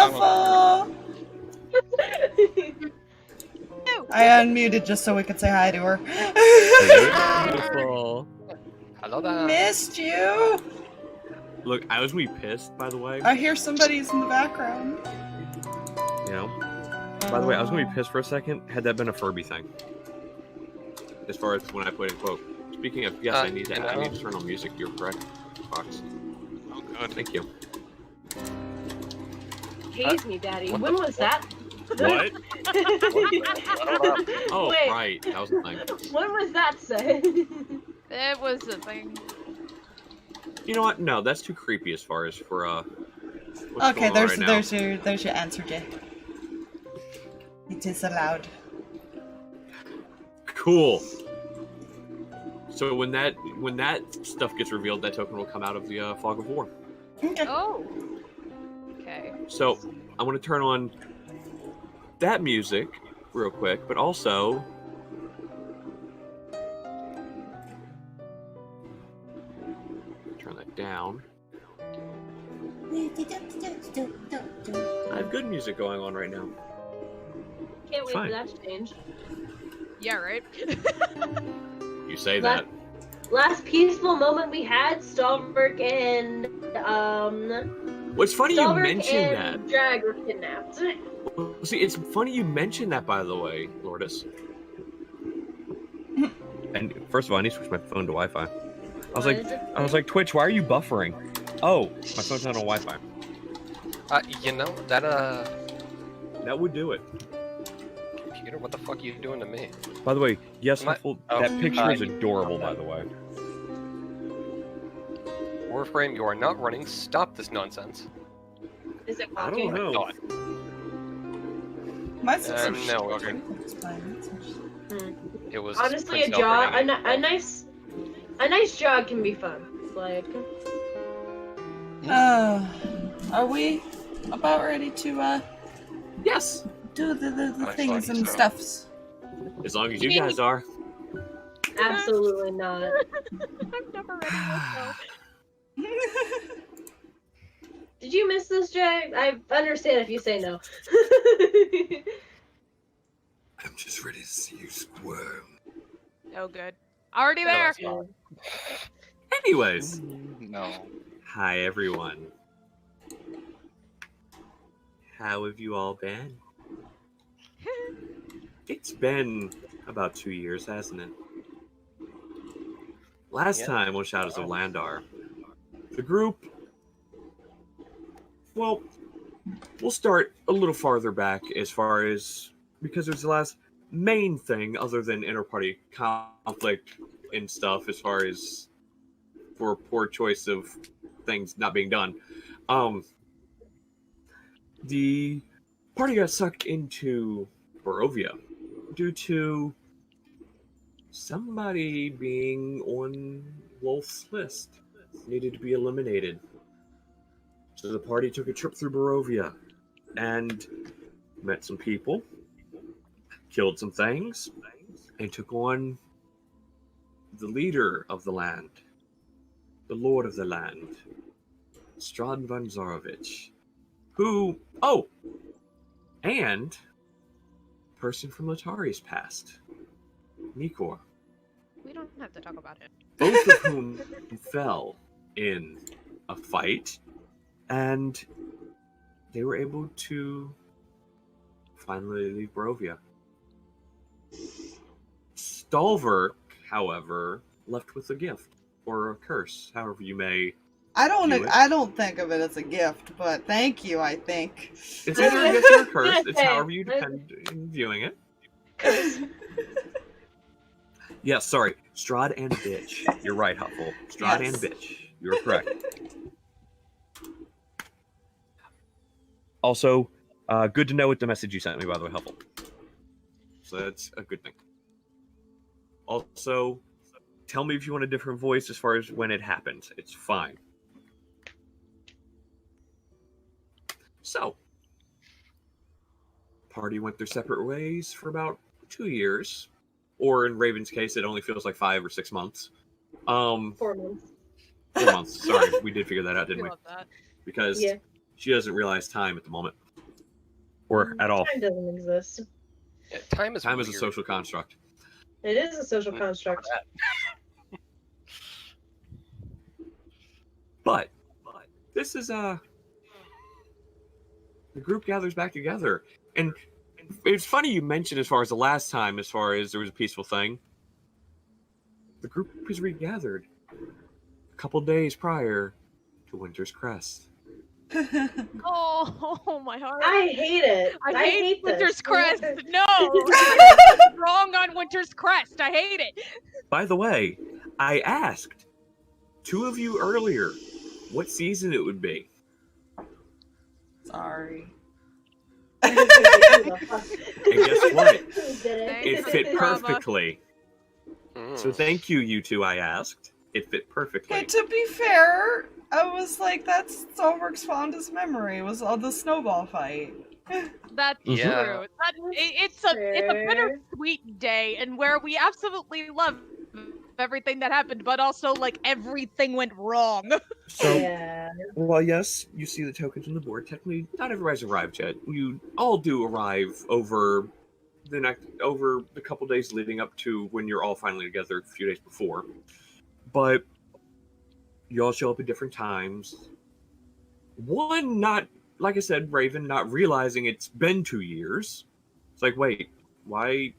Huffle! I unmuted just so we could say hi to her. Beautiful. Hello there. Missed you! Look, I was pissed, by the way. I hear somebody's in the background. You know? By the way, I was gonna be pissed for a second had that been a Furby thing. As far as when I put in quote. Speaking of, yes, I need to turn on music. You're correct, Fox. Oh, good. Thank you. Haze me, Daddy. When was that? What? Oh, Wait. right. That was the thing. When was that said? It was a thing. You know what? No, that's too creepy as far as for what's Okay, going on right now. there's your answer, Jay. It is allowed. Cool. So when that stuff gets revealed, that token will come out of the Fog of War. Okay. Oh. Okay. So I want to turn on that music real quick, but also turn that down. I have good music going on right now. Can't wait Fine. for that to change. Yeah, right? You say that. Last peaceful moment we had, Stalverk and What's funny you mention and that. Drag were kidnapped. Well, see, it's funny you mention that, by the way, Lourdes. And first of all, I need to switch my phone to Wi-Fi. I was like, Twitch, why are you buffering? Oh, my phone's not on Wi-Fi. You know, that That would do it. computer, what the fuck are you doing to me? By the way, yes, Oh, that picture is adorable, by the way. Warframe, you are not running. Stop this nonsense. Is it I walking? don't know. God. Mine's No, okay. It was Honestly, Prince a jog, Albert a nice jog can be fun. Like, are we about ready to Yes. do the I things thought and so. stuffs? As long as you guys are. absolutely not. I'm never ready myself. Did you miss this, Jag? I understand if you say no. I'm just ready to see you squirm. Oh, good. Already there. Anyways. No. Hi, everyone. How have you all been? It's been about 2 years, hasn't it? Last time on Shadows of Landar, the group... Well, we'll start a little farther back as far as... Because it was the last main thing other than inter-party conflict and stuff as far as for poor choice of things not being done. The party got sucked into Barovia due to somebody being on Wolf's list. Needed to be eliminated. So the party took a trip through Barovia and met some people, killed some things, and took on the leader of the land, the lord of the land, Strahd von Zarovich, who, and person from Letari's past, Nikor, We don't have to talk about it. both of whom fell in a fight, and they were able to finally leave Barovia. Stalverk, however, left with a gift or a curse, however you may. I don't think of it as a gift, but thank you, I think. It's either a gift or a curse. It's however you depend in viewing it. Yeah, sorry. Strahd and bitch. You're right, Huffle. Strahd and bitch. You're correct. Also, good to know what the message you sent me, by the way, Huffle. So that's a good thing. Also, tell me if you want a different voice as far as when it happens. It's fine. So, party went their separate ways for about 2 years. Or in Raven's case, it only feels like 5 or 6 months. 4 months. 4 months. Sorry, we did figure that out, didn't we? Love that. Because Yeah. she doesn't realize time at the moment. or at all. Time doesn't exist. Yeah, time is Time is a weird. social construct. It is a social Mm, construct. But this is the group gathers back together, and it's funny you mentioned as far as the last time, as far as there was a peaceful thing. The group is regathered a couple days prior to Winter's Crest. Oh, my heart. I hate it. I hate this. Winter's Crest. No, wrong on Winter's Crest. I hate it. By the way, I asked two of you earlier what season it would be. Sorry. And guess what? It fit Thanks, drama. perfectly. So thank you, you two. I asked. It fit perfectly. Okay, to be fair, I was like, that's Stalverk's fondest memory, was all the snowball fight. That's Yeah. true. It's a bittersweet day, and where we absolutely love everything that happened, but also like everything went wrong. So, Yeah. well, yes, you see the tokens on the board. Technically, not everybody's arrived yet. You all do arrive over the couple days leading up to when you're all finally together a few days before. But you all show up at different times. One, not, like I said, Raven, not realizing it's been 2 years. It's like, wait, why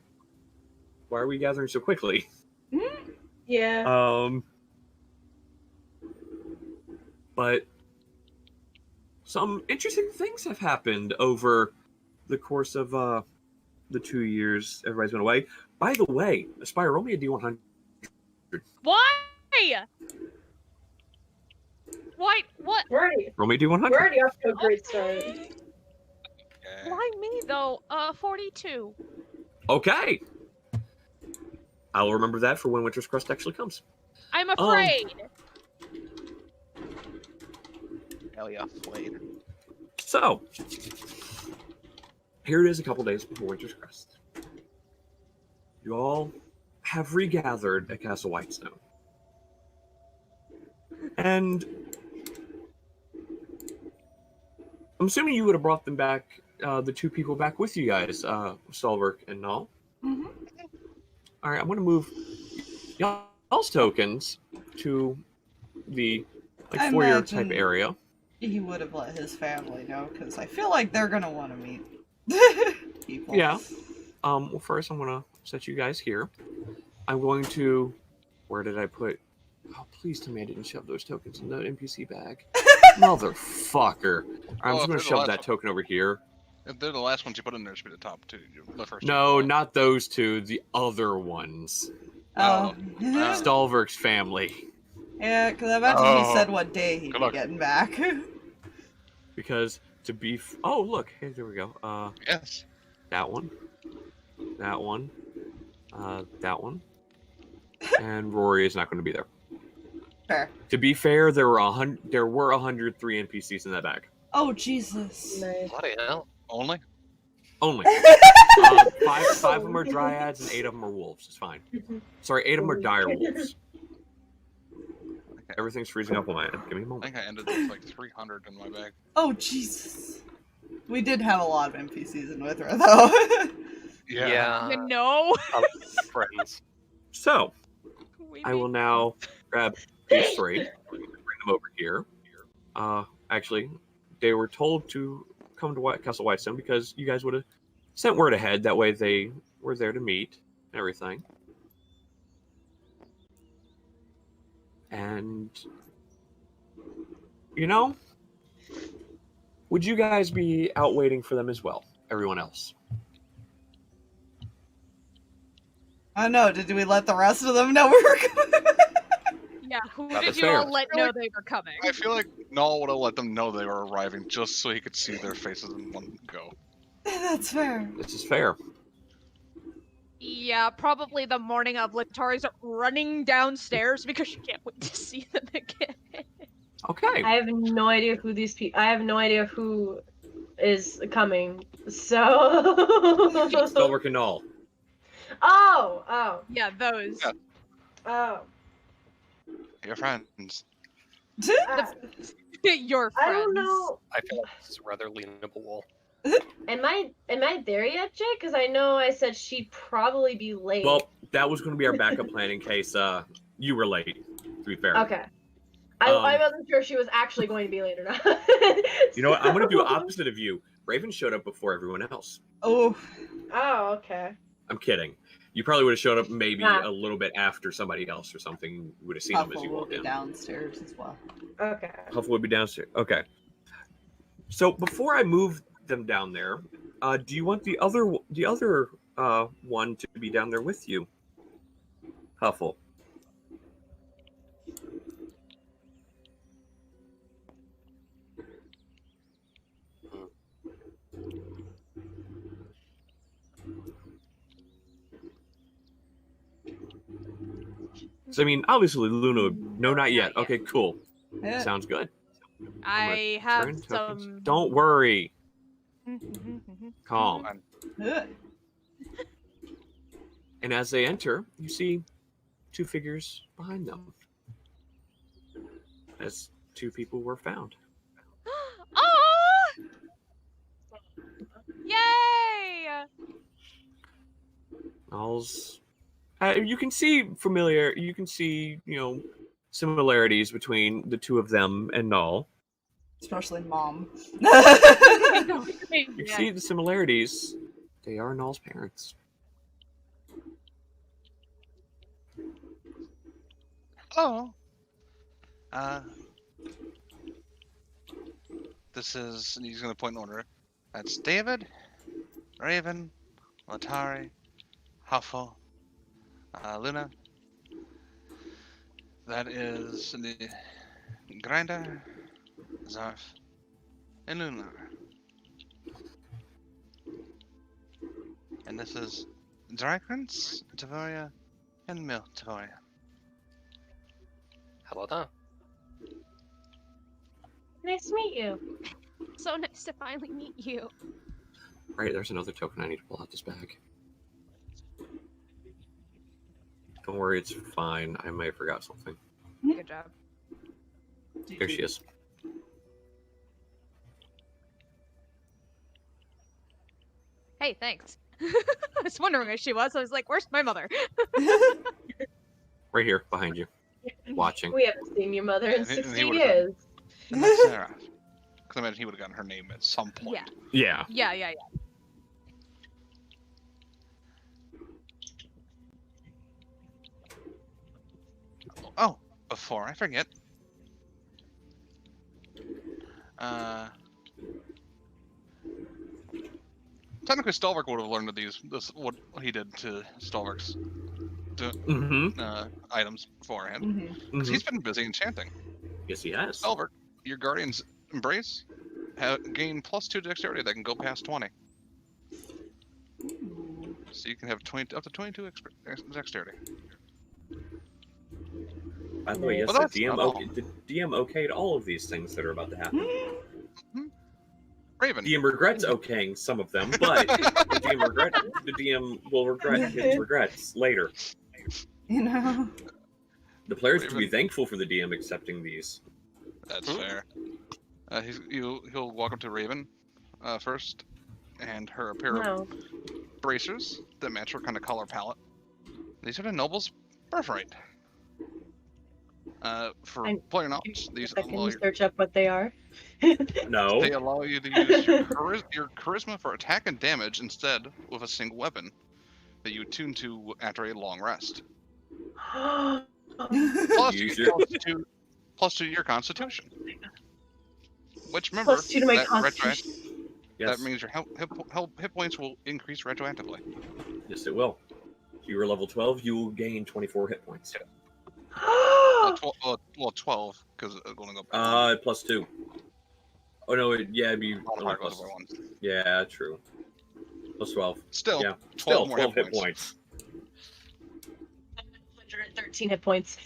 are we gathering so quickly? Yeah. But some interesting things have happened over the course of the 2 years everybody's been away. By the way, Aspire, roll me a D100. Why? Why? What? We're Roll me a D100. already off to a great start. Why me though? 42. Okay. I'll remember that for when Winter's Crest actually comes. I'm afraid. Hell yeah, Blade. So, here it is a couple days before Winter's Crest. You all have regathered at Castle Whitestone. And I'm assuming you would have brought them back, the two people back with you guys, Stalverk and Null. Mm-hmm. All right, I'm going to move y'all's tokens to the I foyer imagine- type area. He would have let his family know, because I feel like they're gonna want to meet people. Yeah. Well, first I'm going to set you guys here. I'm going to... Where did I put... Oh, please tell me I didn't shove those tokens in the NPC bag. Motherfucker. I'm just going to shove that token over here. If they're the last ones you put in there, should be the top two. The first No, two. not those two. The other ones. Oh. Stalverk's family. Yeah, because I imagine he said what day he'd Good be luck. getting back. Because to be... Oh, look. Hey, there we go. Yes. That one. That one. That one. And Rory is not going to be there. Fair. To be fair, there were 103 NPCs in that bag. Oh, Jesus. Nice. Bloody hell. Only? Only. Five of them are dryads and 8 of them are wolves. It's fine. Sorry, 8 of them are dire wolves. Everything's freezing up on my end. Give me a I moment. think I ended with like 300 in my bag. Oh, Jesus. We did have a lot of NPCs in Withra, though. Yeah. You know? Friends. So, We I will need- now grab these 3, bring them over here. Actually, they were told to come to Castle Whitestone because you guys would have sent word ahead. That way they were there to meet and everything. And, you know, would you guys be out waiting for them as well? Everyone else. I know. Did we let the rest of them know we were coming? Yeah, who That's did you fair. all let know they were coming? I feel like Null would have let them know they were arriving just so he could see their faces in one go. That's fair. This is fair. Yeah, probably the morning of Letari's running downstairs because she can't wait to see them again. Okay. I have no idea who these people. I have no idea who is coming. So. Stalverk and all. Oh. Yeah, those. Yeah. Oh. Your friends. Uh, Your friends. I don't know. I feel like this is rather leanable. Am I there yet, Jake? Because I know I said she'd probably be late. Well, that was going to be our backup plan in case you were late, to be fair. Okay. I wasn't sure if she was actually going to be late or not. You know what? I'm going to do opposite of you. Raven showed up before everyone else. Oh. Oh, okay. I'm kidding. You probably would have showed up maybe a little bit after somebody else or something. You would have seen them as Huffle you will walked be in. downstairs as well. Okay. Huffle would be downstairs. Okay. So before I move them down there, do you want the other one to be down there with you, Huffle? So, I mean, obviously, Luna would... No, not yet. Okay, cool. Yeah. Sounds good. I have Turn tokens. some. Don't worry. Calm. Yeah. And as they enter, you see two figures behind them. As two people were found. Oh! Yay! All's... you can see similarities between the two of them and Null. Especially mom. You see the similarities. They are Null's parents. Hello. This is, and he's going to point in order. That's David, Raven, Letari, Huffle, Luna. That is the Grinder, Zarf, and Lunar. And this is Dragons, Tavoria, and Mil Tavoria. Hello there. Nice to meet you. So nice to finally meet you. Right, there's another token I need to pull out this bag. Don't worry, it's fine. I may have forgot something. Good job. There she is. Hey, thanks. I was wondering where she was. I was like, where's my mother? Right here, behind you. Watching. We haven't seen your mother in And he 60 would've been- years. And that's Sarah. Because I imagine he would have gotten her name at some point. Yeah. Yeah. Yeah. Oh, before I forget. Technically, Stalverk would have learned of what he did to Stalverk's items beforehand. Mm-hmm. 'Cause he's been busy enchanting. Yes, he has. Stalverk, your Guardian's Embrace gain +2 dexterity that can go past 20. So you can have up to 22 dexterity. By the way, yes, Well, that's the DM, not the DM okayed all of these things that are about to happen. Raven. DM regrets okaying some of them, but the DM will regret his regrets later. You know? The players can be Raven. thankful for the DM accepting these. That's fair. He'll walk up to Raven first, and her a pair of bracers that match her kind of color palette. These are the Noble's Birthright. For player knowledge, these I can search up what they are. No. they allow you to use your charisma for attack and damage instead with a single weapon that you attune to after a long rest. Plus, Use plus 2 to your constitution. Which, remember, +2 to my that constitution. Yes. that means your hit points will increase retroactively. Yes, it will. If you were level 12, you will gain 24 hit points. 12, because it's going to go. +2. Oh no, it'd be Modifier plus. goes by 1. Yeah, true. +12. Still, Yeah. 12 Still, more 12 hit points. 113 hit points.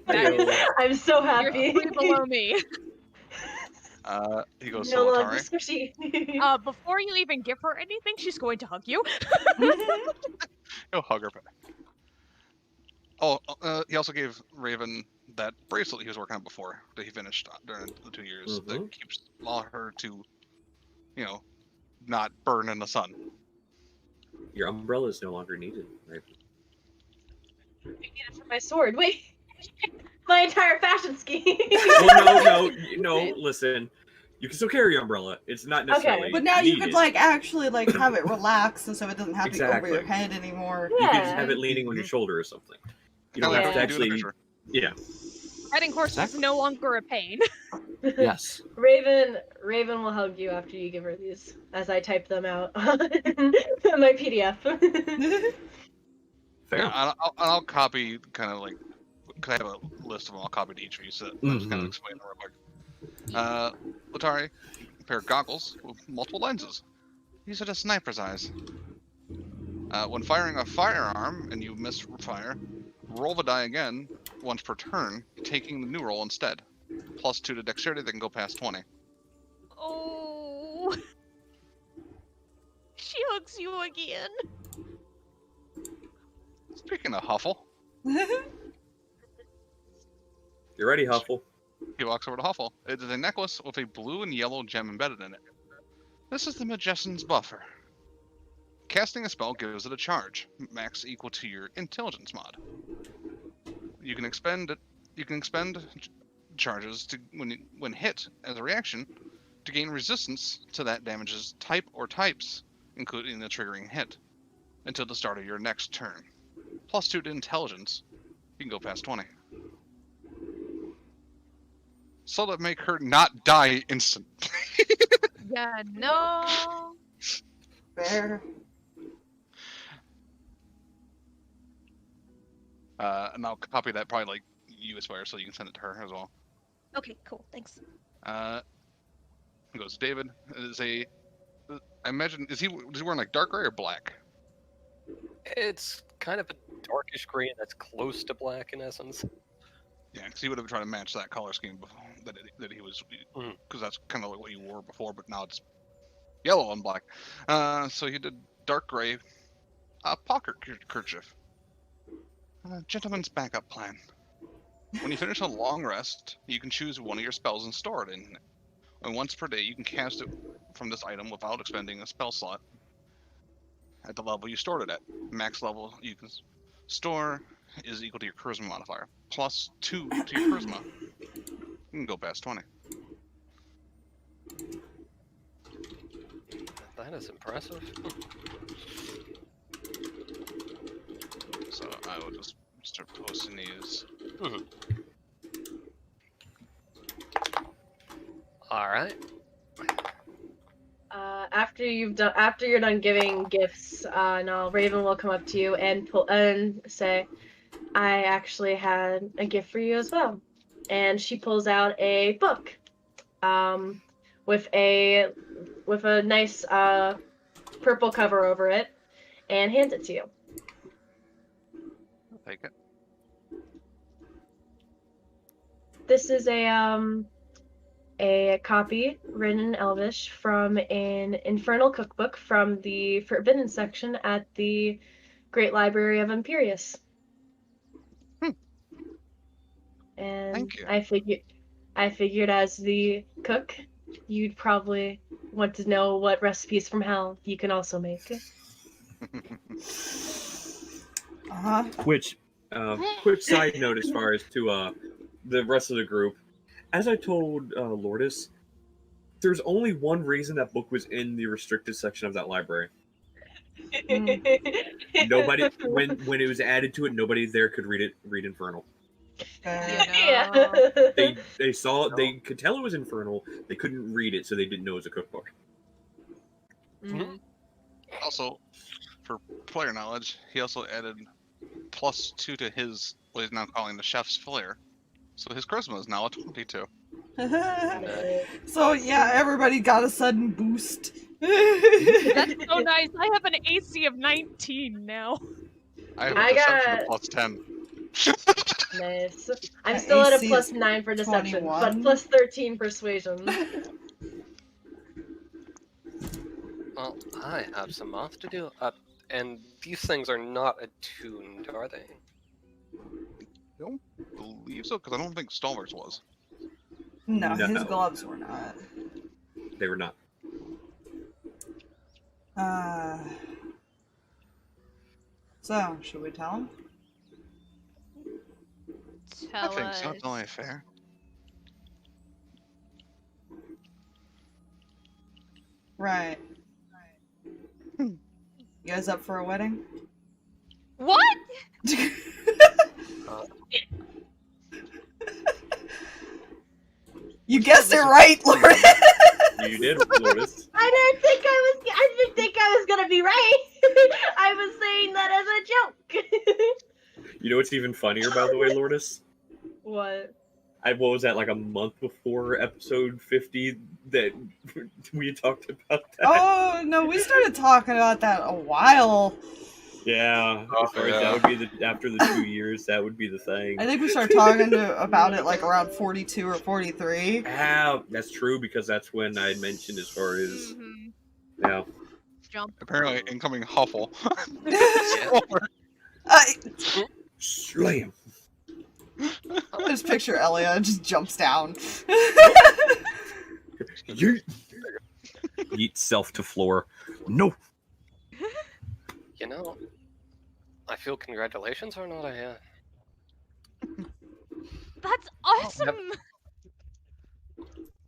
Heyo. I'm so You're happy. 3 below me. He goes No to longer Letari. squishy. Before you even give her anything, she's going to hug you. He'll hug her back. Oh, he also gave Raven that bracelet he was working on before that he finished during the 2 years that keeps allow her to, not burn in the sun. Your umbrella is no longer needed. Right? I need it for my sword. Wait, my entire fashion scheme. Well, no. Listen, you can still carry your umbrella. It's not necessarily. But now you needed. could like actually like have it relaxed, so it doesn't have to go over your Exactly. head anymore. You can just Yeah. have it leaning on your shoulder or something. You don't Kinda have like to what you do in a actually. picture. Yeah. Riding horse is no longer a pain. Yes. Raven will hug you after you give her these, as I type them out on my PDF. Fair. Yeah, I'll copy kind of like, cause I have a list of them. I'll copy to each of you, so I'm just kind of explain real quick. Letari, a pair of goggles with multiple lenses. These are the sniper's eyes. When firing a firearm and you miss fire, roll the die again once per turn, taking the new roll instead. +2 to dexterity, they can go past 20. Oh. She hugs you again. Speaking of Huffle, You ready, Huffle? he walks over to Huffle. It is a necklace with a blue and yellow gem embedded in it. This is the Magician's Buffer. Casting a spell gives it a charge, max equal to your intelligence mod. You can expend charges to when hit as a reaction to gain resistance to that damage's type or types, including the triggering hit, until the start of your next turn. +2 to intelligence. You can go past 20. So that make her not die instantly. Yeah, no. Fair. And I'll copy that probably like you Aspire, so you can send it to her as well. Okay, cool. Thanks. Goes David. Is I imagine is he wearing like dark gray or black? It's kind of a darkish green that's close to black in essence. Yeah, because he would have tried to match that color scheme before, that he was, because that's kind of like what you wore before, but now it's yellow and black. So he did dark gray, pocket kerchief. Gentleman's backup plan. When you finish a long rest, you can choose one of your spells and store it in it. And once per day, you can cast it from this item without expending a spell slot at the level you stored it at. Max level you can store is equal to your charisma modifier, +2 to your charisma. You can go past 20. That is impressive. So I will just start posting these. All right. After you're done giving gifts, now Raven will come up to you and say, "I actually had a gift for you as well." And she pulls out a book, with a nice purple cover over it, and hands it to you. I'll take it. This is a copy written in Elvish from an Infernal cookbook from the Forbidden section at the Great Library of Imperius. And Thank you. I figured as the cook, you'd probably want to know what recipes from hell you can also make. Which, quick side note as far as to the rest of the group. As I told Lourdes, there's only one reason that book was in the restricted section of that library. Nobody, when it was added to it, nobody there could read Infernal. Yeah. They saw, they could tell it was Infernal, they couldn't read it, so they didn't know it was a cookbook. Also, for player knowledge, he also added +2 to his, what he's now calling the chef's flair. So his charisma is now a 22. So yeah, everybody got a sudden boost. That's so nice. I have an AC of 19 now. I have a deception of +10. Nice. I'm still at a AC is +9 for deception, 21. but +13 persuasion. Well, I have some math to do. And these things are not attuned, are they? I don't believe so, because I don't think Stalverk's was. No, No. his gloves were not. They were not. So, should we tell him? I Tell think so. us. It's only fair. Right. You guys up for a wedding? What? You guessed it right, Lord. You did, Lourdes. I didn't think I was gonna be right. I was saying that as a joke. You know what's even funnier, by the way, Lourdes? What? What was that, like a month before episode 50 that we talked about that? Oh, no, we started talking about that a while. Yeah, as far as yeah. that would be after the 2 years, that would be the thing. I think we started talking about it like around 42 or 43. Ah, that's true, because that's when I mentioned as far as, Mhm. yeah. Jump. Apparently, incoming Huffle. Slam. I just picture Elia just jumps down. Yeet. Yeet self to floor. No. You know, I feel congratulations are not a. That's awesome.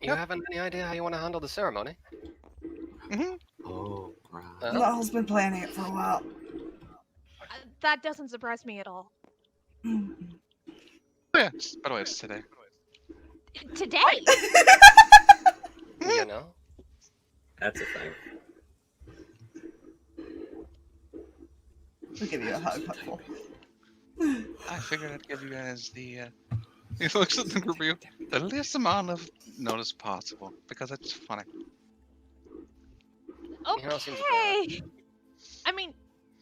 You haven't any idea how you want to handle the ceremony? Oh, right. Niall's been planning it for a while. That doesn't surprise me at all. Oh, yeah. By the way, it's today. Today? You know? That's a thing. We'll give you a hug, Huffle. I figured I'd give you guys the. He looks at the group of you. The least amount of notice possible, because it's funny. You know, it seems Okay. I mean,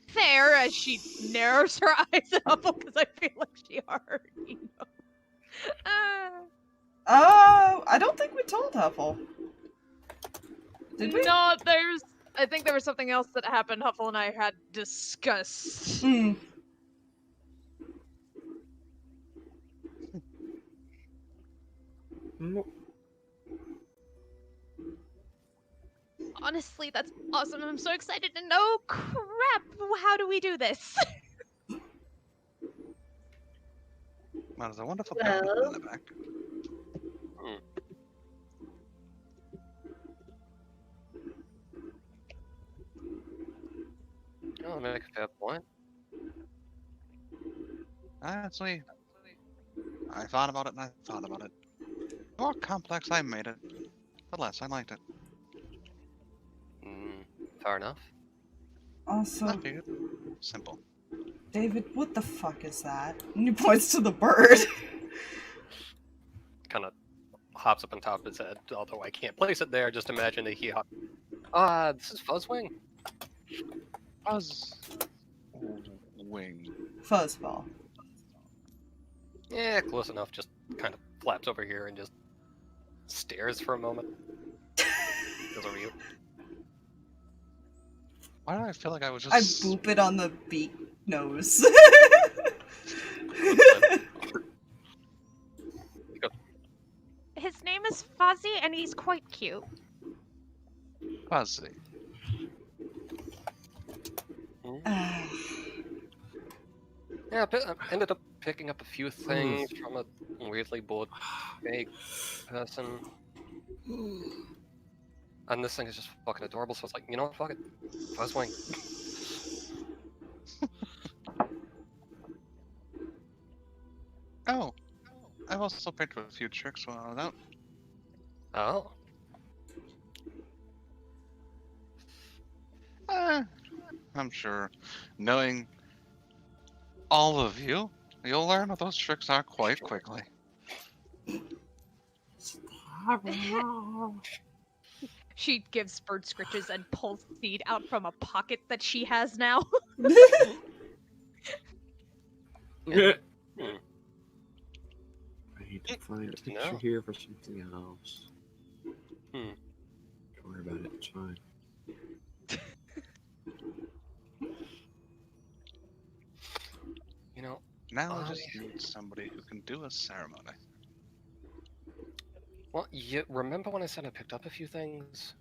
fair, as she narrows her eyes at Huffle, because I feel like she already knows. I don't think we told Huffle. Did we? No, I think there was something else that happened Huffle and I had discussed. Hmm. Honestly, that's awesome. I'm so excited to know. Crap, how do we do this? Well, there's a wonderful Well. pattern in the back. Oh, make a fair point. Honestly, I thought about it and I thought about it. The more complex I made it, the less I liked it. Fair enough. Also, I figured. Simple. David, what the fuck is that? And he points to the bird. Kind of hops up on top of his head, although I can't place it there. Just imagine that he hops. This is Fuzzwing. Buzz. Wing. Fuzzball. Yeah, close enough. Just kind of flaps over here and just stares for a moment. Goes over you. Why do I feel like I was just... I boop it on the beak nose. His name is Fuzzy, and he's quite cute. Fuzzy. Yeah, I ended up picking up a few things from a weirdly bored fake person. And this thing is just fucking adorable, so it's like, you know what, fuck it. Fuzzwing. Oh. I've also picked up a few tricks while I was out. Oh. I'm sure, knowing all of you, you'll learn what those tricks are quite quickly. She gives bird scritches and pulls seed out from a pocket that she has now. I need to find a Good to picture know. here for something else. Hmm. Don't worry about it, it's fine. You know, Now I just need somebody who can do a ceremony. well, you remember when I said I picked up a few things?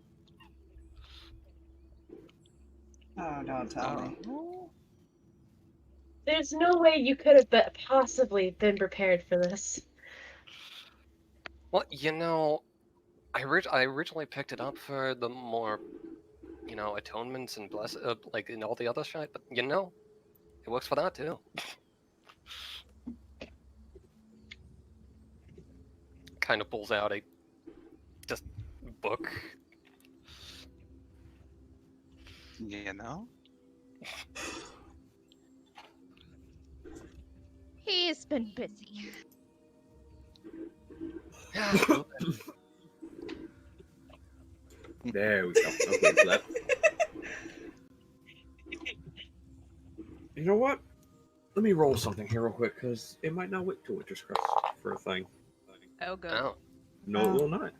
Oh, don't tell me. There's no way you could have possibly been prepared for this. Well, you know, I originally picked it up for the more, atonements and like and all the other shit, but it works for that too. Kind of pulls out a just book. You know? He's been busy. There we go. Okay, so that... You know what? Let me roll something here real quick, because it might not wait till Winter's Crest for a thing. Oh, good. Oh. No, it will not.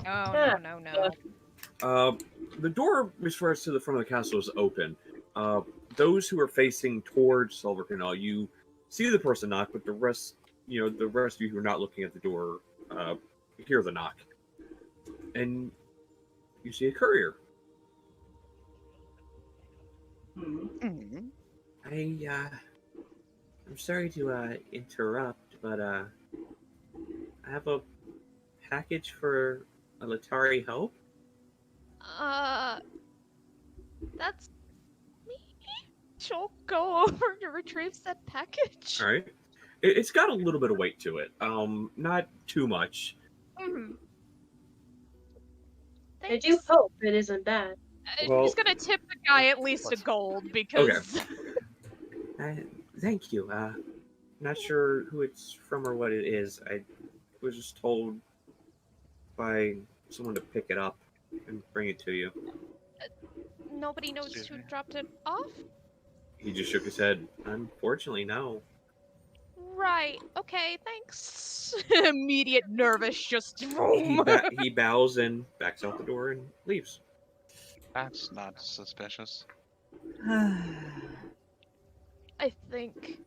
Oh, no. The door, as far as to the front of the castle, is open. Those who are facing towards Stalverk and all, you see the person knock, but the rest of you who are not looking at the door, hear the knock. And you see a courier. Mm-hmm. I'm sorry to interrupt, but I have a package for a Letari help. That's me. She'll go over to retrieve said package. All right. It's got a little bit of weight to it. Not too much. Mm-hmm. I do hope it isn't bad. Well- She's gonna tip the guy at least a gold because. Thank you. Not sure who it's from or what it is. I was just told by someone to pick it up and bring it to you. Nobody knows Excuse who me? dropped it off? He just shook his head. Unfortunately, no. Right. Okay, thanks. Immediate nervous, just. He bows and backs out the door and leaves. That's not suspicious. I think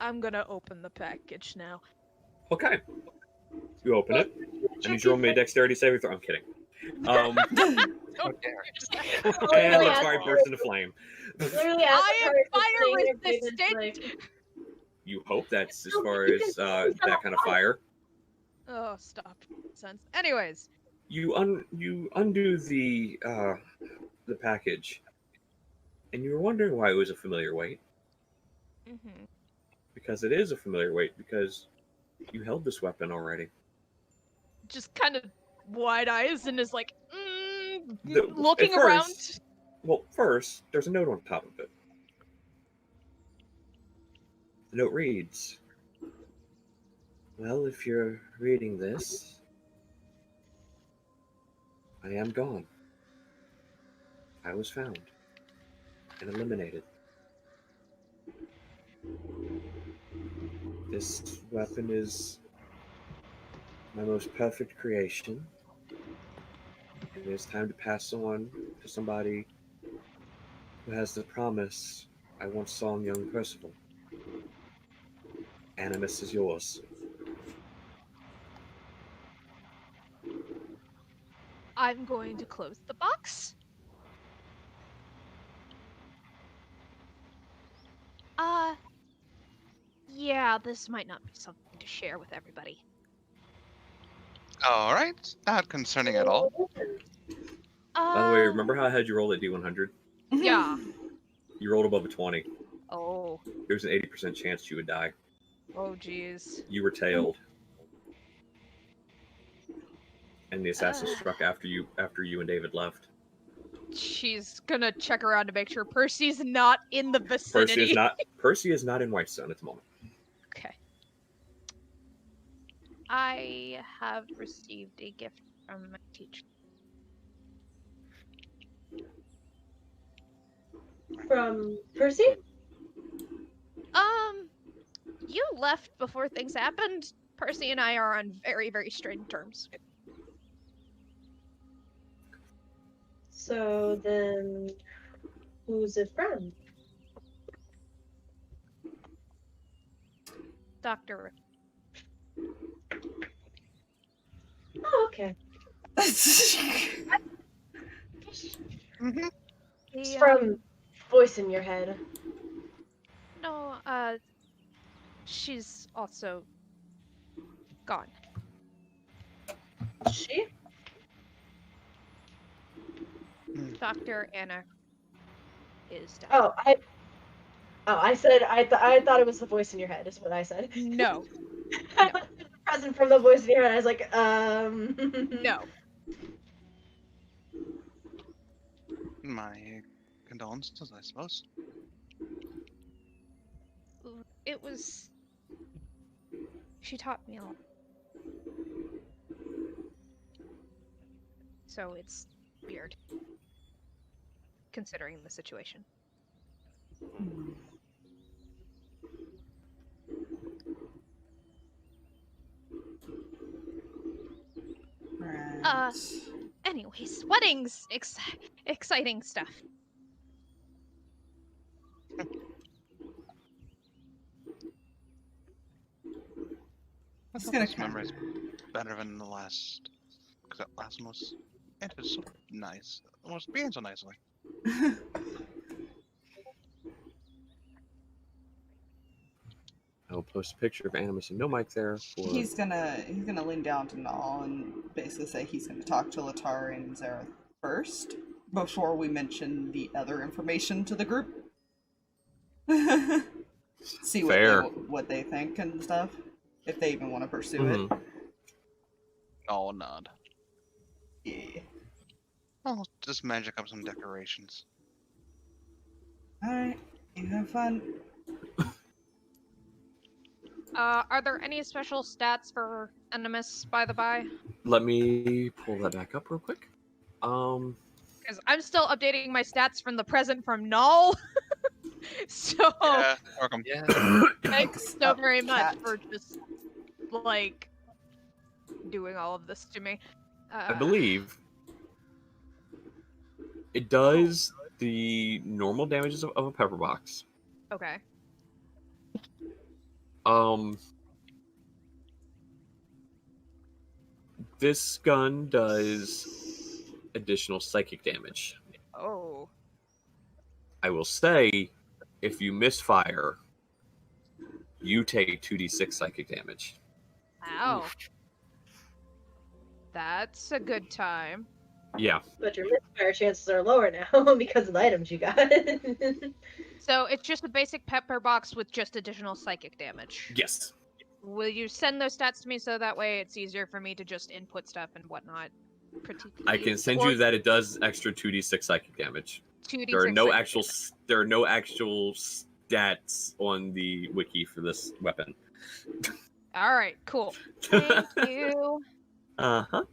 I'm gonna open the package now. Okay. You open it. I need you to roll me a dexterity saving throw. I'm kidding. Don't dare. And let's fire burst into flame. Literally, I am fire Raven's resistant. like, You hope that's as far as that kind of fire. Oh, stop. Sense. Anyways. You undo the package, and you were wondering why it was a familiar weight. Mm-hmm. Because it is a familiar weight, because you held this weapon already. Just kind of wide eyes and is like, The- looking at around. first- Well, first, there's a note on top of it. The note reads, "Well, if you're reading this, I am gone. I was found and eliminated. This weapon is my most perfect creation. It is time to pass on to somebody who has the promise I once saw in young Percival. Animus is yours." I'm going to close the box. Yeah, this might not be something to share with everybody. All right, not concerning at all. By the way, remember how I had you roll at D100? Yeah. You rolled above a 20. Oh. There's an 80% chance you would die. Oh, jeez. You were tailed. And the assassin struck after you and David left. She's gonna check around to make sure Percy's not in the vicinity. Percy is not in Whitestone at the moment. Okay. I have received a gift from my teacher. From Percy? You left before things happened. Percy and I are on very, very strained terms. So then, who's it from? Dr. Oh, okay. Mm-hmm. It's from voice in your head. No, she's also gone. She? Dr. Anna is dead. Oh, I said I thought it was the voice in your head. Is what I said. No. I thought it was the present from the voice in your head. I was like, No. My condolences, I suppose. It was... She taught me a lot. So it's weird. Considering the situation. Right. Anyways, weddings! Exciting stuff. It's gonna This memory's better than the last. Because that last one was. It was so nice. It was being so nicely. I'll post a picture of Animus and no mic there. For... He's gonna lean down to Null and basically say he's gonna talk to Letari and Zareth first before we mention the other information to the group. See what they think and stuff, if they even want to pursue it. Oh, nod. Yeah. I'll just magic up some decorations. All right, you have fun. Are there any special stats for Animus, by the by? Let me pull that back up real quick. Because I'm still updating my stats from the present from Null. So, Yeah, welcome. Yeah. thanks so very much cat. for just, like, doing all of this to me. I believe it does the normal damages of a pepper box. Okay. This gun does additional psychic damage. Oh. I will say, if you misfire, you take 2d6 psychic damage. Wow. That's a good time. Yeah. But your misfire chances are lower now because of the items you got. So it's just a basic pepper box with just additional psychic damage. Yes. Will you send those stats to me so that way it's easier for me to just input stuff and whatnot? I can send you that it does extra 2d6 psychic damage. 2d6 There are no psychic actual damage. there are no actual stats on the wiki for this weapon. All right, cool. Thank you. Uh-huh.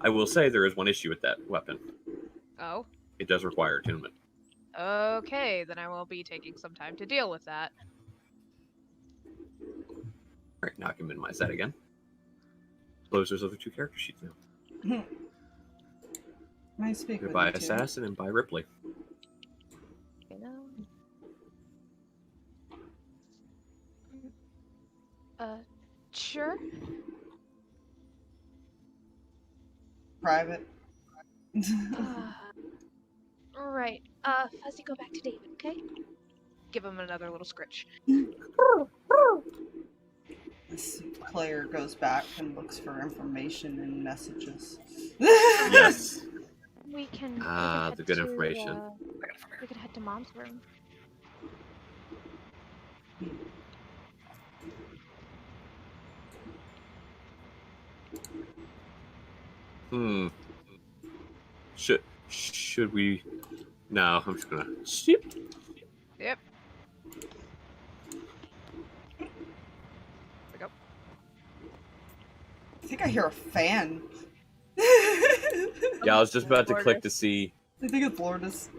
I will say there is one issue with that weapon. Oh, It does require attunement. okay. Then I will be taking some time to deal with that. Alright, now I can minimize that again. Close those other two character sheets now. Nice speak with Goodbye you two. Assassin and bye Ripley. You know. Sure. Private. Right. Fuzzy, go back to David, okay? Give him another little scritch. This player goes back and looks for information in messages. Yes. We can. The good information. We could head to Mom's room. Should we? No, I'm just gonna skip. Yep. There we go. I think I hear a fan. Yeah, I was just about to click to see. I think it's Lourdes.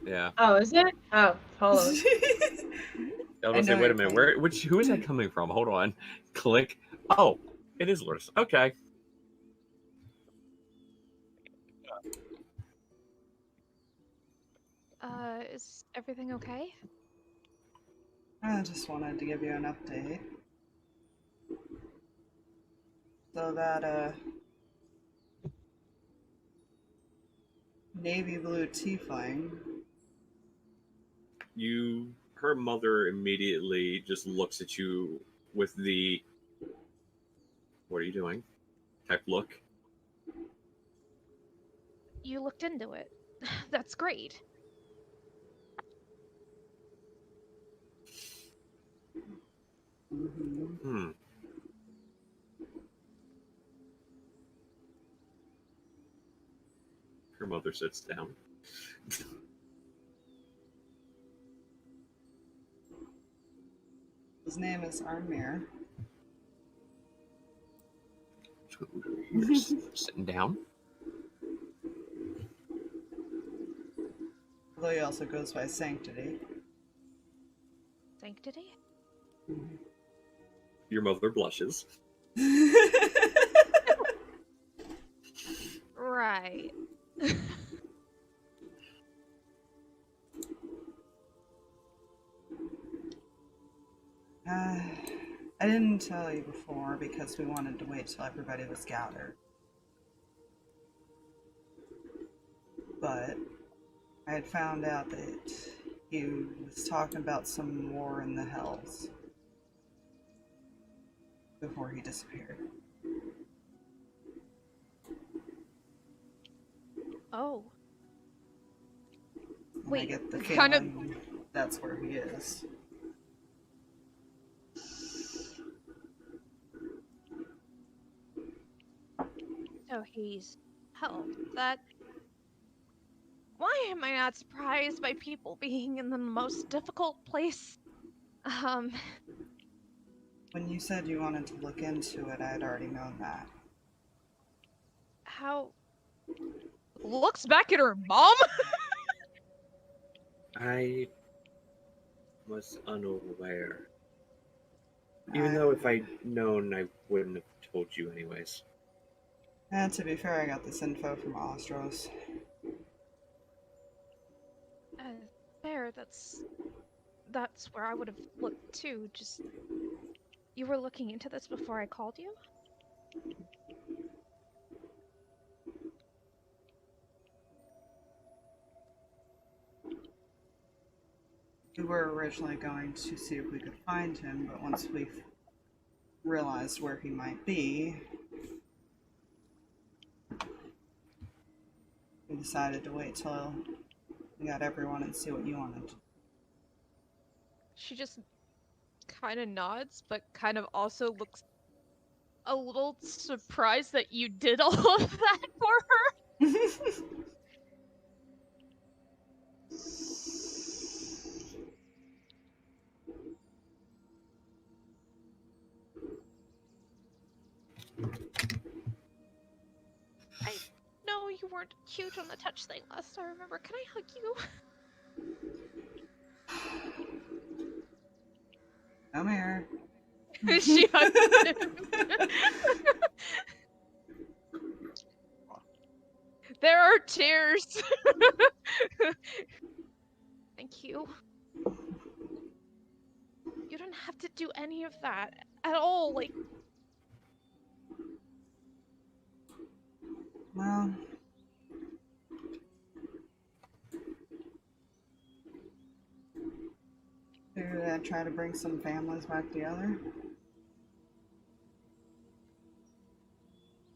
Yeah. Oh, is it? Oh, hold on. I was gonna say, wait a minute, who is that coming from? Hold on. Click. Oh, it is Lourdes. Okay. Is everything okay? I just wanted to give you an update. So that, navy blue tiefling Her mother immediately just looks at you with the "What are you doing?" type look. You looked into it. That's great. Hmm. Her mother sits down. His name is Armir. You're sitting down. Although he also goes by Sanctity. Sanctity? Your mother blushes. Right. I didn't tell you before because we wanted to wait till everybody was gathered. But I had found out that he was talking about some war in the Hells before he disappeared. Oh. And I Wait, get the kind of- feeling that's where he is. So he's hell. That. Why am I not surprised by people being in the most difficult place? When you said you wanted to look into it, I had already known that. How. Looks back at her mom? I was unaware. Even though if I'd known, I wouldn't have told you anyways. And to be fair, I got this info from Ostros. Fair, that's where I would have looked too, just... You were looking into this before I called you? We were originally going to see if we could find him, but once we realized where he might be, we decided to wait till we got everyone and see what you wanted. She just kind of nods, but kind of also looks a little surprised that you did all of that for her. I know you weren't cute on the touch thing last I remember. Can I hug you? Come here. She hugged him. There are tears. Thank you. You don't have to do any of that at all. Like, Well, figured I'd try to bring some families back together.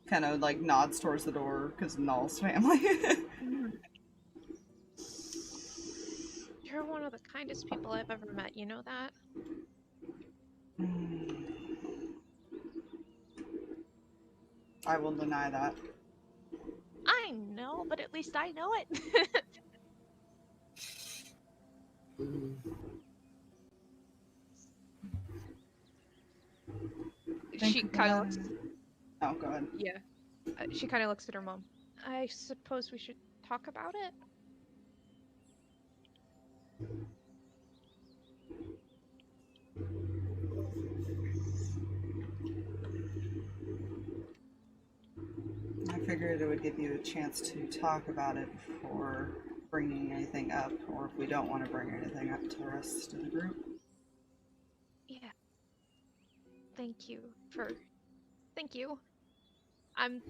Kind of like nods towards the door because Null's family. you're one of the kindest people I've ever met. You know that? I will deny that. I know, but at least I know it. She kind of looks. Oh, go ahead. Yeah. She kind of looks at her mom. I suppose we should talk about it? I figured it would give you a chance to talk about it before bringing anything up, or if we don't want to bring anything up to the rest of the group. Yeah. Thank you. I'm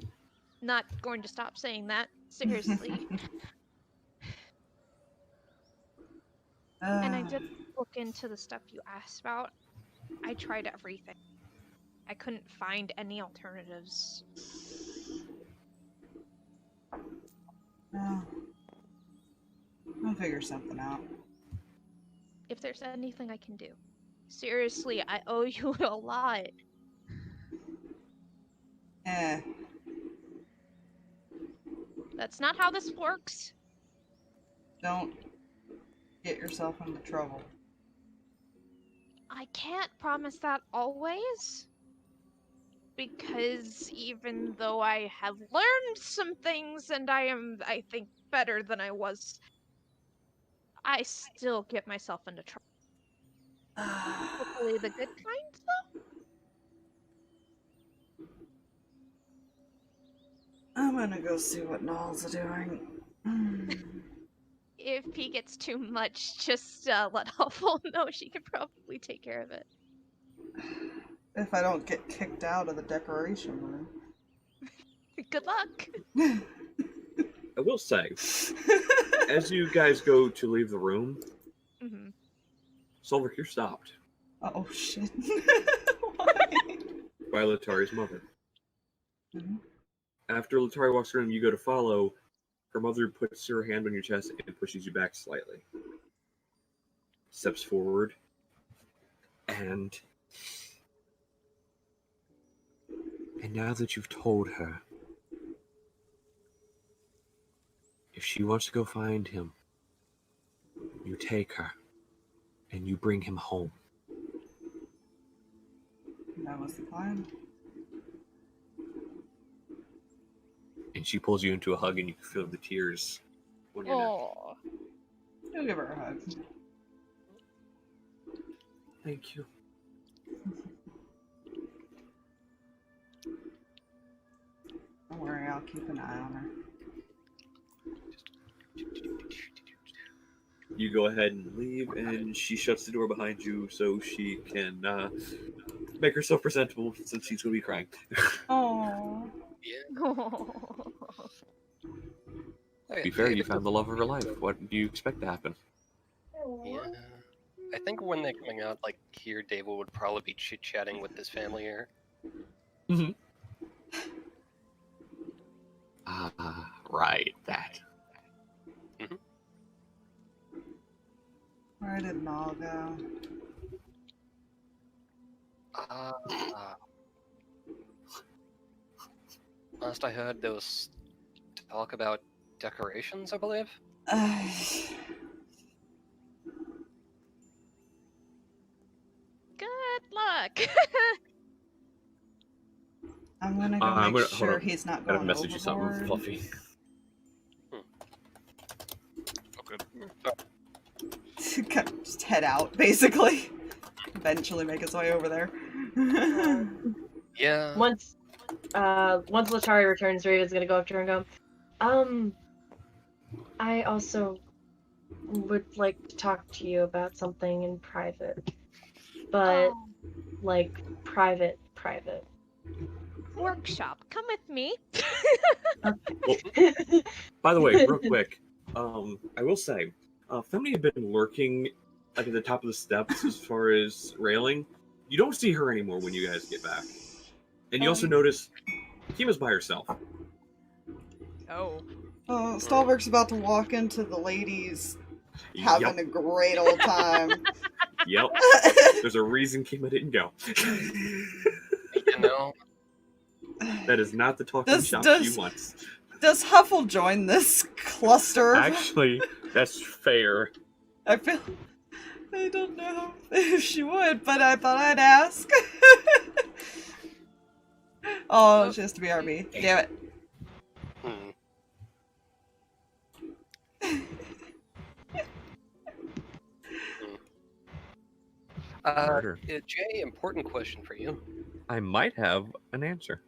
not going to stop saying that. Seriously. And I did look into the stuff you asked about. I tried everything. I couldn't find any alternatives. Well, I'll figure something out. If there's anything I can do. Seriously, I owe you a lot. Eh. That's not how this works. Don't get yourself into trouble. I can't promise that always. Because even though I have learned some things and I think, better than I was, I still get myself into trouble. Hopefully the good kind, though? I'm gonna go see what Nall's doing. If he gets too much, just let Huffle know. She could probably take care of it. If I don't get kicked out of the decoration room. Good luck. I will say, as you guys go to leave the room, Stalverk, you're stopped. Oh shit. By Letari's mother. After Letari walks around and you go to follow, her mother puts her hand on your chest and pushes you back slightly. Steps forward, and now that you've told her, if she wants to go find him, you take her and you bring him home. That was the plan. And she pulls you into a hug and you can feel the tears on your neck. You'll give her a hug. Thank you. Don't worry, I'll keep an eye on her. You go ahead and leave, and she shuts the door behind you so she can make herself presentable since she's going to be crying. Aww. Yeah. To be fair, you found the love of her life. What do you expect to happen? Yeah. I think when they're coming out, like, here, David would probably be chit-chatting with his family here. Mm-hmm. Right, that. Mm-hmm. Where did Nall go? Last I heard, there was talk about decorations, I believe. Good luck. I'm gonna go make sure he's not going gotta message overboard. you something, Fluffy. Okay. Just head out, basically. Eventually make his way over there. Yeah. Once Letari returns, Raven's gonna go up to her and go, I also would like to talk to you about something in private. But, like, private. Workshop, come with me. Well, by the way, real quick, I will say, Femini had been lurking like at the top of the steps as far as railing. You don't see her anymore when you guys get back. And you also notice Kima's by herself. Oh. Stalverk's about to walk into the ladies having a great old time. Yep. There's a reason Kima didn't go. You know? That is not the talking shop she wants. Does Huffle join this cluster? Actually, that's fair. I don't know if she would, but I thought I'd ask. Oh, she has to be RB. Damn it. Jay, important question for you. I might have an answer.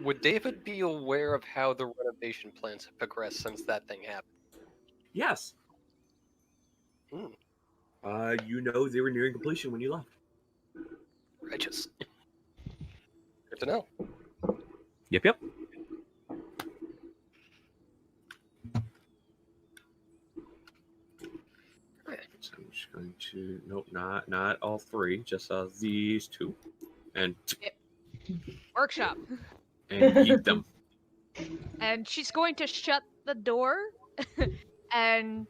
Would David be aware of how the renovation plans have progressed since that thing happened? Yes. You know they were nearing completion when you left. Righteous. Good to know. Yep. So I'm just going to nope, not all three, just these two, and Workshop. eat them. And she's going to shut the door and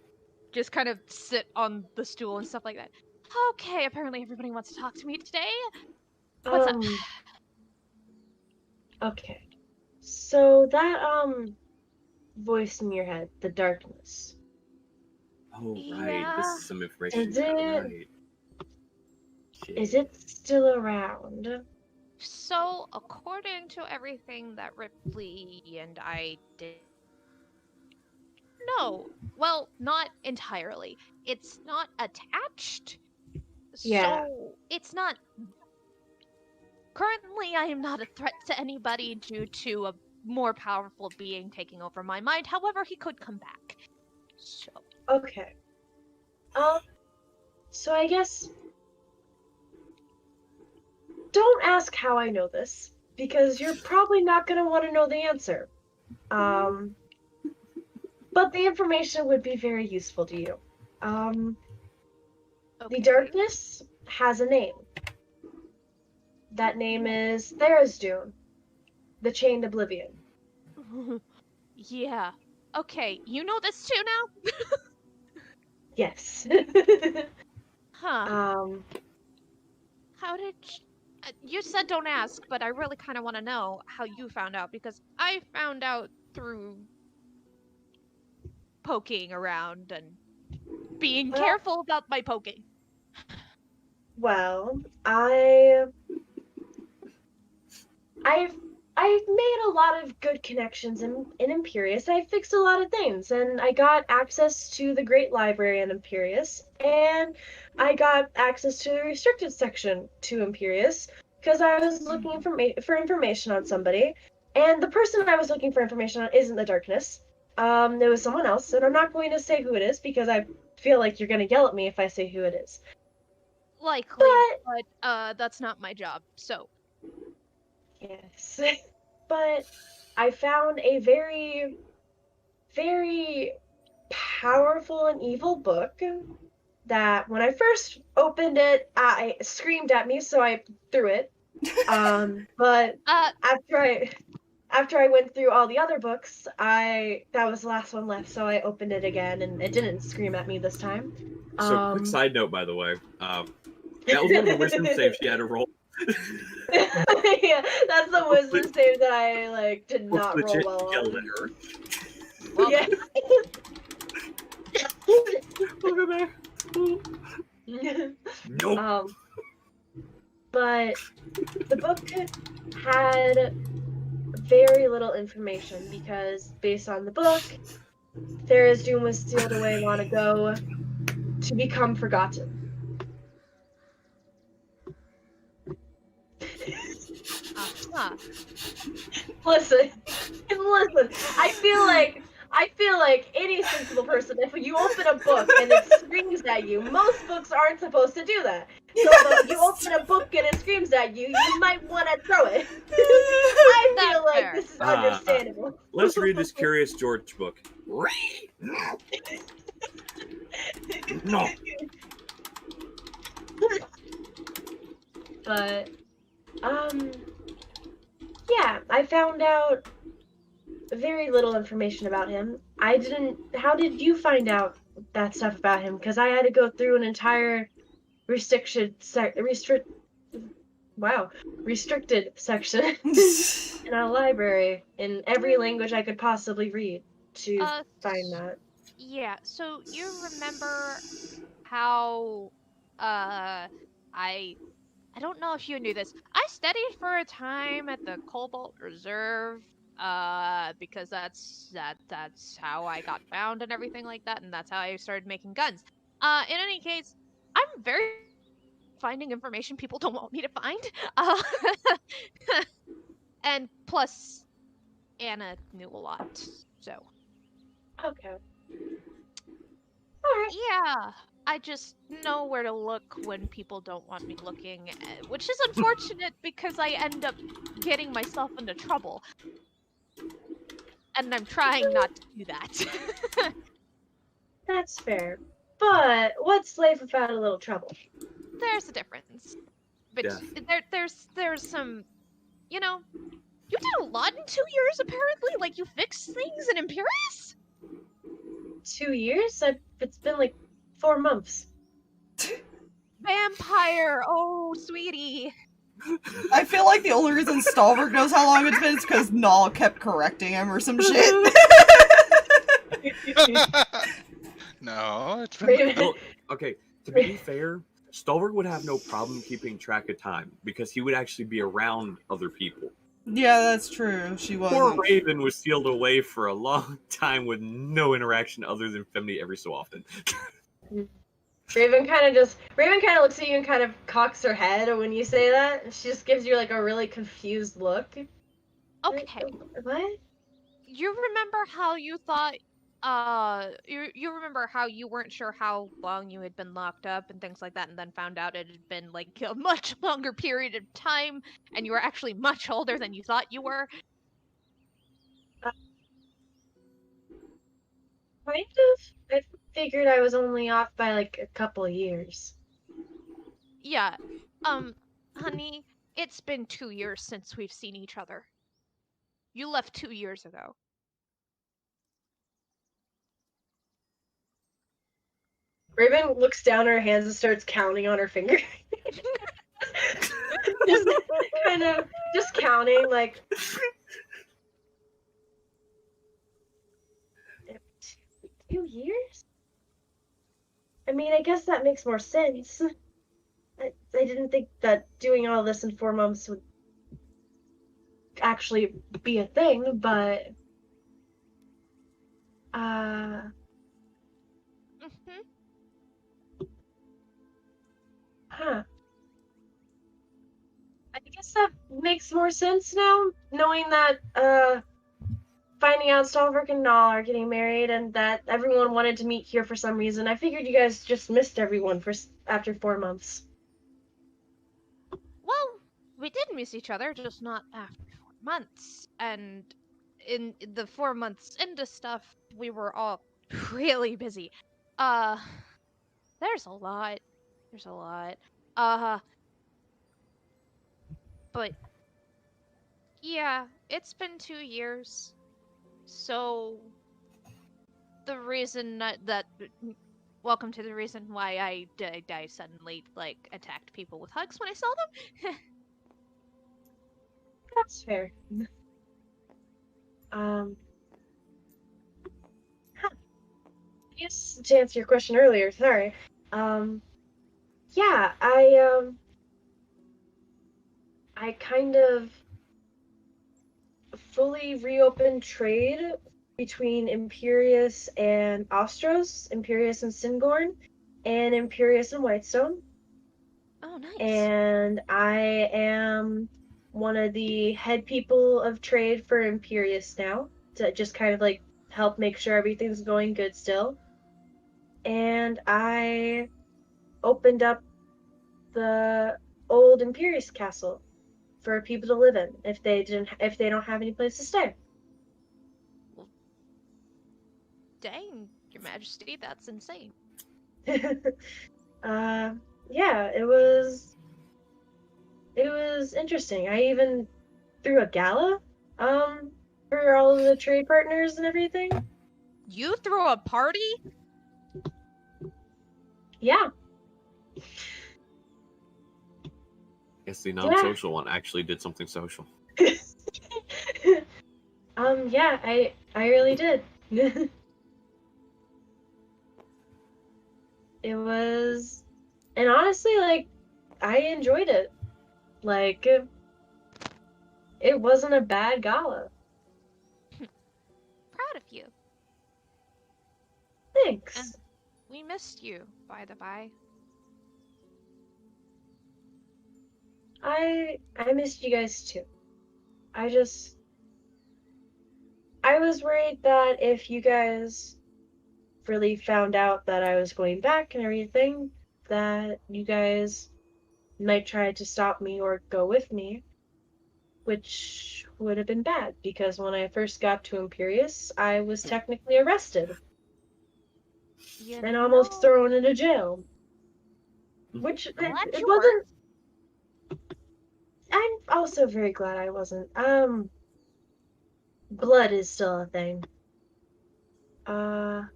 just kind of sit on the stool and stuff like that. Okay, apparently everybody wants to talk to me today. What's up? Okay. So that voice in your head, the darkness. Oh right, Yeah. this is some information. Is it- Right. Is it still around? So, according to everything that Ripley and I did. No, well, not entirely. It's not attached. Yeah. So, it's not. Currently, I am not a threat to anybody due to a more powerful being taking over my mind. However, he could come back. So. Okay. So I guess don't ask how I know this, because you're probably not gonna want to know the answer. But the information would be very useful to you. The darkness has a name. That name is Therisdune, the Chained Oblivion. Yeah. Okay, you know this too now? Yes. Huh. How did you said don't ask, but I really kind of want to know how you found out, because I found out through poking around and being Well- careful about my poking. Well, I've made a lot of good connections in Imperius. I fixed a lot of things, and I got access to the Great Library in Imperius, and I got access to the restricted section to Imperius because I was looking for information on somebody, and the person I was looking for information on isn't the darkness. It was someone else, and I'm not going to say who it is because I feel like you're going to yell at me if I say who it is. Likely, but that's not my job. So. Yes. But I found a very, very powerful and evil book that when I first opened it, I screamed at me, so I threw it. But after I went through all the other books, that was the last one left, so I opened it again, and it didn't scream at me this time. So, quick side note, by the way, that was one of the wisdom saves she had to roll. Yeah, that's the wisdom save that I did not roll Legit well yelled on. at her. Well, Yeah. Look at that. Nope. But the book had very little information because, based on the book, Therisdune was sealed away long ago to become forgotten. Listen. I feel like any sensible person, if you open a book and it screams at you, most books aren't supposed to do that. So if you open a book and it screams at you, you might want to throw it. I feel like fair. this is understandable. Let's read this Curious George book. No. But, yeah, I found out very little information about him. How did you find out that stuff about him? Because I had to go through an entire restricted section in a library in every language I could possibly read to find that. Yeah, so you remember how I don't know if you knew this. I studied for a time at the Cobalt Reserve, because that's how I got found and everything like that, and that's how I started making guns. In any case, I'm very finding information people don't want me to find. And plus, Anna knew a lot, so. Okay. Alright. Yeah, I just know where to look when people don't want me looking, which is unfortunate because I end up getting myself into trouble. And I'm trying not to do that. That's fair. But what's life without a little trouble? There's a difference. But Yeah. there's some, you know, you did a lot in 2 years apparently. Like you fixed things in Imperius. 2 years? It's been like 4 months. Vampire. Oh, sweetie. I feel like the only reason Stalverk knows how long it's been is because Null kept correcting him or some shit. No, it's Raven. been. Well, okay, to be fair, Stalverk would have no problem keeping track of time because he would actually be around other people. Yeah, that's true. She Poor wasn't. Raven was sealed away for a long time with no interaction other than Femini every so often. Raven kind of looks at you and kind of cocks her head when you say that. She just gives you like a really confused look. Okay. What? You remember how you thought you remember how you weren't sure how long you had been locked up and things like that, and then found out it had been like a much longer period of time and you were actually much older than you thought you were? Kind of. I figured I was only off by like a couple of years. Yeah. Honey, it's been 2 years since we've seen each other. You left 2 years ago. Raven looks down at her hands and starts counting on her finger. Just kind of just counting like 2 years? I mean, I guess that makes more sense. I didn't think that doing all this in 4 months would actually be a thing, but huh. I guess that makes more sense now, knowing that finding out Stalverk and Null are getting married and that everyone wanted to meet here for some reason. I figured you guys just missed everyone after 4 months. Well, we did miss each other, just not after 4 months. And in the 4 months into stuff, we were all really busy. There's a lot. There's a lot. But yeah, it's been 2 years. So the reason that welcome to the reason why I suddenly like attacked people with hugs when I saw them. That's fair. Huh. I guess to answer your question earlier, sorry. Yeah, I kind of fully reopened trade between Imperius and Ostros, Imperius and Singorn, and Imperius and Whitestone. Oh, nice. And I am one of the head people of trade for Imperius now, to just kind of like help make sure everything's going good still. And I opened up the old Imperius castle for people to live in if they don't have any place to stay. Well, dang, Your Majesty, that's insane. Yeah, it was interesting. I even threw a gala for all of the trade partners and everything. You threw a party? Yeah. Guess the non-social one actually did something social. Yeah, I really did. It was, and honestly, like, I enjoyed it. Like, it wasn't a bad gala. Proud of you. Thanks. We missed you, by the by. I missed you guys too. I was worried that if you guys really found out that I was going back and everything, that you guys might try to stop me or go with me, which would have been bad, because when I first got to Imperius, I was technically arrested. and almost thrown into jail. Which it wasn't. I'm also very glad I wasn't. Blood is still a thing. But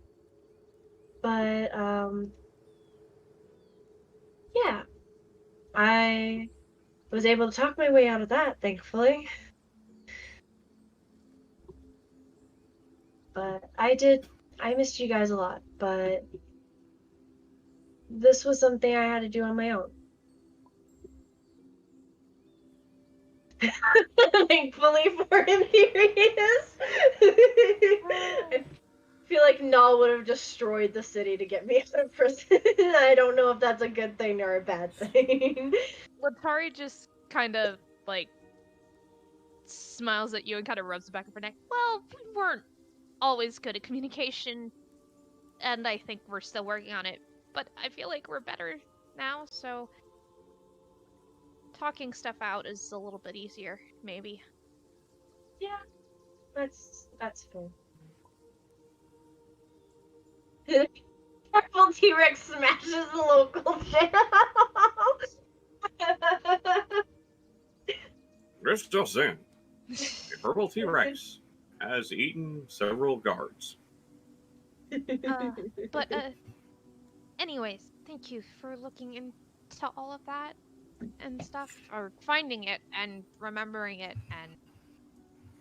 yeah, I was able to talk my way out of that, thankfully. But I missed you guys a lot, but this was something I had to do on my own. Thankfully for him, here he is. I feel like Null would have destroyed the city to get me out of prison. I don't know if that's a good thing or a bad thing. Letari just kind of, like, smiles at you and kind of rubs the back of her neck. Well, we weren't always good at communication, and I think we're still working on it, but I feel like we're better now, so talking stuff out is a little bit easier, maybe. Yeah, that's fair. Purple T-Rex smashes the local jail. Just in. A purple T-Rex has eaten several guards. But, anyways, thank you for looking into all of that and stuff, or finding it and remembering it and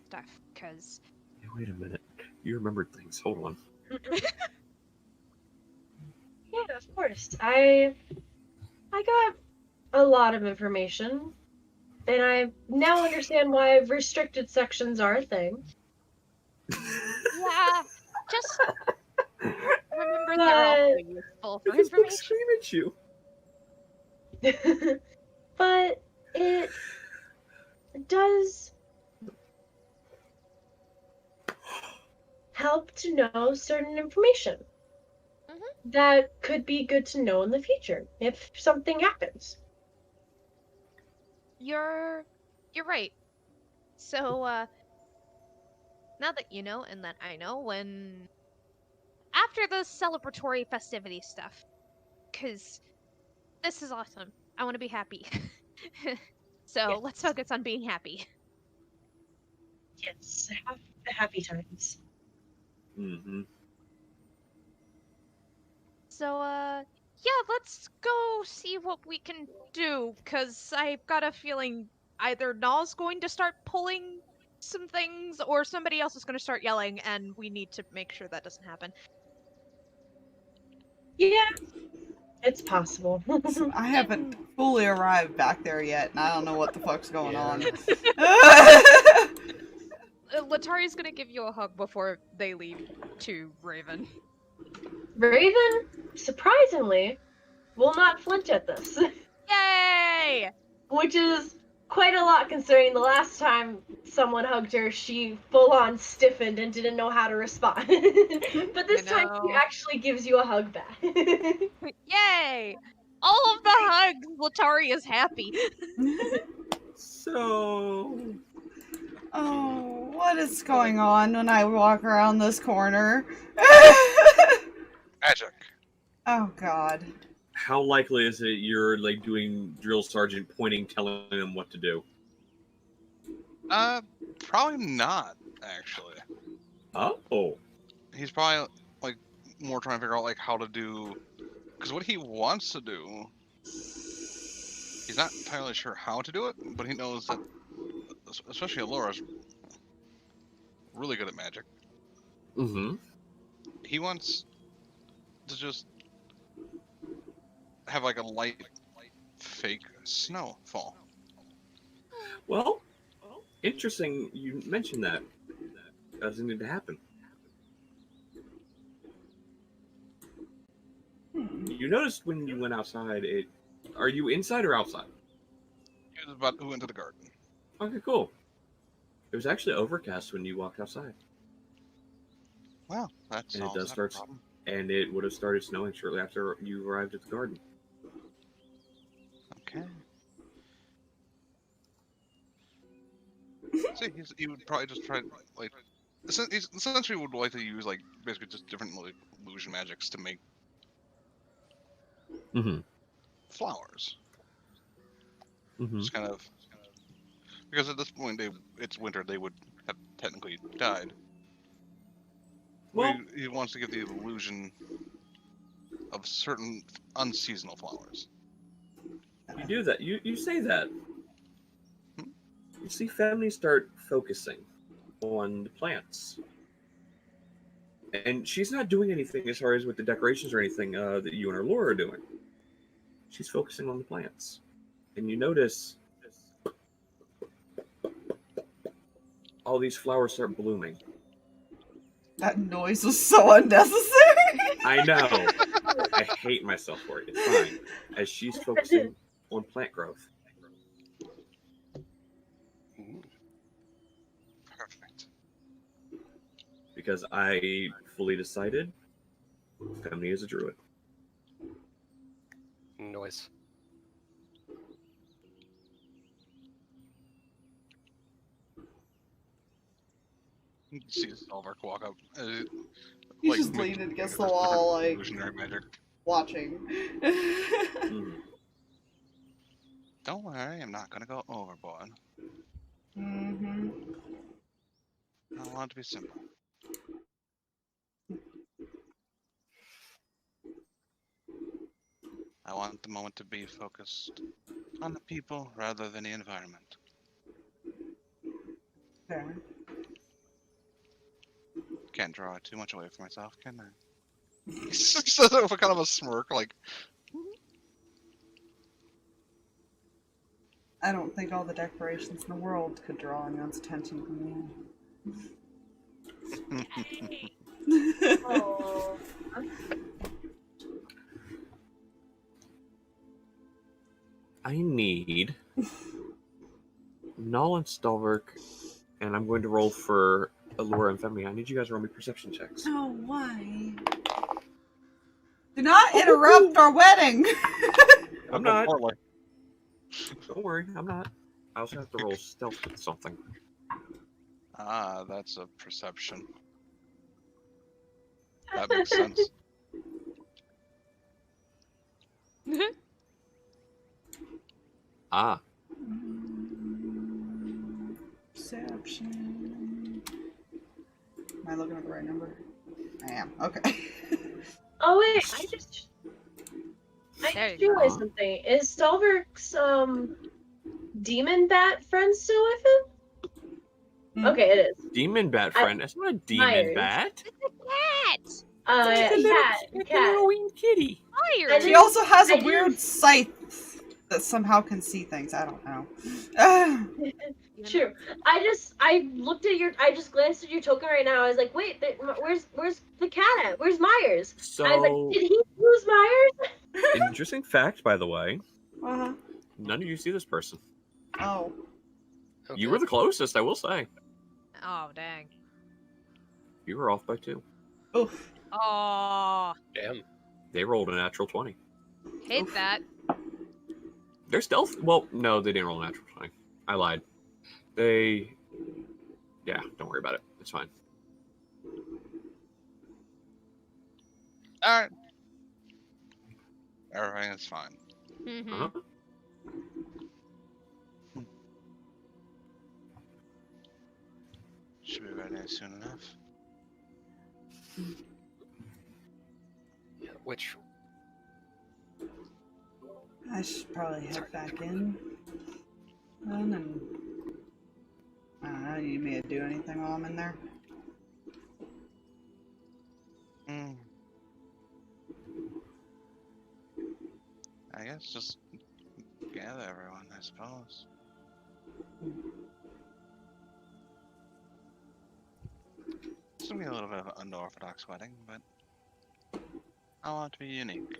stuff, because... Hey, wait a minute. You remembered things. Hold on. Yeah, of course. I got a lot of information, and I now understand why restricted sections are a thing. Yeah, just remember they're also useful for Because books information. scream at you. But it does help to know certain information that could be good to know in the future if something happens. You're right. So, now that you know and that I know, when after the celebratory festivity stuff, because this is awesome. I want to be happy. So Yes. let's focus on being happy. Yes, happy times. Mm-hmm. So, yeah, let's go see what we can do, because I've got a feeling either Nal's going to start pulling some things, or somebody else is going to start yelling, and we need to make sure that doesn't happen. Yeah, it's possible. I haven't fully arrived back there yet, and I don't know what the fuck's going on. Latari's going to give you a hug before they leave to Raven. Raven, surprisingly, will not flinch at this. Yay! Which is quite a lot considering the last time someone hugged her, she full-on stiffened and didn't know how to respond. But this time she actually gives you a hug back. Yay! All of the hugs! Letari is happy. So... Oh, what is going on when I walk around this corner? Magic. Oh, God. How likely is it you're, like, doing drill sergeant pointing, telling them what to do? Probably not, actually. Oh. He's probably, like, more trying to figure out, like, how to do... Because what he wants to do... He's not entirely sure how to do it, but he knows that, especially Alora's really good at magic. Mm-hmm. He wants to just have, like, a light, fake snow fall. Well, interesting you mentioned that. That doesn't need to happen. You noticed when you went outside, are you inside or outside? He was about to go into the garden. Okay, cool. It was actually overcast when you walked outside. Wow, that's And it all does start, and it would have started snowing shortly after you arrived at the garden. Okay. See, he would probably just try, like, essentially would likely use, like, basically just different, like, illusion magics to make Mm-hmm. flowers. Mm-hmm. Just kind of because at this point it's winter, they would have technically died. Well, He wants to give the illusion of certain unseasonal flowers. you do that. You say that. Hmm? You see families start focusing on the plants. And she's not doing anything as far as with the decorations or anything that you and her Laura are doing. She's focusing on the plants. And you notice all these flowers start blooming. That noise was so unnecessary. I know. I hate myself for it. It's fine. As she's focusing on plant growth. Perfect. Because I fully decided Femini is a druid. Noise. You can see Stalverk walk up. He's just make- leaning against the different wall, like, illusionary magic. watching. Mhm. Don't worry, I'm not gonna go overboard. Mm-hmm. I want it to be simple. I want the moment to be focused on the people rather than the environment. Fair. Can't draw too much away from myself, can I? He says it with kind of a smirk, like, I don't think all the decorations in the world could draw anyone's attention from me. Oh. I need Null and Stalverk, and I'm going to roll for Allura and Femini. I need you guys to roll me perception checks. Oh, why? Do not interrupt our wedding! I'm not. Portly. Don't worry, I'm not. I also have to roll stealth with something. Ah, that's a perception. That makes sense. Ah, Perception. Am I looking at the right number? I am. Okay. Oh wait, I There just you realized go. something. Is Stalverk's demon bat friend still with him? Hmm. Okay, it is. demon bat friend. That's not a demon Myers. bat. Cat! It's a little, Cat. it's a little winged kitty. Fire! She also has a I weird didn't- scythe that somehow can see things. I don't know. Ah. True. I looked at I just glanced at your token right now. I was like, wait, where's the cat at? Where's Myers? So, I was like, did he lose Myers? interesting fact, by the way. Uh-huh. None of you see this person. Oh. You were the closest, I will say. Oh, dang. You were off by 2. Oof. Oh, Damn. They rolled a natural 20. hate Oof. that. They're stealth. Well, no, they didn't roll a natural 20. I lied. Yeah, don't worry about it. It's fine. Alright. Everything is fine. Mhm. Uh-huh. Should be ready soon enough. Yeah, which I should probably head back in. And I don't know, you need me to do anything while I'm in there? I guess just gather everyone, I suppose. It's gonna be a little bit of an unorthodox wedding, but I want it to be unique.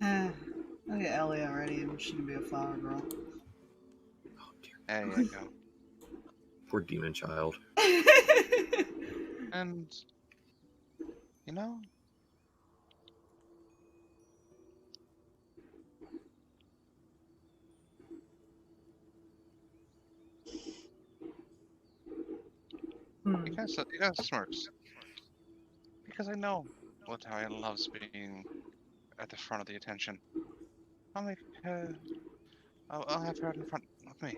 I'll get Ellie already and she can be a flower girl. Oh, dear. There you go. Poor demon child. And, you know, Hmm. You guys smirks. Because I know Letari loves being at the front of the attention. I'll make her. I'll have her in front of me.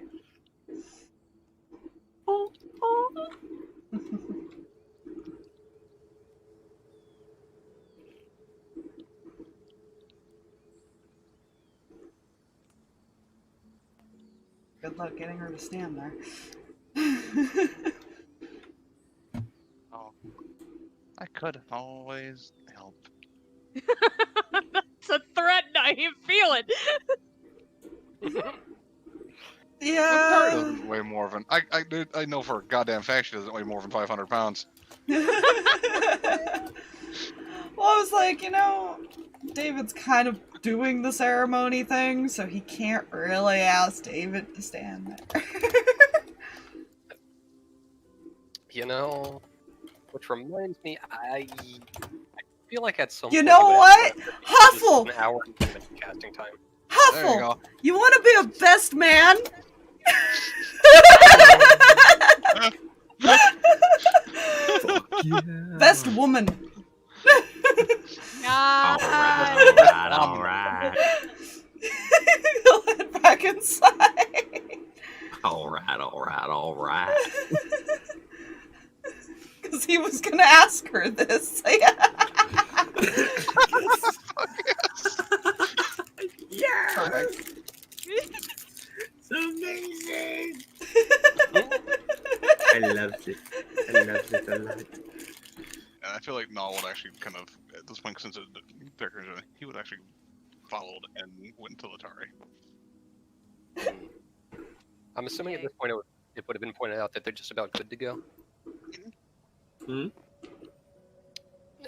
Good luck getting her to stand there. Oh, I could always help. That's a threat. I feel it. Letari Yeah. doesn't weigh more than I know for a goddamn fact she doesn't weigh more than 500 pounds. Well, I was like, David's kind of doing the ceremony thing, so he can't really ask David to stand there. Which reminds me, I feel like at some You point... know we would what? have to just Huffle! An hour and 10 minute casting time. There you Huffle! go. You want to be a best man? Yeah. Best woman. God. Alright. He'll head back inside. Alright. Because he was going to ask her this. Yeah! Perfect. It's amazing! I loved it a lot. And I feel like Null would actually kind of, at this point, since he would actually followed and went to Letari. I'm assuming at this point it would have been pointed out that they're just about good to go. Hmm?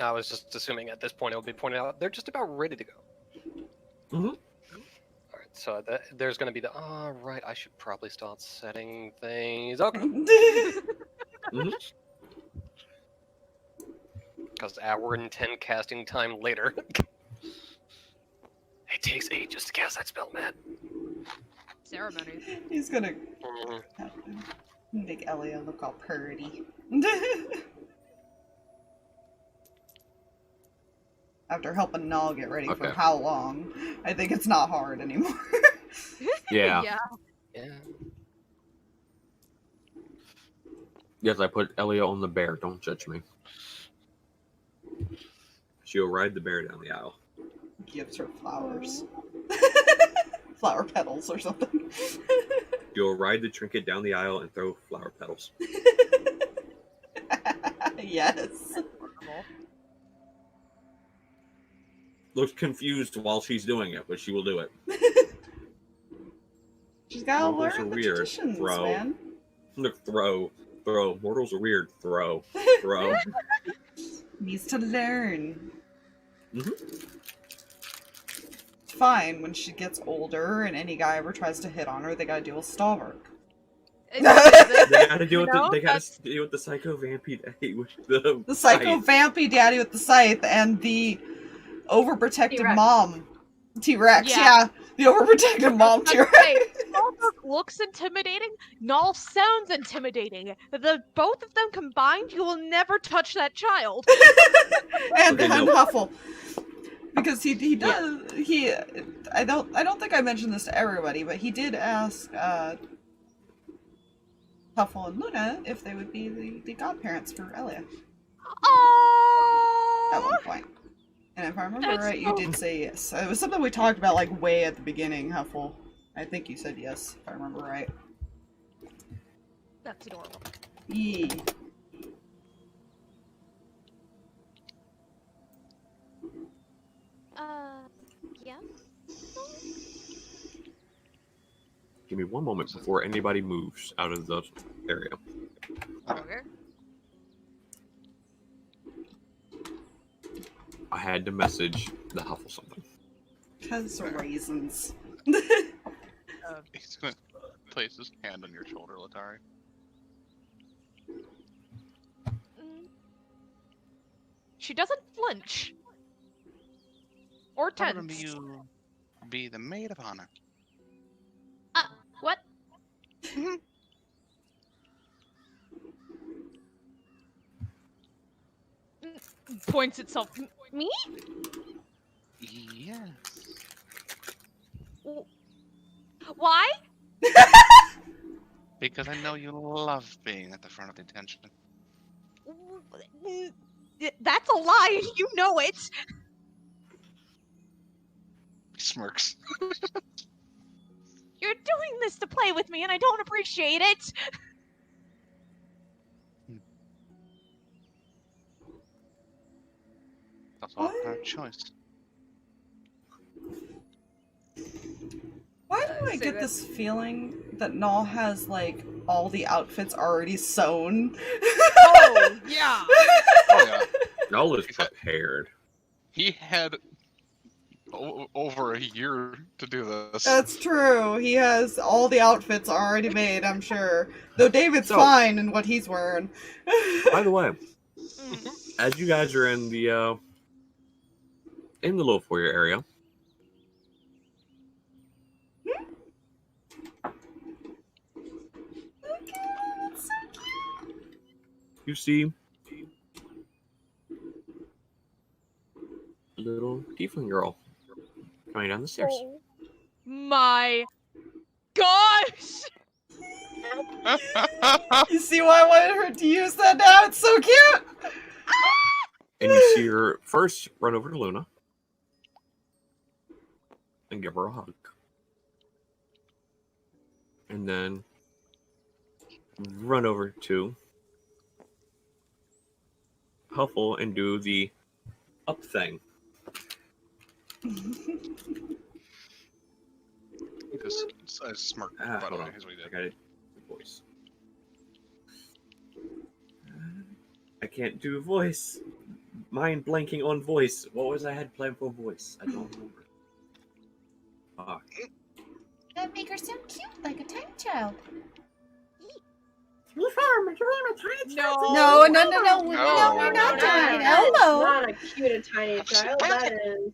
I was just assuming at this point it would be pointed out they're just about ready to go. Mm-hmm. Alright, so there's going to be the, right, I should probably start setting things. Okay. Mm-hmm. Because hour and 10 casting time later. It takes ages to cast that spell, man. Ceremony. He's going to Mhm. make Elia look all purty. After helping Null get ready for Okay. how long? I think it's not hard anymore. Yeah. Yeah. Yes, I put Elia on the bear. Don't judge me. She'll ride the bear down the aisle. Gives her flowers. Flower petals or something. She'll ride the trinket down the aisle and throw flower petals. Yes. Looks confused while she's doing it, but she will do it. She's gotta Mortals are learn the weird, traditions, bro. man. Look, throw. Mortals are weird. Throw. Needs to learn. Mm-hmm. It's fine when she gets older and any guy ever tries to hit on her, they gotta deal with Stalverk. They gotta deal with No, they gotta that's- deal with the psycho vampy with the The psycho scythe. vampy daddy with the scythe and the overprotective T-Rex. mom. T-Rex, Yeah. yeah. The overprotective mom T-Rex. Okay, Stalverk looks intimidating. Null sounds intimidating. Both of them combined, you will never touch that child. and Okay, no. Huffle. Because he does I don't think I mentioned this to everybody, but he did ask Huffle and Luna if they would be the godparents for Elia at Oh, one point. And if I remember That's right, you so- did say yes. It was something we talked about like way at the beginning, Huffle. I think you said yes, if I remember right. that's adorable. Yee. Yeah. Give me one moment before anybody moves out of the area. Okay. I had to message the Huffle something. Because raisins. He's gonna place his hand on your shoulder, Letari. She doesn't flinch. Or How would tense. you be the maid of honor? What? Points itself. Me? Yes. Why? Because I know you love being at the front of the attention. That's a lie. You know it. He smirks. You're doing this to play with me, and I don't appreciate it. That's our choice. Why do I Say get that. this feeling that Null has, like, all the outfits already sewn? Oh, yeah. Oh yeah. Null is prepared. He had over a year to do this. That's true. He has all the outfits already made, I'm sure. Though David's So- fine in what he's wearing. By the way, as you guys are in the little foyer area, you see a little tiefling girl coming down the stairs. Oh my gosh! You see why I wanted her to use that now? It's so cute! And you see her first run over to Luna and give her a hug. And then run over to Huffle and do the up thing. Just a smirk, by the Hold way, on. as we I did. got it. Voice. I can't do voice. Mind blanking on voice. What was I had planned for voice? I don't remember. Fuck. That make her so cute, like a tiny child. No. No, no, no, no, No. no, we're not doing it. That is Elmo. not a cute a tiny child. That is.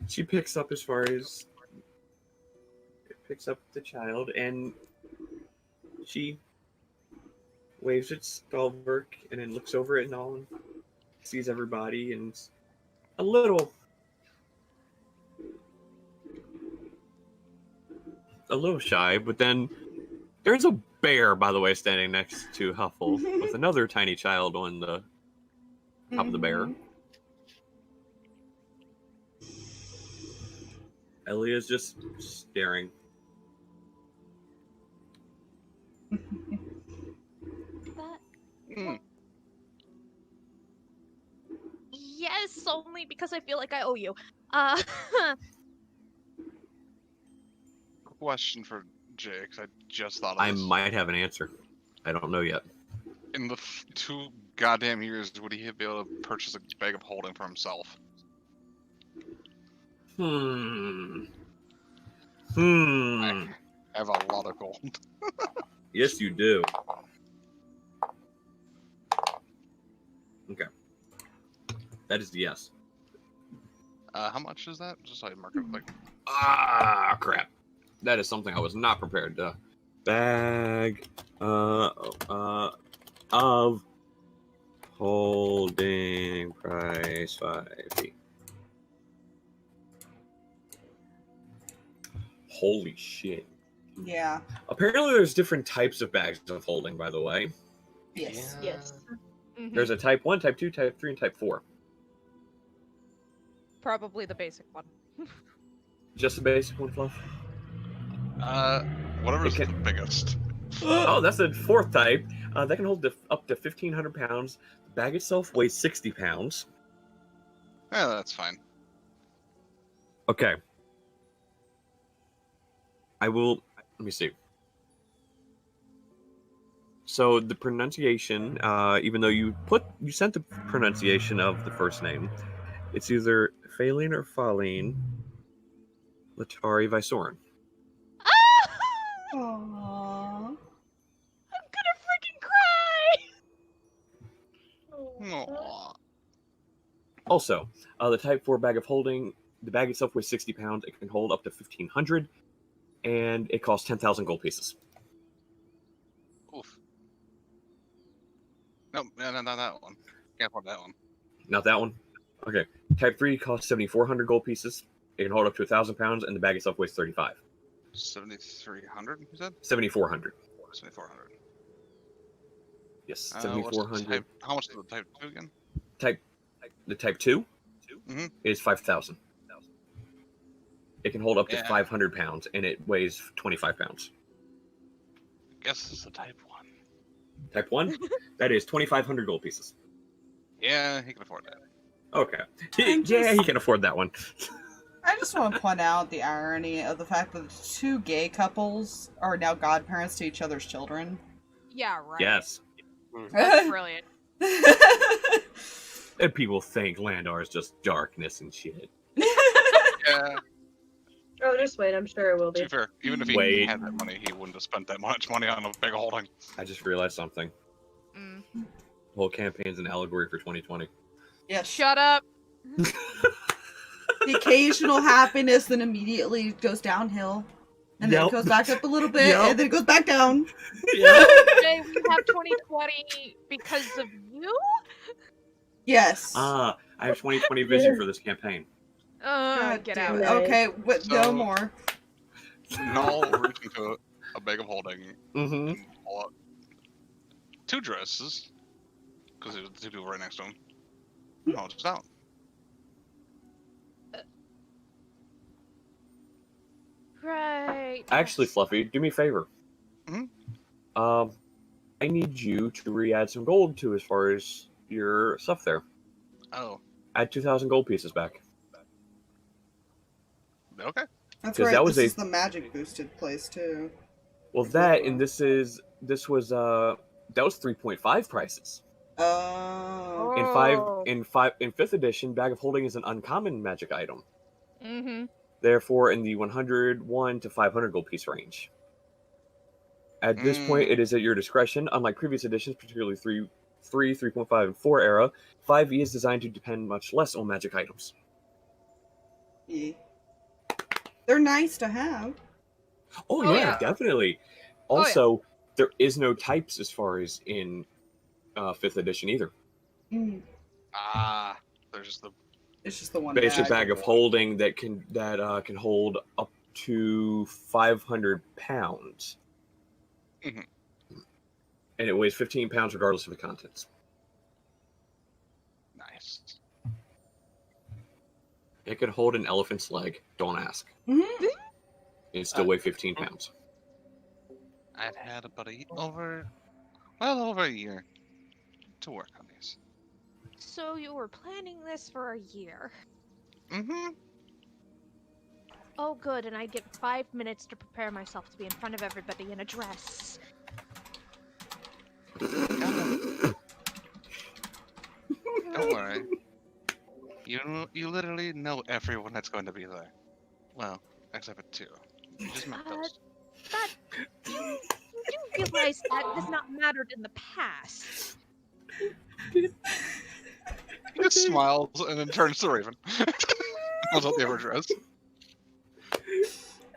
She picks up as far as picks up the child and she waves at Stalverk and then looks over at Nolan, sees everybody and a little shy, but then there's a bear, by the way, standing next to Huffle with another tiny child on the top of the bear. Ellie is just staring. Mm. Yes, only because I feel like I owe you. Question for Jay, because I just thought of I this. might have an answer. I don't know yet. In the 2 goddamn years, would he be able to purchase a bag of holding for himself? I have a lot of gold. Yes, you do. Okay. That is the yes. How much is that? Just so I mark it like. Ah, crap. That is something I was not prepared to. Bag of holding price 5p. Holy shit. Yeah. Apparently there's different types of bags of holding, by the way. Yes. Yes. There's a type 1, type 2, type 3, and type 4. Probably the basic one. Just the basic one, Fluff? Whatever's It the can- biggest. Oh, that's the 4th type. That can hold up to 1,500 pounds. The bag itself weighs 60 pounds. Yeah, that's fine. Okay. Let me see. So the pronunciation, even though you sent the pronunciation of the first name, it's either Phaline or Faline, Letari Visorin. Aww. I'm gonna freaking cry! Aww. Also, the type 4 bag of holding, the bag itself weighs 60 pounds. It can hold up to 1,500. and it costs 10,000 gold pieces. Oof. No, not that one. Can't afford that one. Not that one? Okay. Type 3 costs 7,400 gold pieces. It can hold up to 1,000 pounds, and the bag itself weighs 35. 7,300, you said? 7,400. 7,400. Yes, What's 7,400. how much is the type 2 again? The Type 2 Mm-hmm. is 5,000. It can hold up to Yeah. 500 pounds, and it weighs 25 pounds. Guess it's the type 1. Type 1? That is 2,500 gold pieces. Yeah, he can afford that. Okay. I'm Yeah, just- he can afford that one. I just want to point out the irony of the fact that the two gay couples are now godparents to each other's children. Yeah, right. Yes. That's brilliant. And people think Landar is just darkness and shit. Yeah, Oh, just wait. I'm sure it will to be. be fair, even if he Wait. had that money, he wouldn't have spent that much money on a big holding. I just realized something. Mm. The whole campaign's an allegory for 2020. Yes. Shut up. The occasional happiness then immediately goes downhill. And then Yep. it goes back up a little bit, Yep. and then it goes back down. Yeah. Today we have 2020 because of you? Yes. I have 2020 vision for this campaign. God Get damn out. it. Nice. Okay, no So- more. Null reach into a bag of holding Mm-hmm. and pull out 2 dresses, because there's 2 people right next to him. Oh, just out. Right. Actually, Fluffy, do me a favor. Mhm. I need you to re-add some gold to as far as your stuff there. Oh, Add 2,000 gold pieces back. okay. That's 'Cause right. that was this a- is the magic boosted place too. Well, that and this was 3.5 prices. Oh. In 5th edition, Bag of Holding is an uncommon magic item. Mm-hmm. Therefore, in the 101 to 500 gold piece range. At this point, it is at your discretion. Unlike previous editions, particularly 3, 3.5, and 4 era, 5e is designed to depend much less on magic items. Yeah. They're nice to have. Oh, Oh, yeah, yeah. definitely. Oh, yeah. Also, there is no types as far as in 5th edition either. Mm. There's just the It's just the one Basic bag. bag of holding that can hold up to 500 pounds. Mhm. And it weighs 15 pounds regardless of the contents. nice. It could hold an elephant's leg. Don't ask. Mhm. It still weigh 15 pounds. I've had about over a year to work on these. So you were planning this for a year. Mm-hmm. Oh, good, and I get 5 minutes to prepare myself to be in front of everybody in a dress. Don't worry. You literally know everyone that's going to be there. Well, except for 2. You just met those. That you do realize that has not mattered in the past. He just smiles and then turns to Raven. Pulls out the other dress.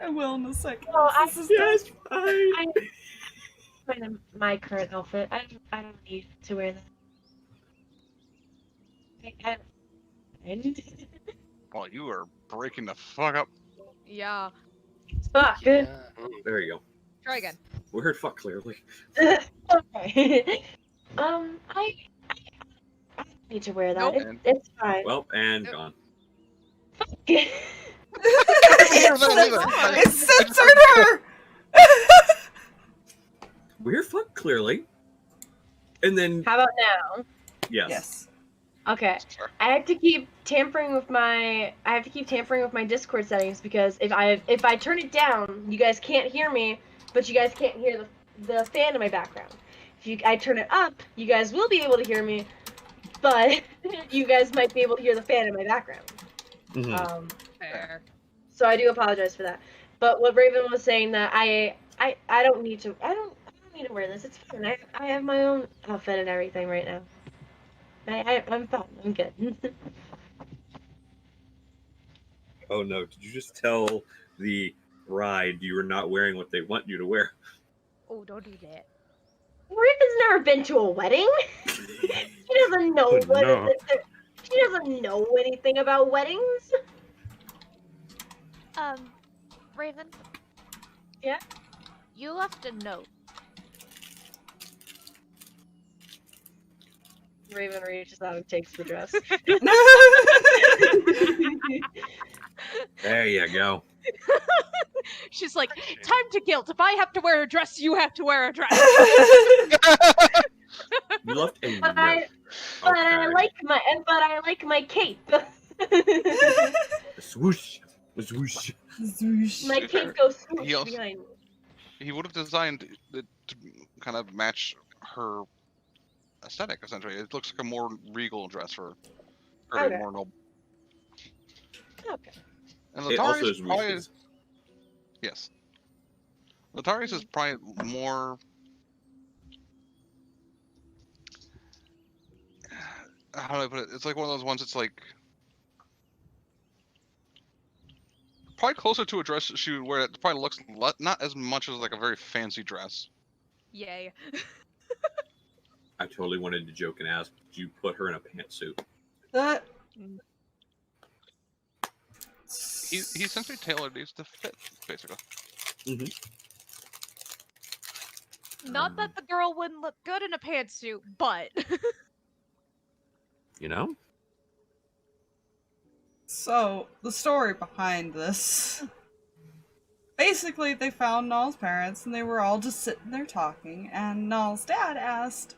I will in a second. Well, This is Yes, fine. My current outfit. I don't need to wear that. Well, you are breaking the fuck up. Yeah. Fuck. Yeah. There you go. Try again. We heard fuck clearly. Okay. I don't need to wear that. Nope. It's fine. Well, and gone. It It censored her! We're fuck clearly. And then, How about now? yes. Yes. Okay. I have to keep tampering with my Discord settings because if I turn it down, you guys can't hear me, but you guys can't hear the fan in my background. If I turn it up, you guys will be able to hear me, but you guys might be able to hear the fan in my background. Mhm. Fair. So I do apologize for that. But what Raven was saying that I don't need to need to wear this. It's fine. I have my own outfit and everything right now. I'm fine. I'm good. Oh no, did you just tell the bride, you are not wearing what they want you to wear. Oh, don't do that. Raven's never been to a wedding. She doesn't know Oh, no. She doesn't know anything about weddings. Raven? Yeah? You left a note. Raven reaches out and takes the dress. There you go. She's like, time to guilt. If I have to wear a dress, you have to wear a dress. You left a But note. I like my cape. Swoosh. Swoosh. Zwoosh. My cape goes swoosh He also- behind me. He would have designed it to kind of match her aesthetic, essentially. It looks like a more regal dress for her, Okay. more noble. Okay. And It also Letari's is probably... Woosh's. Yes. Letari's is probably more... How do I put it? It's like one of those ones that's like... Probably closer to a dress she would wear. It probably looks not as much as like a very fancy dress. Yay. I totally wanted to joke and ask, did you put her in a pantsuit? That He essentially tailored these to fit, basically. Not that the girl wouldn't look good in a pantsuit, but... You know? So, the story behind this. Basically, they found Null's parents, and they were all just sitting there talking, and Null's dad asked,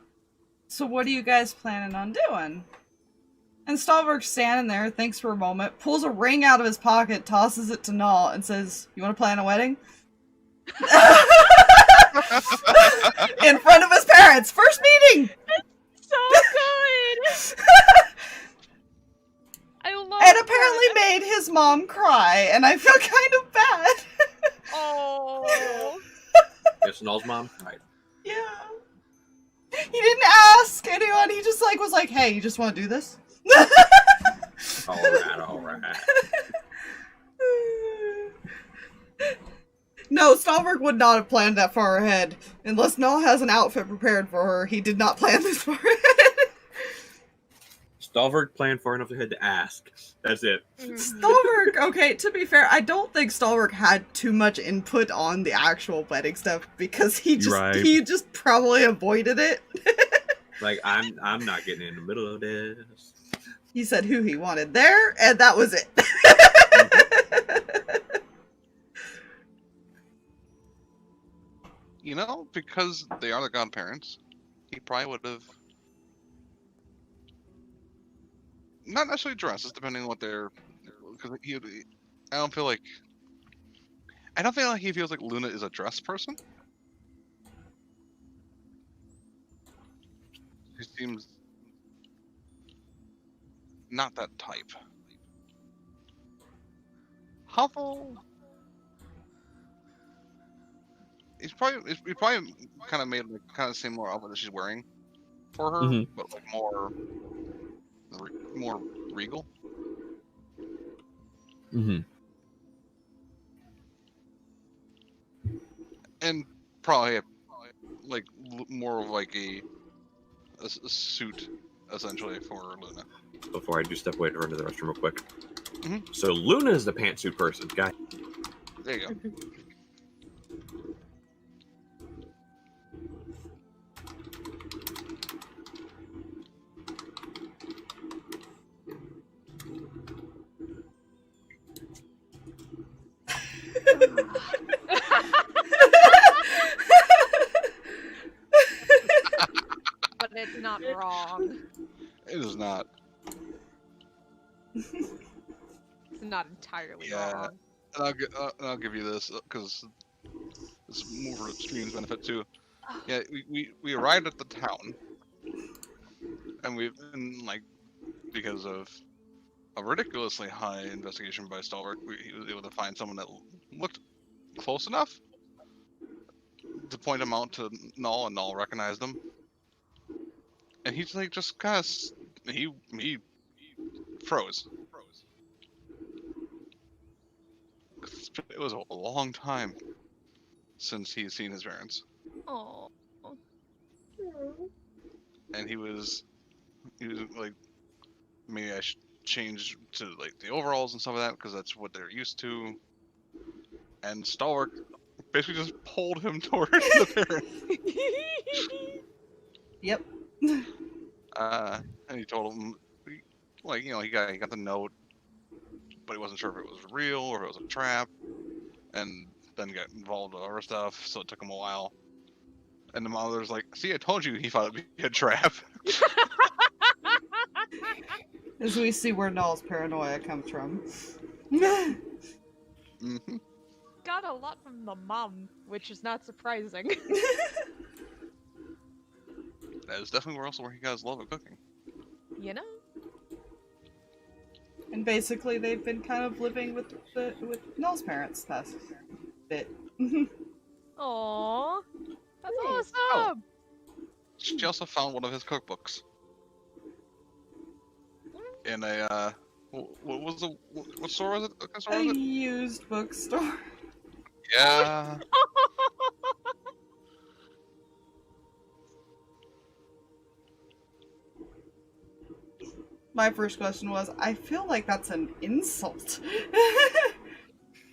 so what are you guys planning on doing? And Stalverk's standing there, thinks for a moment, pulls a ring out of his pocket, tosses it to Null, and says, you want to plan a wedding? In front of his parents! First meeting! So good! I love And apparently made his mom cry, and I feel kind of bad. Oh. Yes, Null's mom cried. Yeah. He didn't ask anyone, he just was like, hey, you just want to do this? Alright. No, Stalverk would not have planned that far ahead. Unless Null has an outfit prepared for her, he did not plan this far ahead. Stalverk planned far enough ahead to ask. That's it. Stalverk, okay, to be fair, I don't think Stalverk had too much input on the actual wedding stuff because he just probably avoided it. Like, I'm not getting in the middle of this. He said who he wanted there, and that was it. You know, because they are the godparents, he probably would have... Not necessarily dresses, depending on what they're... Because I don't feel like he feels like Luna is a dress person. He seems not that type. Huffle... He's probably kind of made like kind of similar outfit that she's wearing for her, but like more regal. And probably like more of like a suit essentially for Luna. Before I do step away to run to the restroom real quick. So Luna is the pantsuit person, guy. There you go. But it's not wrong. It is not. It's not entirely wrong. And I'll give you this because it's more for the stream's benefit too. Yeah, we arrived at the town, and we've been like, because of a ridiculously high investigation by Stalverk, he was able to find someone that looked close enough to point him out to Null, and Null recognized him. And he's like just kind of he froze. It was a long time since he's seen his parents, Oh. and he was like, maybe I should change to like the overalls and some of that because that's what they're used to. And Stalverk basically just pulled him towards the parents. Yep. And he told him, like, you know, he got the note, but he wasn't sure if it was real or if it was a trap, and then got involved with other stuff, so it took him a while. And the mother's like, "See, I told you he thought it'd be a trap." As we see where Null's paranoia comes from. Mm-hmm. Got a lot from the mom, which is not surprising. That is definitely where he got his love of cooking. You know? And basically, they've been kind of living with Null's parents the past bit. Aww. That's Nice. awesome! She also found one of his cookbooks in a what store was it? What store A was it? used bookstore. Yeah. My first question was, I feel like that's an insult.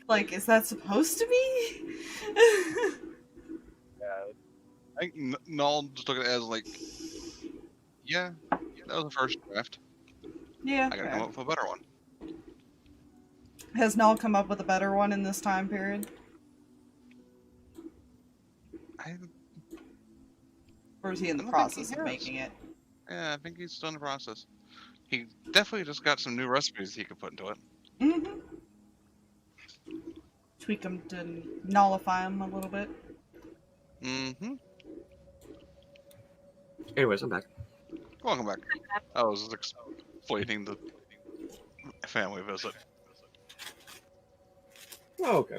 Like, is that supposed to be? I think Null just took it as like, yeah, that was the first draft. Yeah. I gotta come up with a better one. Has Null come up with a better one in this time period? Or is he in the I don't think process he of has. making it? Yeah, I think he's still in the process. He definitely just got some new recipes he could put into it. Mm-hmm. Tweak them to nullify them a little bit. Mm-hmm. Anyways, I'm back. Welcome back. I was explaining the family visit. Oh, okay.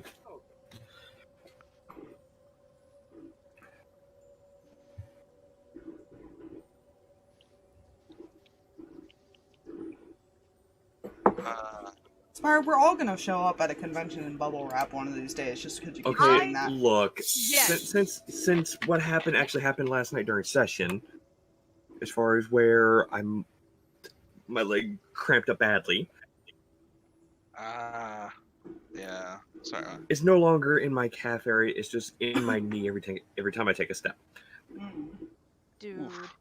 Spire, we're all gonna show up at a convention in bubble wrap one of these days, just because you keep Okay, saying that. look. Yes. Since what happened actually happened last night during session, as far as where my leg cramped up badly. Yeah. Sorry. It's no longer in my calf area. It's just in my knee every time I take a step. Mm. Dude. Oof.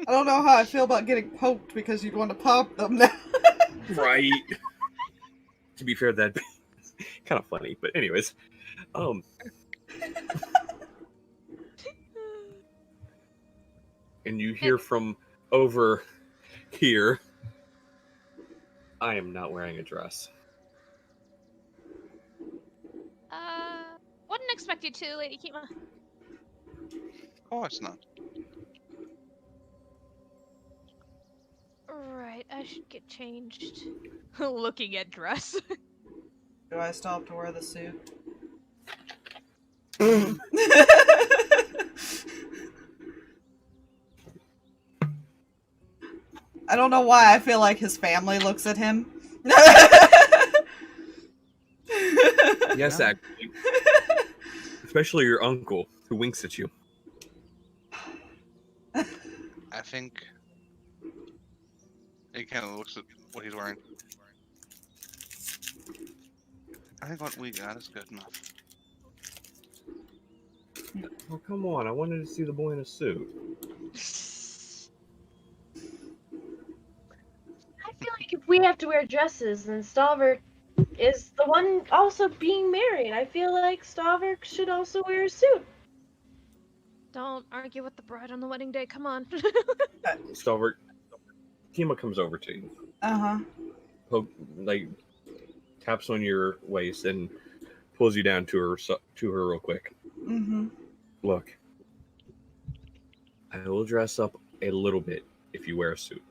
I don't know how I feel about getting poked because you'd want to pop them now. Right. To be fair, that'd be kind of funny. But anyways, and you hear from over here, I am not wearing a dress. Wouldn't expect you to, Lady Kima. Of course not. Right, I should get changed. Looking at dress. Do I still have to wear the suit? I don't know why I feel like his family looks at him. Yes, actually. Especially your uncle, who winks at you. I think he kind of looks at what he's wearing. I think what we got is good enough. Oh, come on. I wanted to see the boy in a suit. I feel like if we have to wear dresses, then Stalverk is the one also being married. I feel like Stalverk should also wear a suit. Don't argue with the bride on the wedding day, come on. Stalverk, Kima comes over to you. Uh-huh. Taps on your waist and pulls you down to her real quick. Mm-hmm. Look, I will dress up a little bit if you wear a suit.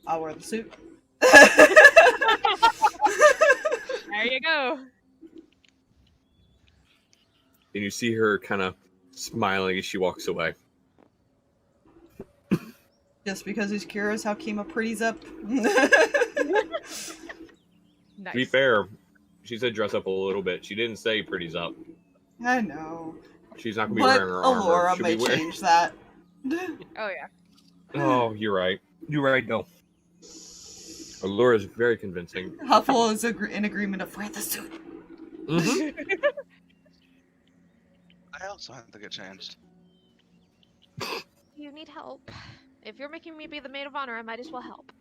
I'll wear the suit. There you go. And you see her kind of smiling as she walks away. Just because he's curious how Kima pretties up. Nice. To be fair, she said dress up a little bit. She didn't say pretties up. I know. She's not going to be But wearing her armor. Allura She'll may be wearing... change that. Oh yeah. Oh, you're right. You're right, no. Allura is very convincing. Huffle is in agreement of wear the suit. Mm-hmm. I also have to get changed. You need help. If you're making me be the maid of honor, I might as well help.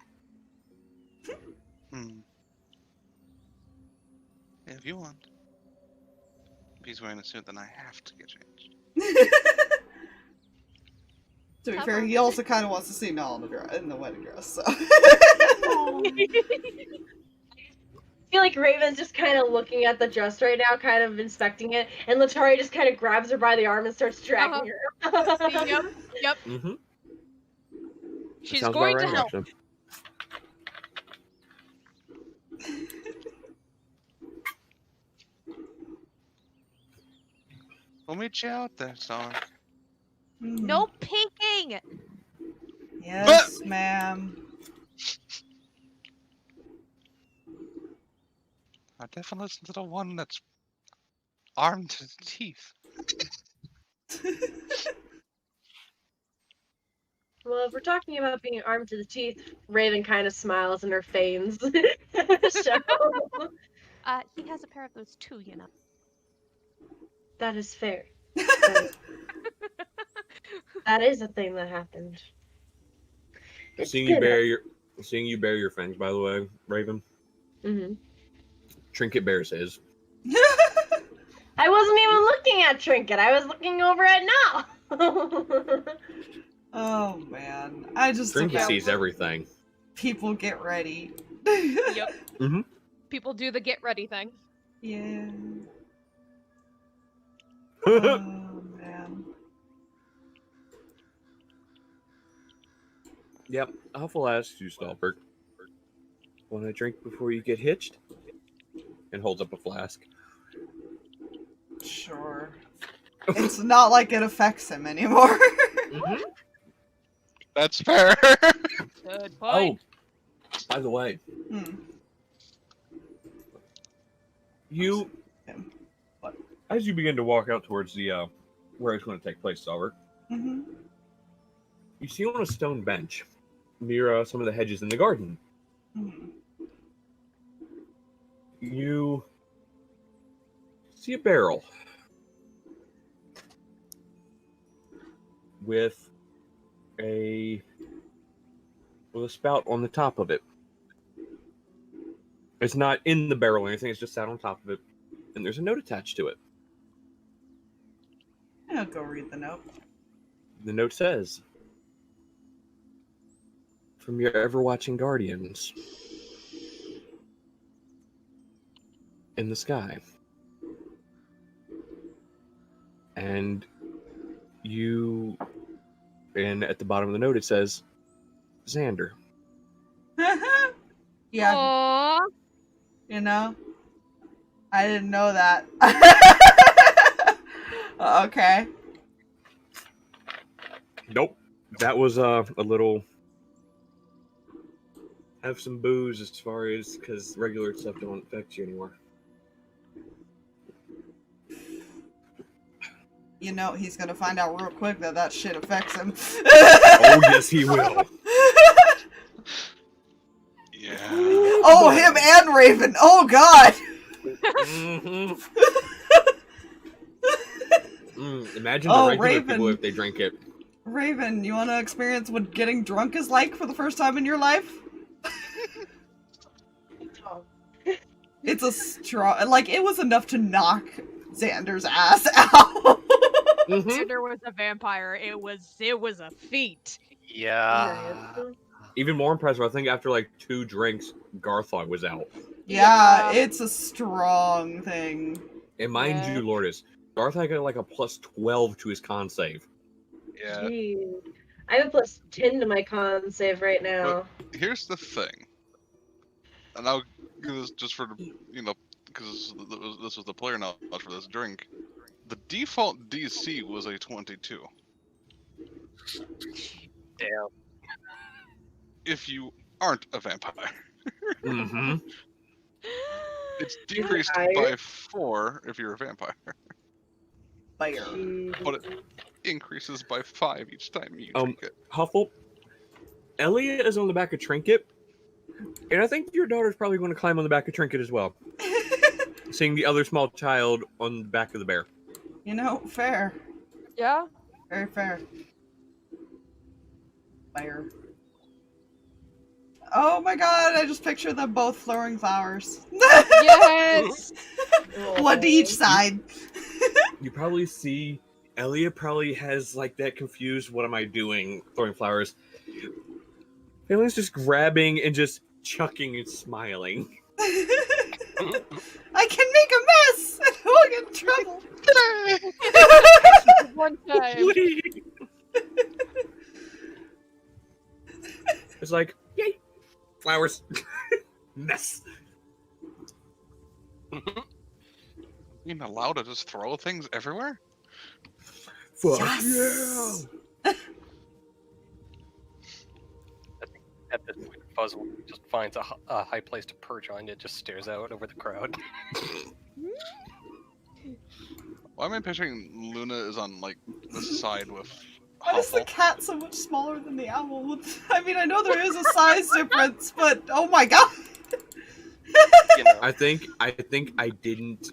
If you want. If he's wearing a suit, then I have to get changed. To be How fair, about- he also kind of wants to see Null in the wedding dress, so. I feel like Raven's just kind of looking at the dress right now, kind of inspecting it, and Letari just kind of grabs her by the arm and starts dragging her. Yep. Mm-hmm. She's Sounds going about to right, help. actually. We'll meet you out there, Stalverk. No peeking! Yes, ma'am. I definitely listen to the one that's armed to the teeth. Well, if we're talking about being armed to the teeth, Raven kind of smiles and her feigns. So, He has a pair of those too, you know. that is fair. That is a thing that happened. It's Seeing you good. bare your fangs, by the way, Raven. Mhm. Trinket bears his. I wasn't even looking at Trinket. I was looking over at Now. Oh man, I just Trinket about sees everything. people get ready. Yep. Mm-hmm. People do the get ready thing. Yeah. Oh man. Yep. Huffle asks you, Stalverk, want a drink before you get hitched? And holds up a flask. Sure. It's not like it affects him anymore. Mm-hmm. That's fair. Good Oh, point. by the way, you, as you begin to walk out towards the where it's going to take place, Stalverk, you see on a stone bench near some of the hedges in the garden. You see a barrel with a spout on the top of it. It's not in the barrel or anything, it's just sat on top of it. And there's a note attached to it. I'll go read the note. The note says, "From your ever-watching guardians in the sky." And at the bottom of the note it says, "Xander." Yeah, Aww. you know? I didn't know that. Okay. Nope. That was a little... Have some booze as far as... Because regular stuff don't affect you anymore. You know, he's gonna find out real quick that shit affects him. Oh, yes, he will. Yeah. Oh, him and Raven. Oh, God. Imagine the Oh, regular Raven. people if they drink it. Raven, you want to experience what getting drunk is like for the first time in your life? It's a strong... Like, it was enough to knock Xander's ass out. Xander was a vampire. It was a feat. Yeah. Even more impressive, I think after like 2 drinks, Garthog was out. Yeah, it's a strong thing. And mind Yeah. you, Lourdes, Garthog got like a plus 12 to his con save. Yeah. Jeez. I have a plus 10 to my con save right now. Here's the thing. And I'll give this just for, because this was the player knowledge for this drink. The default DC was a 22. Damn. If you aren't a vampire. Mm-hmm. It's decreased higher? by 4 if you're a vampire, Fire. but it increases by 5 each time you drink it. Huffle, Elliot is on the back of Trinket, and I think your daughter's probably going to climb on the back of Trinket as well. Seeing the other small child on the back of the bear. You know, fair. Yeah. Very fair. Fire. Oh my god, I just picture them both throwing flowers. Yes. One to each side. You probably see Elliot probably has like that confused, what am I doing, throwing flowers. Elliot's just grabbing and just chucking and smiling. I can make a mess! I won't get in trouble. One time. It's like, yay, flowers. Mess. Being allowed to just throw things everywhere? Fuck Yes. yeah. At this point, Fuzzle just finds a high place to perch on and just stares out over the crowd. Why am I picturing Luna is on like the side with Why is the Huffle? cat so much smaller than the owl? I mean, I know there is a size difference, but oh my god! You know, I think I didn't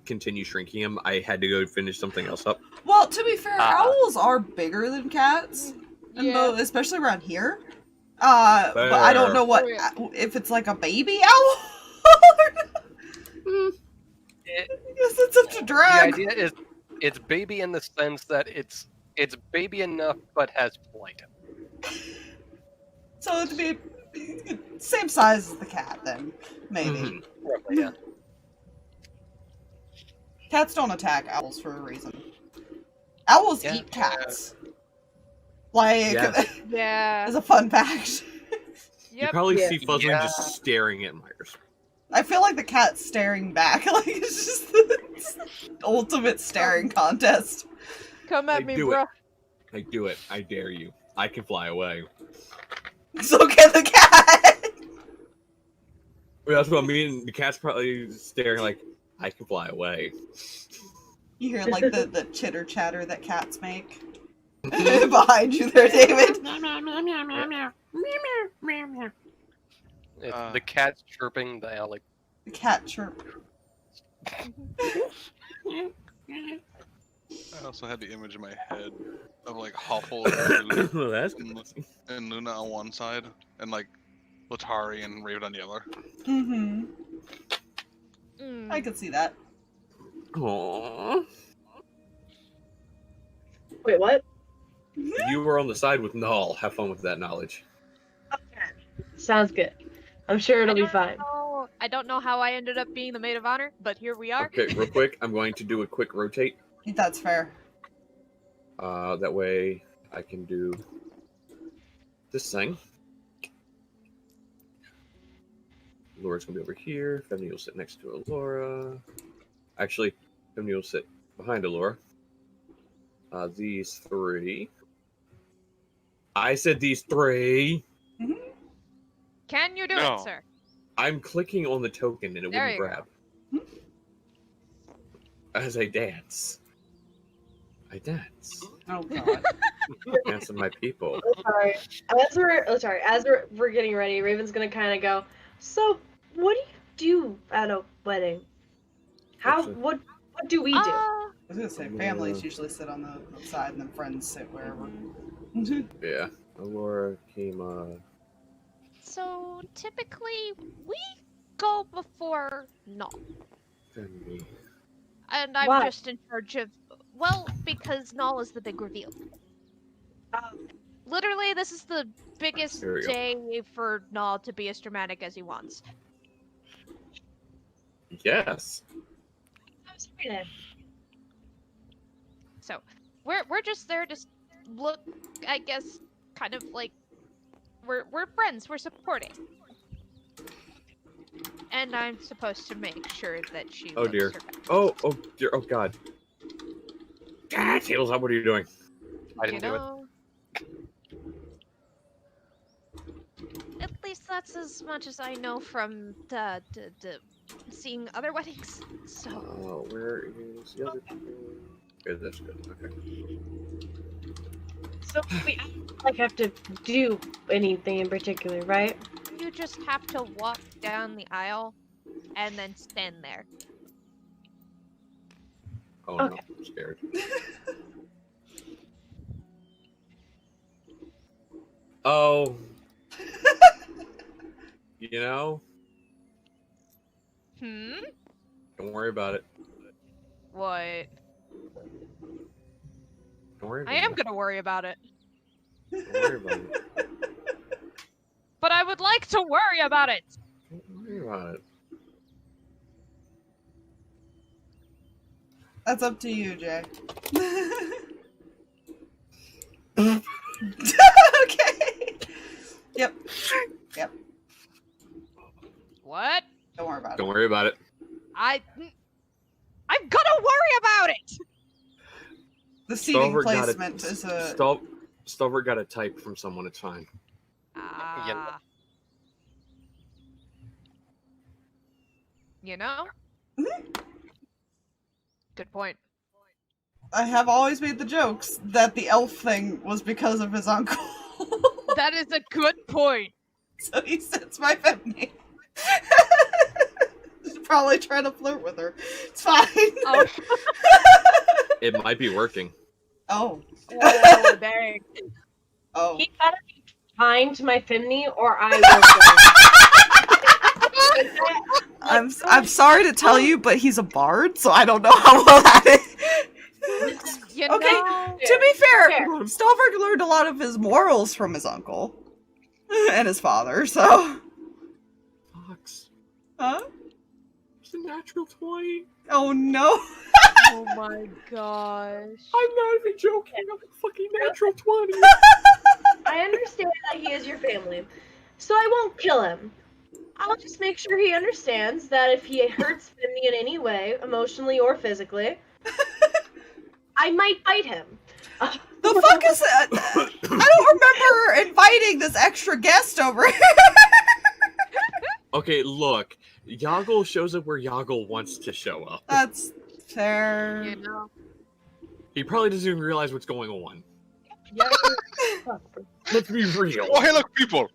continue shrinking him. I had to go finish something else up. Well, to be fair, Uh-uh. owls are bigger than cats, and Yeah. especially around here. But I don't know what Oh, yeah. if it's like a baby owl. it, I guess it's up to the drag. idea is it's baby in the sense that it's baby enough but has flight. So it'd be same size as the cat, then maybe. Mhm. Roughly, yeah. Cats don't attack owls for a reason. Owls Yeah. eat cats. Like, Yeah. Yeah. as a fun fact. You Yep. probably Yeah. see Fuzzling Yeah. just staring at Myers. I feel like the cat's staring back. Like it's just the ultimate staring contest. Come at Hey, me, do bro. it. I do it. I dare you. I can fly away. So can the cat. Well, that's what I mean. The cat's probably staring like, I can fly away. You hear like the chitter chatter that cats make behind you there, David. It's Uh. the cat's chirping, the like. The cat chirp. I also had the image in my head of like Huffle and Luna, Well, that's and Luna on one side, and like Letari and Raven on the other. Mm-hmm. Mm. I could see that. Aww. Wait, what? You were on the side with Null. Have fun with that knowledge. Okay. Sounds good. I'm sure it'll be fine. I don't know how I ended up being the maid of honor, but here we are. Okay, real quick. I'm going to do a quick rotate. That's fair. That way I can do this thing. Laura's gonna be over here. Femini will sit next to Alora. Actually, Femini will sit behind Alora. These three. I said these three. Can you do No. it, sir? I'm clicking on the token and it There wouldn't you grab. As I dance. I dance. Oh god. Dance with my people. Sorry. As we're getting ready, Raven's gonna kind of go. So, what do you do at a wedding? What do we do? I was gonna say families usually sit on the side and then friends sit wherever. Yeah. Alora came, So typically we go before Null, Femini. and I'm Why? just in charge of. Well, because Null is the big reveal. Literally, this is the biggest Here we go. day for Null to be as dramatic as he wants. Yes. I'm sorry, Dad. So we're just there to look, I guess, kind of like we're friends. We're supporting, and I'm supposed to make sure that she. Oh, looks dear. her best. Oh dear. Oh god. Ah, Tails, what are you doing? I didn't do it. At least that's as much as I know from the seeing other weddings. So Where is the other? Okay, that's good. Okay. So we like have to do anything in particular, right? you just have to walk down the aisle and then stand there. Oh Okay. no, I'm scared. Oh. You know, don't worry about it. What? Don't worry about I am it. gonna worry about it. Don't worry about it. But I would like to worry about it. Don't worry about it. That's up to you, Jay. Okay. Yep. Yep. What? Don't worry about it. Don't worry about it. I'm gonna worry about it. The seating Stalverk got a- placement is a. Stalverk got a type from someone. It's fine. Ah. You know? Good point. I have always made the jokes that the elf thing was because of his uncle. That is a good point. So he sits my family. He's probably trying to flirt with her. It's fine. Oh. It might be working. Oh. Whoa, dang. Oh. He gotta be kind to my Fimney, or I will. I'm sorry to tell you, but he's a bard, so I don't know how well that is. You Okay, know, to be fair, Fair. Stalverk learned a lot of his morals from his uncle and his father, so. Fox. Huh? It's a natural 20. Oh no. oh my gosh. I'm not even joking. I'm a fucking natural 20. I understand that he is your family, so I won't kill him. I'll just make sure he understands that if he hurts Fimney in any way, emotionally or physically, I might fight him. The fuck is that? I don't remember inviting this extra guest over here. Okay, look. Yoggle shows up where Yoggle wants to show up. That's fair. You know. He probably doesn't even realize what's going on. Yeah. Let's be real. Oh, hey, look, people!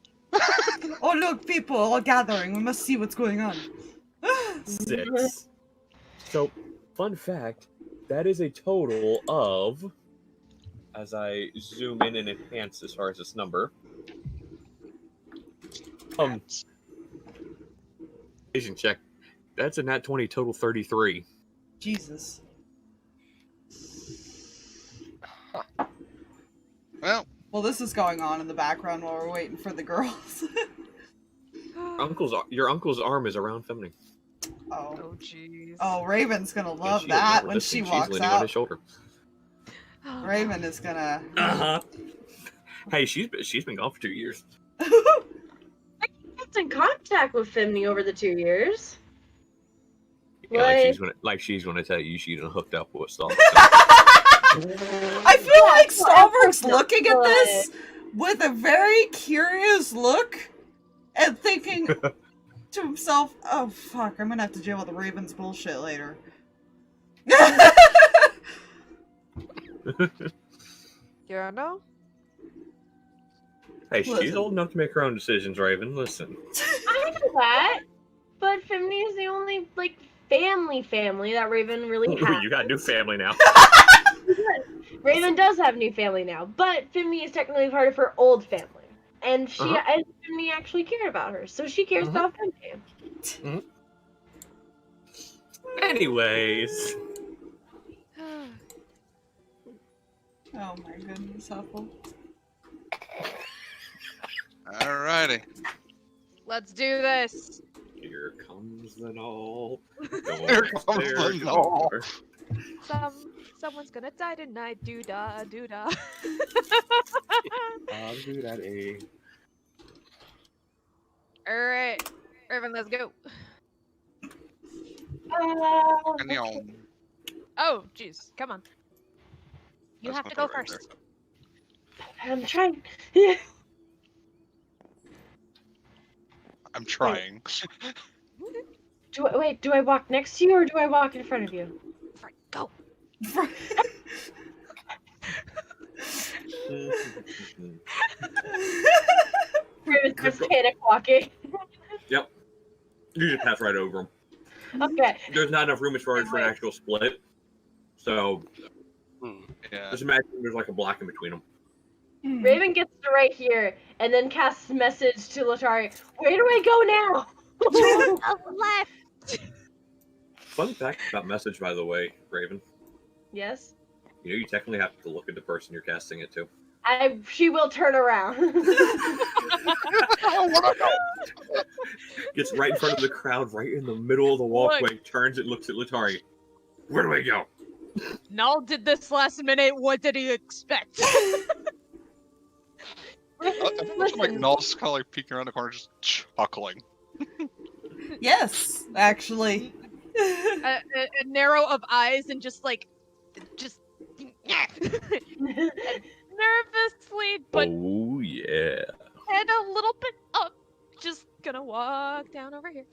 Oh look, people all gathering. We must see what's going on. 6. So, fun fact, that is a total of, as I zoom in and enhance as far as this number, Asian check. That's a nat 20 total 33. Jesus. Well, this is going on in the background while we're waiting for the girls. Your uncle's arm is around Femini. Oh. Oh jeez. Oh, Raven's gonna love She'll that never when listen. she She's walks leaning on his out. shoulder. Raven is gonna. Hey, she's been gone for 2 years. I kept in contact with Fimney over the 2 years. Yeah, like she's gonna tell you she's hooked up with Stalverk. I feel like Stalverk's looking at this with a very curious look and thinking to himself, "Oh fuck, I'm gonna have to deal with the Raven's bullshit later." You know? Hey, she's Listen. old enough to make her own decisions, Raven. Listen. I know that, but Fimney is the only family that Raven really has. You got a new family now. Raven does have new family now, but Fimney is technically part of her old family, and and Fimney actually cared about her, so she cares about Fimney. Anyways. Oh my goodness, Huffle. alrighty. Let's do this. Here comes the knoll. Here comes the knoll. Someone's gonna die tonight. Doo-da, doo-da. I'll do that, eh? Alright. Irvin, let's go. And Oh, jeez. Come on. You That's have not to go the right first. I'm trying. I'm trying. Do I walk next to you or do I walk in front of you? Right, go. Raven starts panic walking. Yep. You just pass right over them. Okay. There's not enough room as far as for an actual split. So Yeah. just imagine there's like a block in between them. Raven gets to right here and then casts a message to Letari. Where do I go now? To the left. Fun fact about message, by the way, Raven. Yes. You know, you technically have to look at the person you're casting it to. She will turn around. Gets right in front of the crowd, right in the middle of the walkway, turns and looks at Letari. Where do I go? Null did this last minute. What did he expect? Listen, like Null's kind of like peeking around the corner, just chuckling. Yes, actually. a narrow of eyes and just nervously, but Oh, yeah. head a little bit up. Just gonna walk down over here.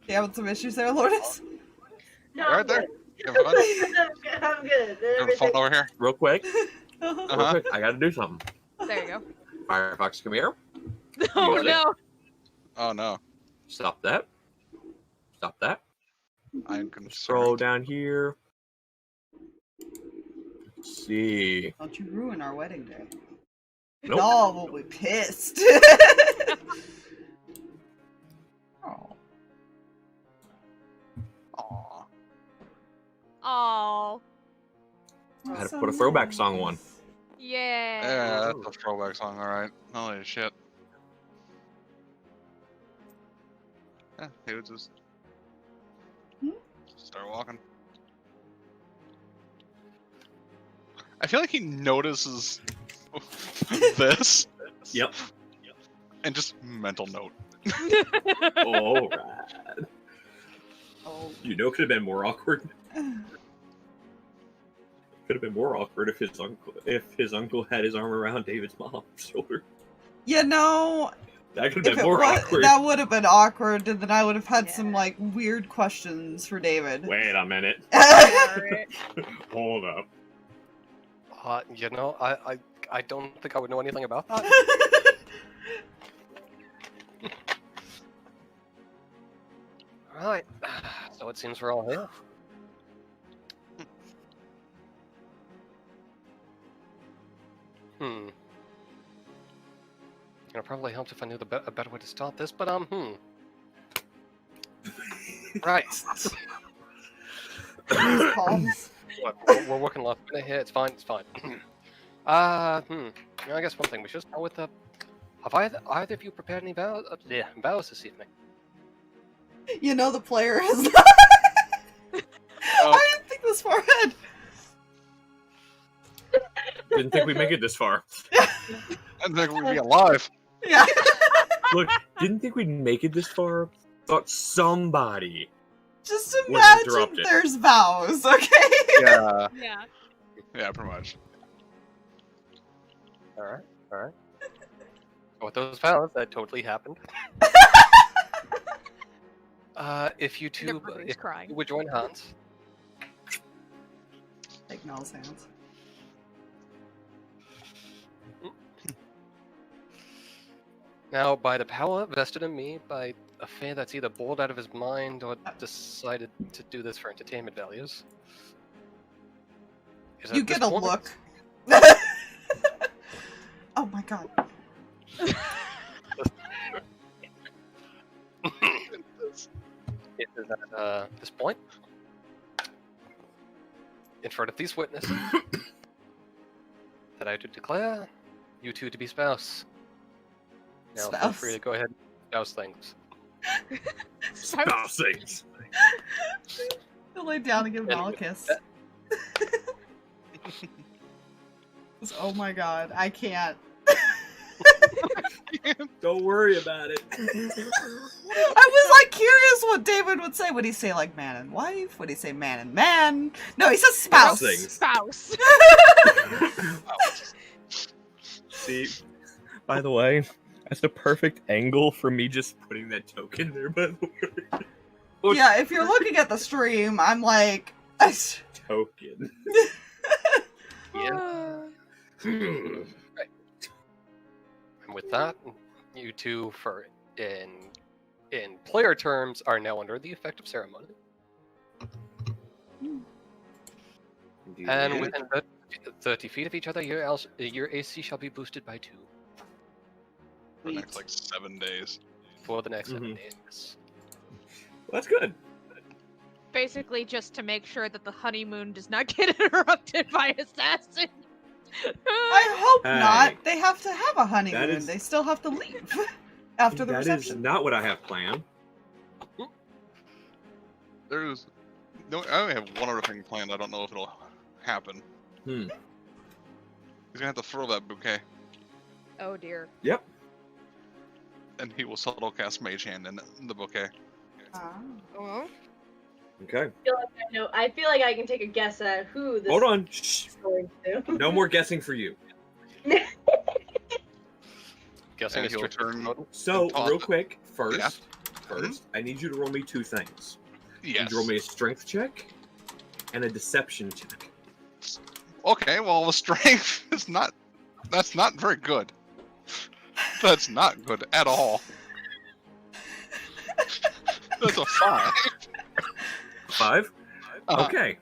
You having some issues there, Lourdes? No, Right I'm there. good. You having fun? I'm good. Having fun over here? Real quick, Uh-huh. I gotta do something. There you go. Firefox, come here. Oh got it. no. Oh no. Stop that. Stop that. I'm Scroll concerned. down here. Let's see. Don't you ruin our wedding day. Nope. Doll will be pissed. Oh. Aw. Oh. I had to put a throwback song on. Yeah. Yeah, that's a throwback song, alright. Holy shit. Yeah, he would just start walking. I feel like he notices this. Yep. And just mental note. All right. Oh. You know, could have been more awkward. Could have been more awkward if his uncle had his arm around David's mom's shoulder. You know, That could have if been it more was, awkward. that would have been awkward, and then I would have had some like weird questions for David. Wait a minute. Alright. Hold up. You know, I don't think I would know anything about that. Alright, so it seems we're all here. It probably helped if I knew a better way to start this, but Right. Palms. What, we're working left minute here. It's fine. It's fine. I guess one thing we should start with. Have either of you prepared any vows this evening? You know the player is not. I didn't think this far ahead. Didn't think we'd make it this far. I didn't think we'd be alive. Yeah. Look, didn't think we'd make it this far. Thought somebody. Just Was imagine interrupted. there's vows, okay? Yeah. Yeah. Yeah, pretty much. Alright. With those vows, that totally happened. If you two Everybody's crying. you would join hands. Take Nell's hands. Now, by the power vested in me, by a fae that's either bored out of his mind or decided to do this for entertainment values. You get a look. Oh my god. It is at this point, in front of these witnesses, that I do declare you two to be spouse. Now feel free to go ahead and spouse things. Spouse things. He'll lay down and give Nell a kiss. Oh my god, I can't. Don't worry about it. I was like curious what David would say. Would he say like man and wife? Would he say man and man? No, he says spouse. Things. Spouse. See, by the way, that's the perfect angle for me just putting that token there, by the way. Yeah, if you're looking at the stream, I'm like... Token. Yeah. And with that, you two, for in player terms, are now under the effect of ceremony. And within 30 feet of each other, your AC shall be boosted by 2. For the next like 7 days. For the next 7 days. Well, that's good. Basically, just to make sure that the honeymoon does not get interrupted by assassin. I hope Hey. not. They have to have a honeymoon. is- They still have to leave after the That is reception. not what I have planned. There's no. I only have one other thing planned. I don't know if it'll happen. Hmm. He's gonna have to throw that bouquet, Oh dear. Yep. and he will subtle cast Mage Hand in the bouquet. Ah. Oh. Okay. I feel like I can take a guess at who this Hold on. Shh. is going to. No more guessing for you. Guessing And is he'll strict turn. mode. So, Toss real it. quick, first, Yeah. I need you to roll me 2 things. You need Yes. to roll me a strength check and a deception check. Okay. Well, the strength is not. That's not very good. That's not good at all. That's a 5. 5? Uh-huh. Okay.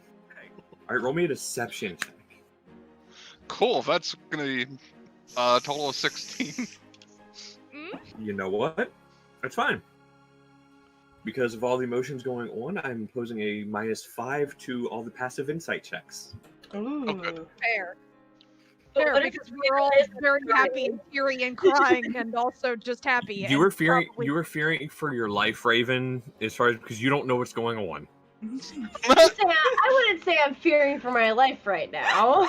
Alright, roll me a deception check. Cool. That's gonna be a total of 16. You know what? That's fine. Because of all the emotions going on, I'm imposing a -5 to all the passive insight checks. Ooh. good. Fair. But Fair, what if because it's we're all realized very it's happy and teary and crying and also just happy. You and were fearing probably- you were fearing for your life, Raven, as far as because you don't know what's going on. I wouldn't say I'm fearing for my life right now.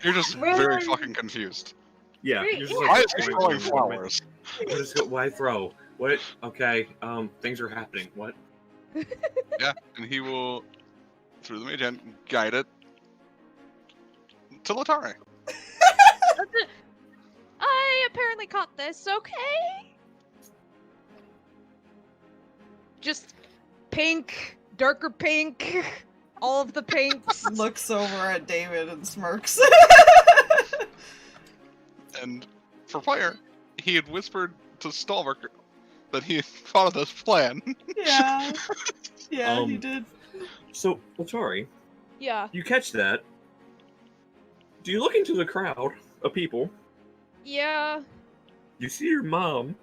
You're just Really? very fucking confused. Yeah. Great, You're just yeah. Why like, is he "What's going throwing on? flowers? What is why throw? What? Okay. Things are happening. What? Yeah, and he will, through the mage hand, guide it to Letari. I apparently caught this, okay? Just pink, darker pink, all of the pinks. Looks over at David and smirks. And for player, he had whispered to Stalverk that he had thought of this plan. Yeah. Yeah, he Um, did. So, Letari, Yeah. you catch that? Do you look into the crowd of people? Yeah. You see your mom,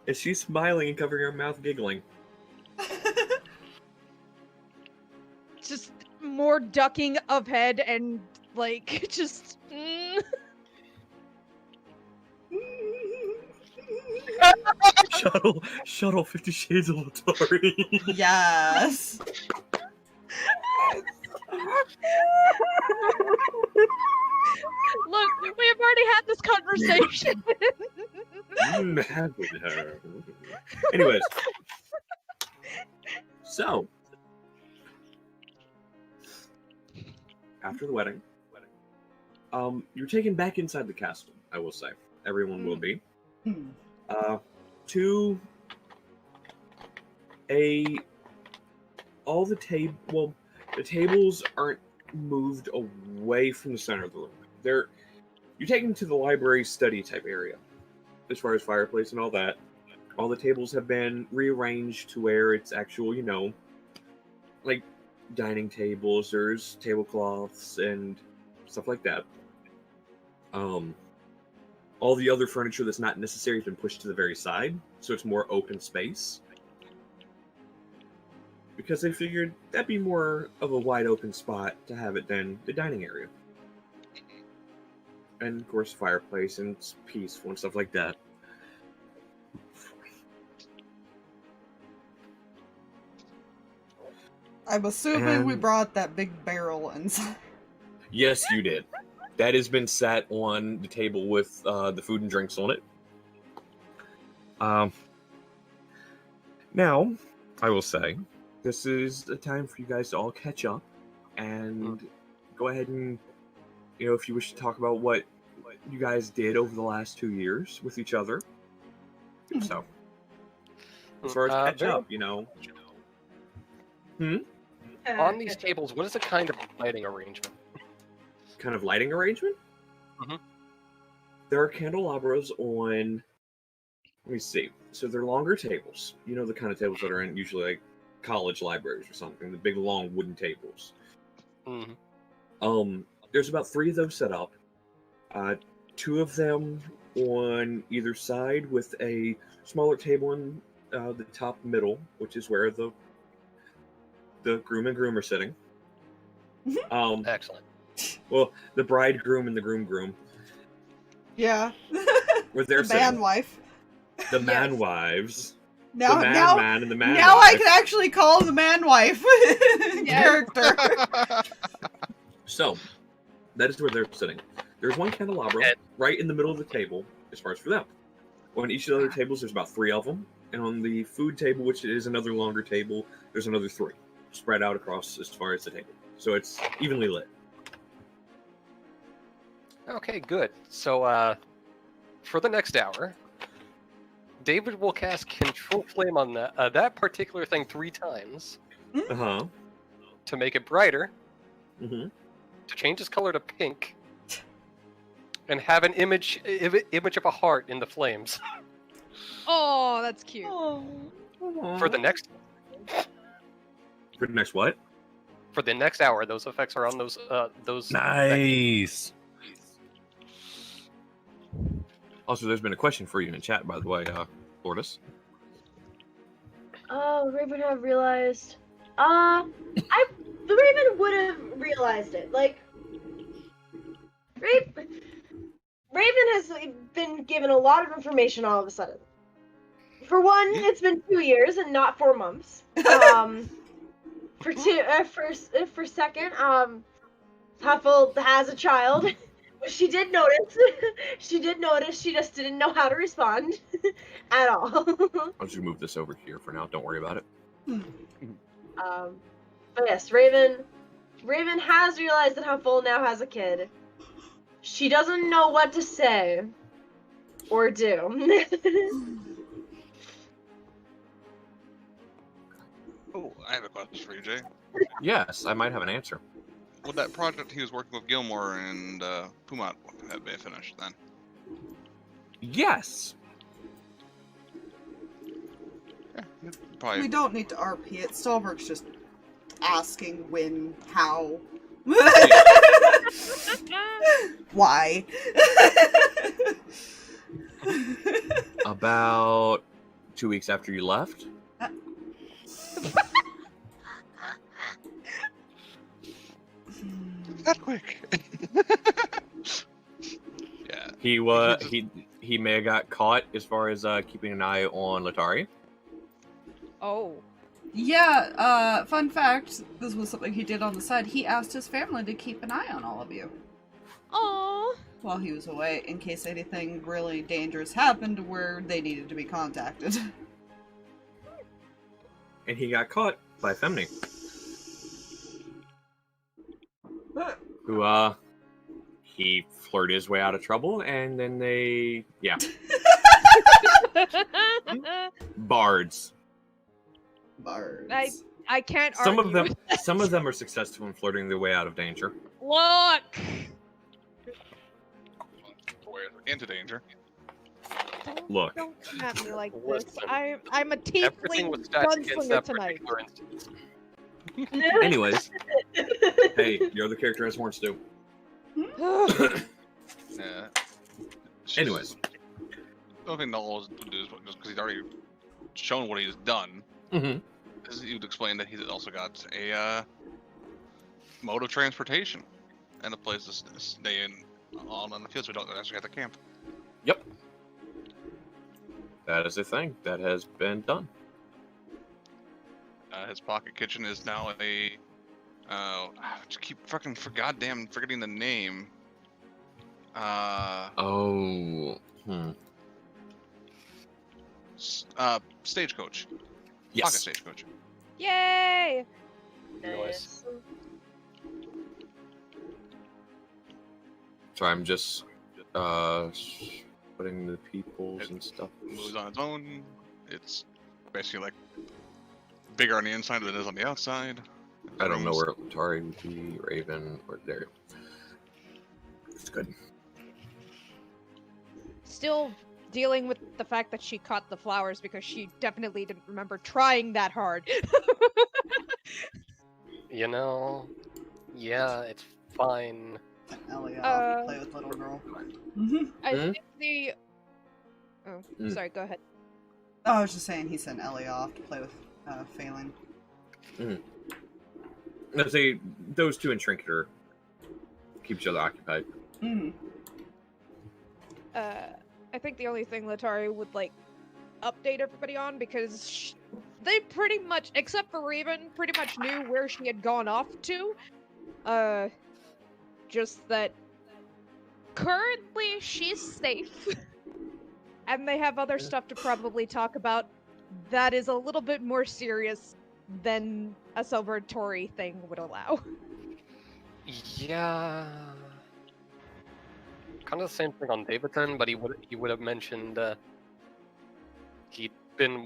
and she's smiling and covering her mouth, giggling. Just more ducking of head and, like, just... Shuttle 50 Shades of Letari. Yes. Look, we have already had this conversation. Haven't her. Anyways. So. After the wedding. You're taken back inside the castle, I will say. Everyone will be. Hmm. To all the the tables aren't moved away from the center of the room. You're taken to the library study type area. As far as fireplace and all that. All the tables have been rearranged to where it's actual, like dining tables, there's tablecloths and stuff like that. All the other furniture that's not necessary has been pushed to the very side, so it's more open space. Because they figured that'd be more of a wide open spot to have it than the dining area. And of course, fireplace and it's peaceful and stuff like that. I'm assuming we And- brought that big barrel inside. Yes, you did. That has been sat on the table with the food and drinks on it. Now, I will say, this is a time for you guys to all catch up and go ahead and, if you wish to talk about what you guys did over the last 2 years with each other, do so. As far as catch up, On these tables, what is the kind of lighting arrangement? Kind of lighting arrangement? Mhm. There are candelabras on. Let me see. So they're longer tables. You know the kind of tables that are in usually like college libraries or something. The big long wooden tables. Mm-hmm. There's about 3 of those set up. 2 of them on either side with a smaller table in the top middle, which is where the groom and groom are sitting. Excellent. Well, the bridegroom and the groom. Yeah. Where they're The man wife. The man wives. Now, the man now, man and the man now wife. I can actually call him the man wife character. So, that is where they're sitting. There's one candelabra right in the middle of the table, as far as for them. On each of the other tables, there's about 3 of them. And on the food table, which is another longer table, there's another 3 spread out across as far as the table. So it's evenly lit. Okay, good. So, for the next hour, David will cast Control Flame on that particular thing 3 times. Uh-huh. To make it brighter. Mm-hmm. To change its color to pink. And have an image of a heart in the flames. Oh, that's cute. For the next... For the next what? For the next hour, those effects are on those Nice. Also, there's been a question for you in chat, by the way, Lourdes. Oh, Raven have realized. The Raven would have realized it. Like, Raven has been given a lot of information all of a sudden. For one, it's been 2 years and not 4 months. For second, Huffle has a child. She did notice. She just didn't know how to respond at all. I'll just move this over here for now. Don't worry about it. But yes, Raven has realized that Huffle now has a kid. She doesn't know what to say or do. Oh, I have a question for you, Jay. Yes, I might have an answer. Would that project he was working with Gilmore and Pumat have been finished then? Yes. Yeah, probably. We don't need to RP it. Stalverk's just asking when, how. Why? About 2 weeks after you left. That quick. Yeah. He may have got caught as far as keeping an eye on Letari. Oh. Yeah, fun fact, this was something he did on the side. He asked his family to keep an eye on all of you. Aww. While he was away, in case anything really dangerous happened where they needed to be contacted. And he got caught by Femini. Who, he flirted his way out of trouble, and then they, yeah. Bards. I can't Some argue. Some of them are successful in flirting their way out of danger. Look! Into danger. Look. Don't come at me like this. Listen. I'm a Everything was tiefling stacked against gunslinger that tonight. particular instance. Anyways. Hey, your other character has horns too. Yeah. Anyways. The only thing Null would do is just because he's already shown what he's done. Mm-hmm. Is you'd explain that he's also got a mode of transportation and a place to stay in on the field, so we don't actually have to camp. Yep. That is a thing that has been done. His pocket kitchen is now a. I just keep fucking goddamn forgetting the name. Stagecoach. Pocket Yes. stagecoach. Yay! Nice. So I'm just putting the peoples and stuff. Moves on its own. It's basically like bigger on the inside than it is on the outside. I don't know where Letari would be, Raven, or there. It's good. Still dealing with the fact that she caught the flowers because she definitely didn't remember trying that hard. You know, yeah, it's fine. Ellie off, play with little girl. I think the... Oh, sorry, go ahead. Oh, I was just saying he sent Ellie off to play with Phelan. Let's say those two in Trinketer keep each other occupied. I think the only thing Letari would, like, update everybody on, because they pretty much, except for Raven, pretty much knew where she had gone off to. Just that currently she's safe. And they have other stuff to probably talk about that is a little bit more serious than a celebratory thing would allow. Yeah. Kind of the same thing on Davidson, but he would have mentioned he'd been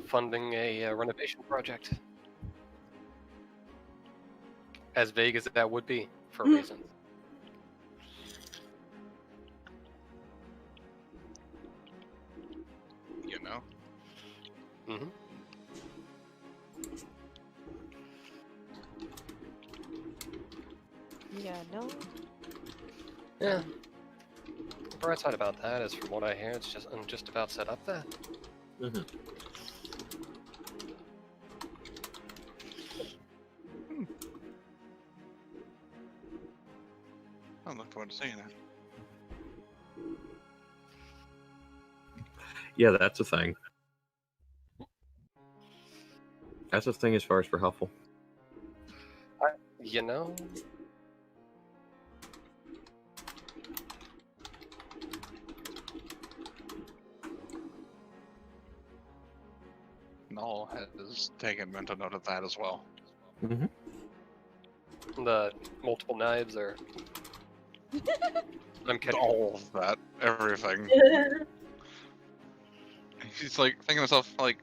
funding a renovation project. As vague as that would be, for reasons. You know? Yeah, no? Yeah. The bright side about that is, from what I hear, I'm just about set up there. I look forward to seeing that. Yeah, that's a thing. That's a thing as far as for Huffle. You know? Null has taken mental note of that as well. The multiple knives are... I'm kidding. All of that. Everything. He's like, thinking to himself, like,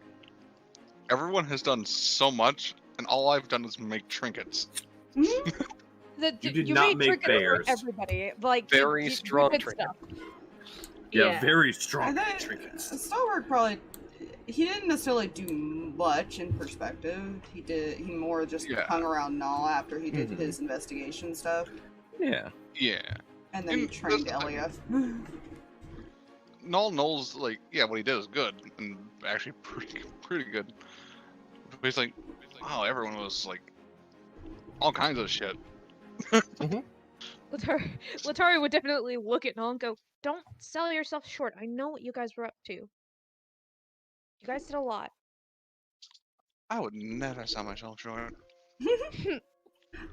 everyone has done so much, and all I've done is make trinkets. You did not made make trinkets for bears. Everybody, like, Very strong did trinkets. stuff. Yeah, very strong I think trinkets. Stalverk probably... He didn't necessarily do much in perspective. He more just hung around Null after he did his investigation stuff. Yeah. Yeah. And then he trained Elias. Null's like, yeah, what he did was good, and actually pretty good. But he's like, wow, everyone was like, all kinds of shit. Letari would definitely look at Null and go, "Don't sell yourself short. I know what you guys were up to. You guys did a lot." I would never sell myself short.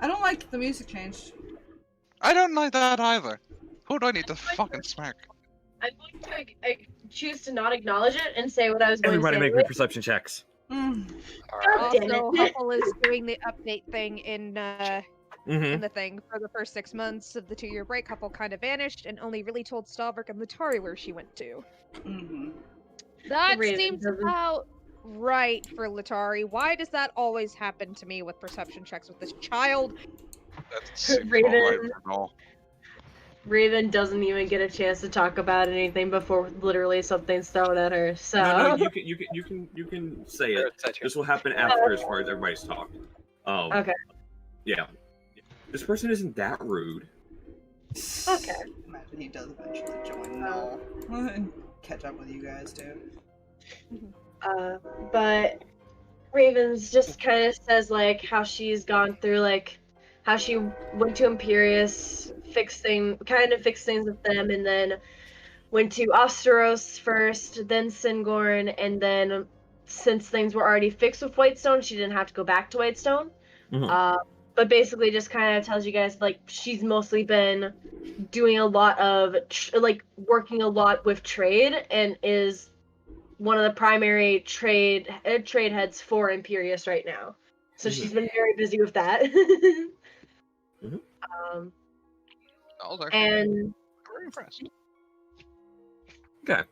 I don't like the music changed. I don't like that either. Who do I need to fucking smack? I'm going to choose to not acknowledge it and say what I was going Everybody to say. make me perception checks. God Also, damn it. Huffle is doing the update thing in the thing. For the first 6 months of the 2-year break, Huffle kind of vanished and only really told Stalverk and Letari where she went to. That Raven seems doesn't- about right for Letari. Why does that always happen to me with perception checks with this child? That's about Raven- right for Null. Raven doesn't even get a chance to talk about anything before literally something's thrown at her. So No, you can say it. This will happen after, as far as everybody's talked. Okay. Yeah. This person isn't that rude. Okay. Imagine he does eventually join Null and catch up with you guys too. But Raven's just kind of says like how she's gone through like how she went to Imperius, fixed things with them, and then went to Osteros first, then Singorn, and then since things were already fixed with Whitestone, she didn't have to go back to Whitestone. But basically just kind of tells you guys like she's mostly been doing a lot of like working a lot with trade and is one of the primary trade heads for Imperius right now. So she's been very busy with that. I was actually And very impressed. Okay.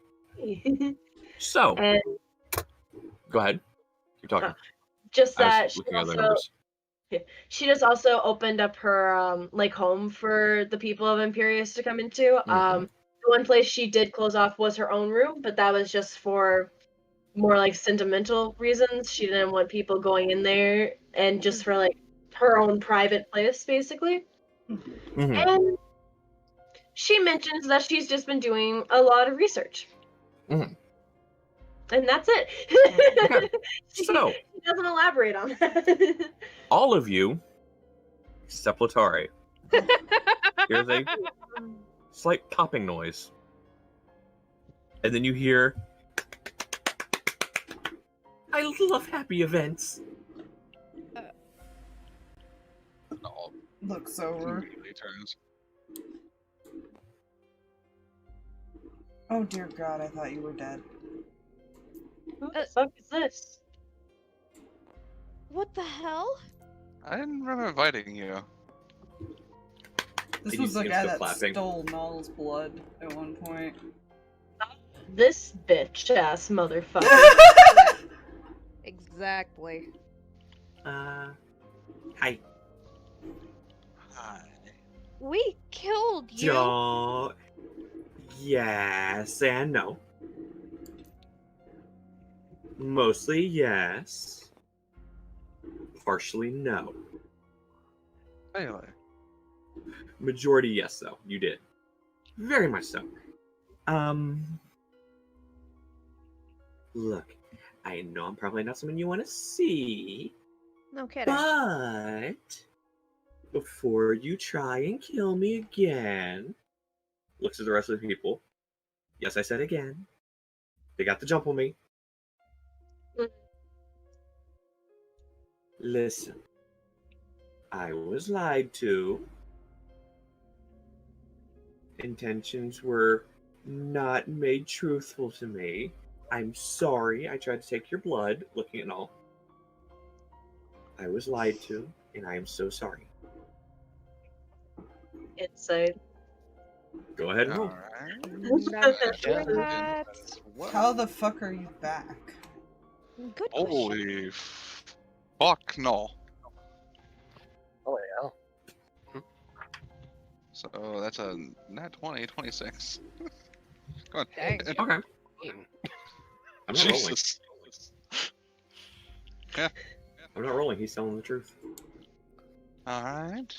So, and go ahead. Keep talking. just I that was she looking at the also, numbers. she just also opened up her like home for the people of Imperius to come into. Mhm. The one place she did close off was her own room, but that was just for more like sentimental reasons. She didn't want people going in there, and just for like her own private place, basically. Mhm. And she mentions that she's just been doing a lot of research. Mhm. And that's it. Okay. So, she doesn't elaborate on that. all of you, except Letari, here's a slight popping noise. And then you hear, I love happy events. No, Looks over. immediately turns. Oh dear God, I thought you were dead. Who the fuck is this? What the hell? I didn't remember inviting you. This And you was the see him guy still that clapping. stole Null's blood at one point. This bitch ass motherfucker. Exactly. Hi. Hi. We killed you. Don't. Yes and no. Mostly yes. Partially no. Anyway, Majority yes, though. You did. Very much so. Look, I know I'm probably not someone you want to see, No kidding. but before you try and kill me again, looks at the rest of the people. Yes, I said again. They got the jump on me. Listen, I was lied to. Intentions were not made truthful to me. I'm sorry I tried to take your blood, looking at all. I was lied to, and I am so sorry. Inside. Go ahead and roll. Never Yeah. doing that. How the fuck are you back? Good question. Holy fuck no. Oh yeah. So that's a nat 20, 26. Go on. Dang. Okay. I'm not rolling. Jesus. Yeah. I'm not rolling. He's telling the truth. Alright.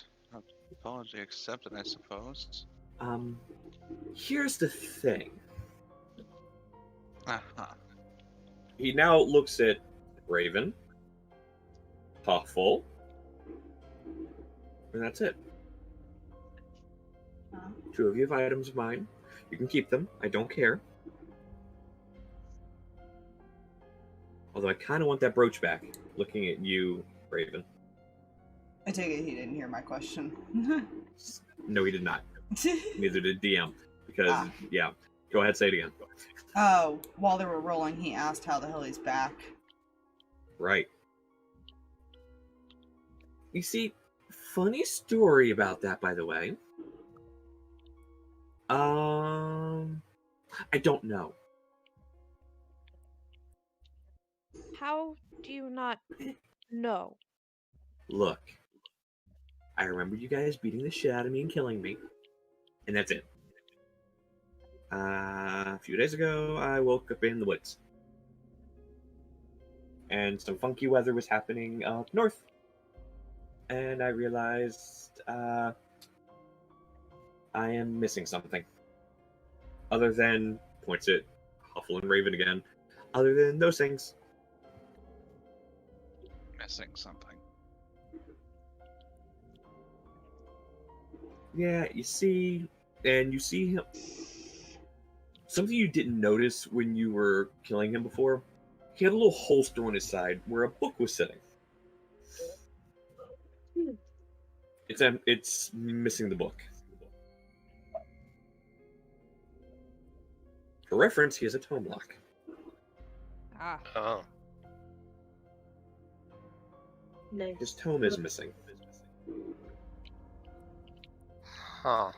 Apology accepted, I suppose. Here's the thing. Uh-huh. He now looks at Raven, Huffle, and that's it. Two of you have items of mine. You can keep them. I don't care. Although I kind of want that brooch back. Looking at you, Raven. I take it he didn't hear my question. No, he did not. Neither did DM. Because, yeah. Go ahead, say it again. Oh, while they were rolling, he asked how the hell he's back. Right. You see, funny story about that, by the way. I don't know. How do you not know? Look, I remember you guys beating the shit out of me and killing me, and that's it. A few days ago, I woke up in the woods, and some funky weather was happening up north, and I realized I am missing something. Other than, points at Huffle and Raven again, other than those things. Missing something. Yeah, you see him. Something you didn't notice when you were killing him before, he had a little holster on his side where a book was sitting. It's missing the book. For reference, he has a tome lock. Ah. Oh. Nice. His tome is missing. Huh.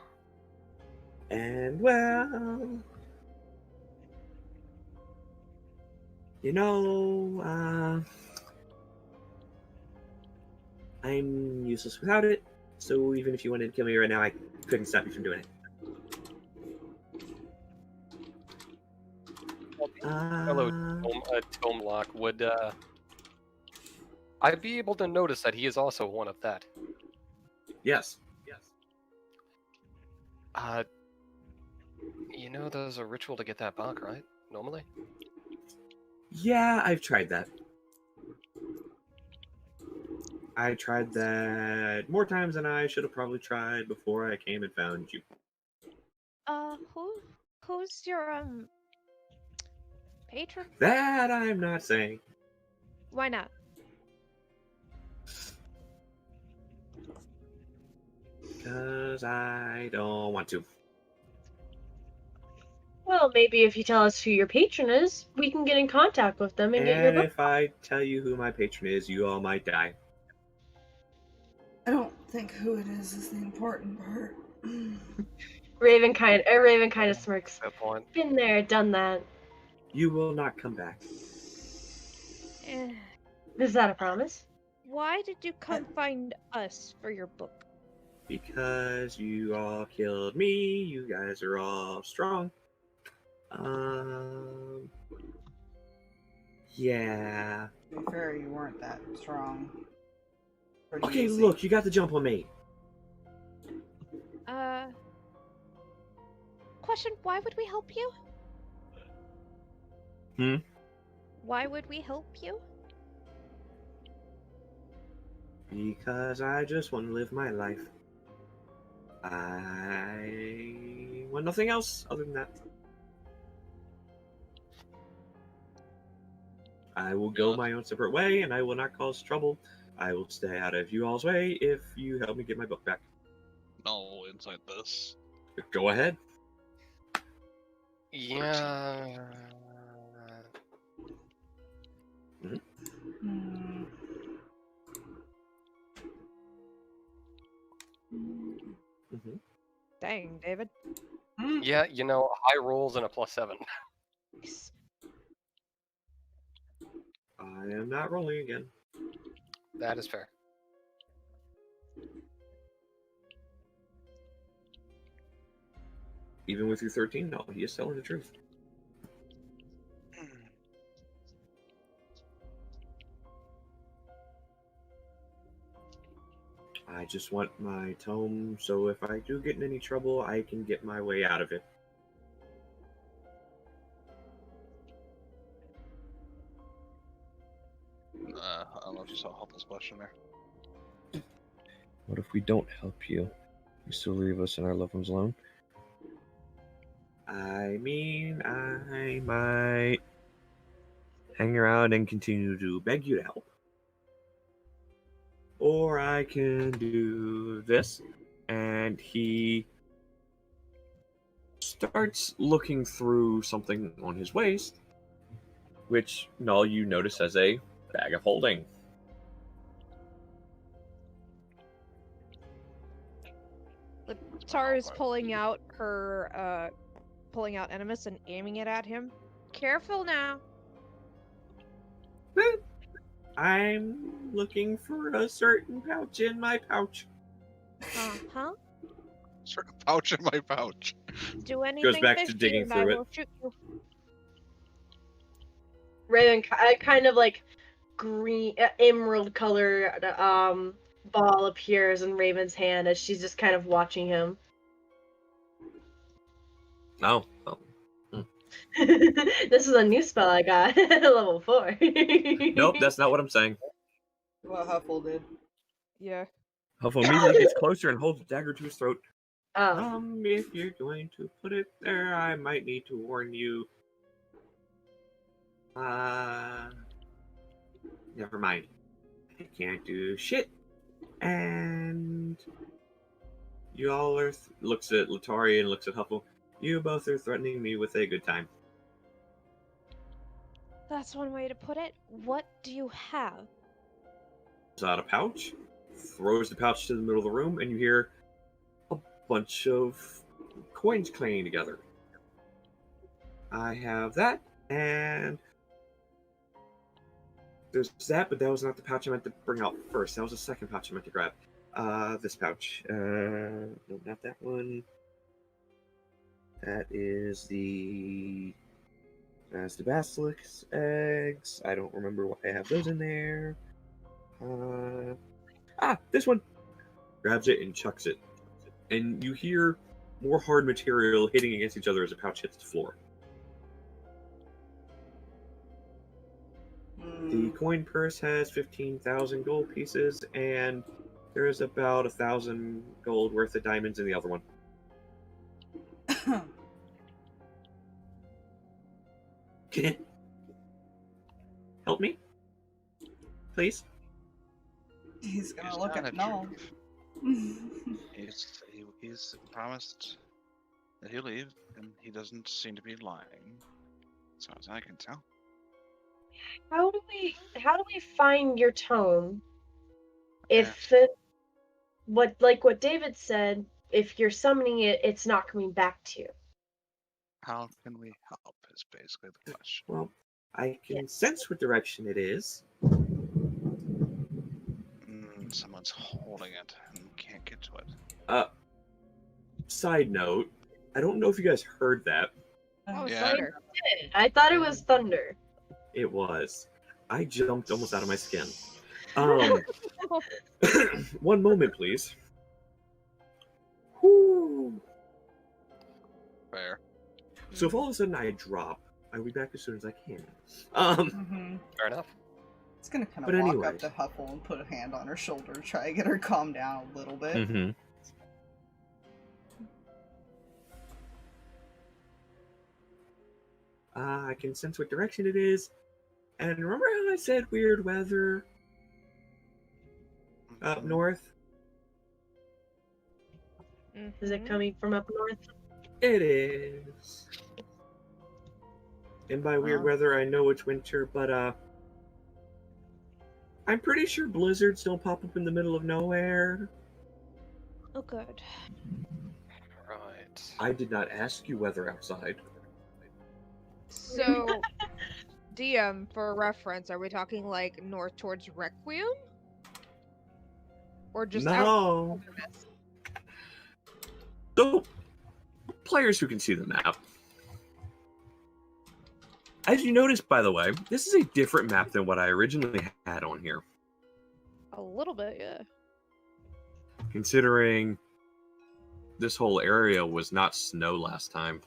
And well, I'm useless without it. So even if you wanted to kill me right now, I couldn't stop you from doing it. Hello, Tome Lock. Would I be able to notice that he is also one of that? Yes. There's a ritual to get that back, right? Normally? Yeah, I've tried that. I tried that more times than I should have probably tried before I came and found you. Who's your patron? That I'm not saying. Why not? Because I don't want to. Well, maybe if you tell us who your patron is, we can get in contact with them and get your And book. if I tell you who my patron is, you all might die. I don't think who it is the important part. Raven kind of smirks. Good point. Been there, done that. You will not come back. Is that a promise? Why did you come find us for your book? Because you all killed me. You guys are all strong. Yeah. To be fair, you weren't that strong. Pretty Okay, easy. look, you got the jump on me. Question, why would we help you? Why would we help you? Because I just want to live my life. I want nothing else other than that. I will go my own separate way, and I will not cause trouble. I will stay out of you all's way if you help me get my book back. No insight this. Go ahead. Yeah. Hmm. Dang, David. Yeah, high rolls and a +7. I am not rolling again. That is fair. Even with your 13, no, he is telling the truth. I just want my tome, so if I do get in any trouble, I can get my way out of it. I don't know if you saw Huffle's question there. What if we don't help you? You still leave us and our loved ones alone? I mean, I might hang around and continue to beg you to help. Or I can do this, and he starts looking through something on his waist, which all you notice as a bag of holding. Tara's pulling out Animus and aiming it at him. Careful now. I'm looking for a certain pouch in my pouch. Uh-huh. Certain pouch in my pouch. Do anything back to fishy digging and through I it. will shoot you. Raven, kind of like green, emerald colored ball appears in Raven's hand as she's just kind of watching him. Oh. This is a new spell I got, level 4. Nope, that's not what I'm saying. What Huffle did. Yeah. Huffle immediately gets closer and holds a dagger to his throat. Oh. If you're going to put it there, I might need to warn you. Never mind. I can't do shit. And you all are looks at Letari and looks at Huffle. You both are threatening me with a good time. That's one way to put it. What do you have? Pulls out a pouch, throws the pouch to the middle of the room, and you hear a bunch of coins clanging together. I have that, and there's that, but that was not the pouch I meant to bring out first. That was the second pouch I meant to grab. This pouch. No, not that one. That is the... That's the basilisk's eggs. I don't remember why I have those in there. This one! Grabs it and chucks it. And you hear more hard material hitting against each other as the pouch hits the floor. The coin purse has 15,000 gold pieces, and there's about 1,000 gold worth of diamonds in the other one. Help me? Please? He's gonna He's look not at a Null. He's promised that he'll leave, and he doesn't seem to be lying, as far as I can tell. How do we find your tone? If what David said, if you're summoning it, it's not coming back to you. How can we help is basically the question. Well, I can sense what direction it is. Someone's holding it and can't get to it. Side note, I don't know if you guys heard that. Oh, Yeah. thunder. I thought it was thunder. It was. I jumped almost out of my skin. One moment, please. Whew. Fair. So if all of a sudden I drop, I'll be back as soon as I can. Fair enough. It's gonna kind But of walk anyways. up to Huffle and put a hand on her shoulder to try to get her calmed down a little bit. Mm-hmm. I can sense what direction it is. And remember how I said weird weather up north? Is it coming from up north? It is. And by weird weather, I know it's winter, but I'm pretty sure blizzards don't pop up in the middle of nowhere. Oh, good. Right. I did not ask you weather outside. So, DM, for reference, are we talking like north towards Requiem? Or just out? No. So, players who can see the map. As you noticed, by the way, this is a different map than what I originally had on here. A little bit, yeah. Considering this whole area was not snow last time.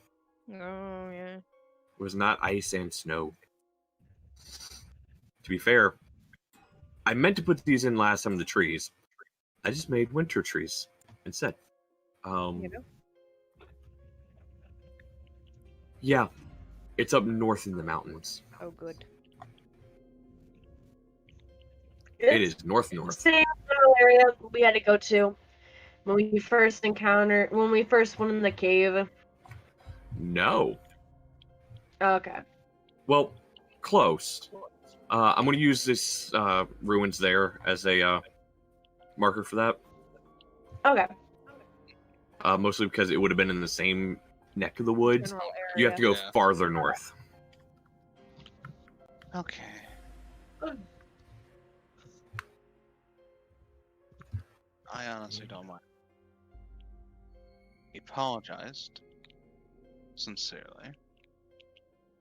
Oh, yeah. It was not ice and snow. To be fair, I meant to put these in last time, the trees. I just made winter trees instead. Yeah, it's up north in the mountains. Oh, good. It is north. Same little area we had to go to when we first went in the cave. No. Okay. Well, close. I'm going to use this ruins there as a marker for that. Okay. Mostly because it would have been in the same neck of the woods. General You have to go Yeah. farther north. Okay. I honestly don't mind. He apologized sincerely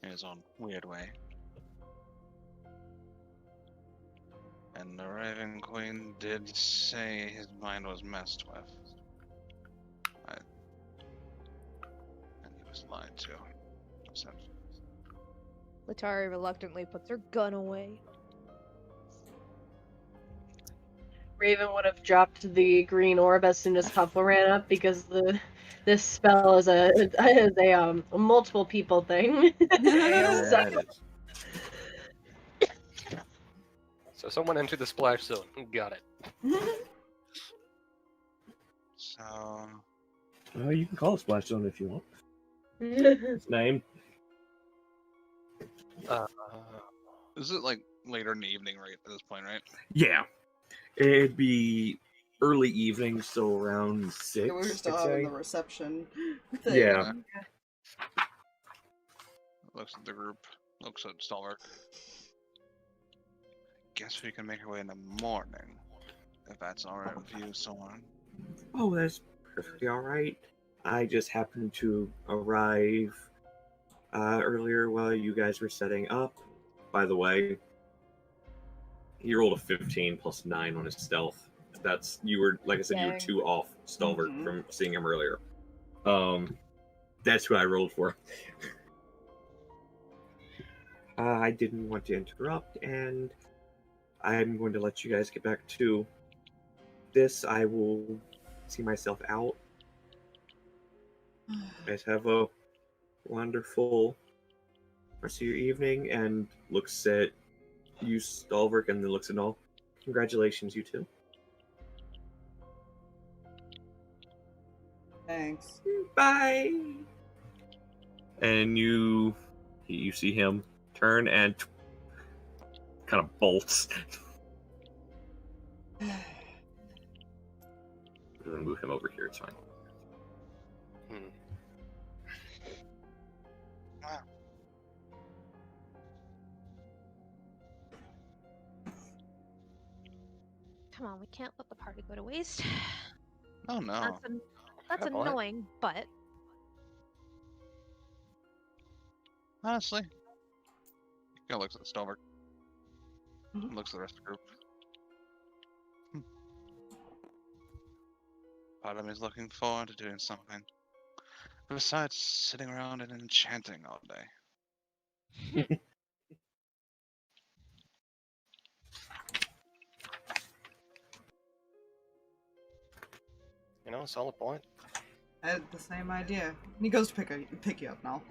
in his own weird way. And the Raven Queen did say his mind was messed with. And he was lied to. Essentially. Letari reluctantly puts her gun away. Raven would have dropped the green orb as soon as Huffle ran up because this spell is a multiple people thing. So someone entered the splash zone. Got it. So You can call it Splash Zone if you want. Its name. Is it like later in the evening, right? At this point, right? Yeah. It'd be early evening, so around 6. Yeah, we were still I'd having say. the reception thing. Yeah. Looks at the group. Looks at Stalverk. Guess we can make our way in the morning, if that's alright with you, someone. Oh, that's perfectly alright. I just happened to arrive earlier while you guys were setting up. By the way, he rolled a 15 plus 9 on his stealth. That's, you were, like I said, you were Dang. 2 off Stalverk Mhm. from seeing him earlier. That's who I rolled for. I didn't want to interrupt, and I'm going to let you guys get back to this. I will see myself out. You guys have a wonderful rest of your evening, and looks at you, Stalverk, and then looks at all. Congratulations, you two. Thanks. Bye. And you see him turn and kind of bolts. I'm gonna move him over here. It's fine. Come on, we can't let the party go to waste. Oh no. That's Fair point. annoying, but Honestly. He looks at Stalverk. Mhm. Looks at the rest of the group. Part of me is looking forward to doing something. Besides sitting around and enchanting all day. You know, solid point. I had the same idea. He goes to pick you up now.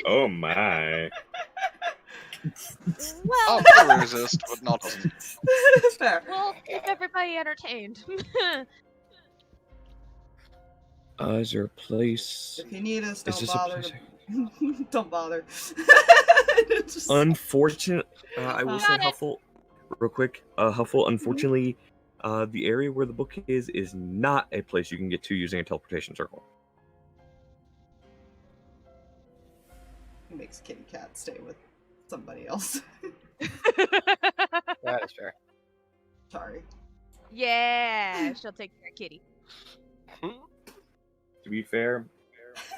Oh my. well, Oh, I resist, but not doesn't. Fair. we'll keep everybody entertained. Is there a place? If you need us, Is don't this a bother. place? Don't bother. Just- Unfortunate. I will say, Got it. Huffle, real quick. Huffle, unfortunately, the area where the book is not a place you can get to using a teleportation circle. He makes kitty cat stay with somebody else. That is fair. Sorry. Yeah, she'll take care of Kitty. To be fair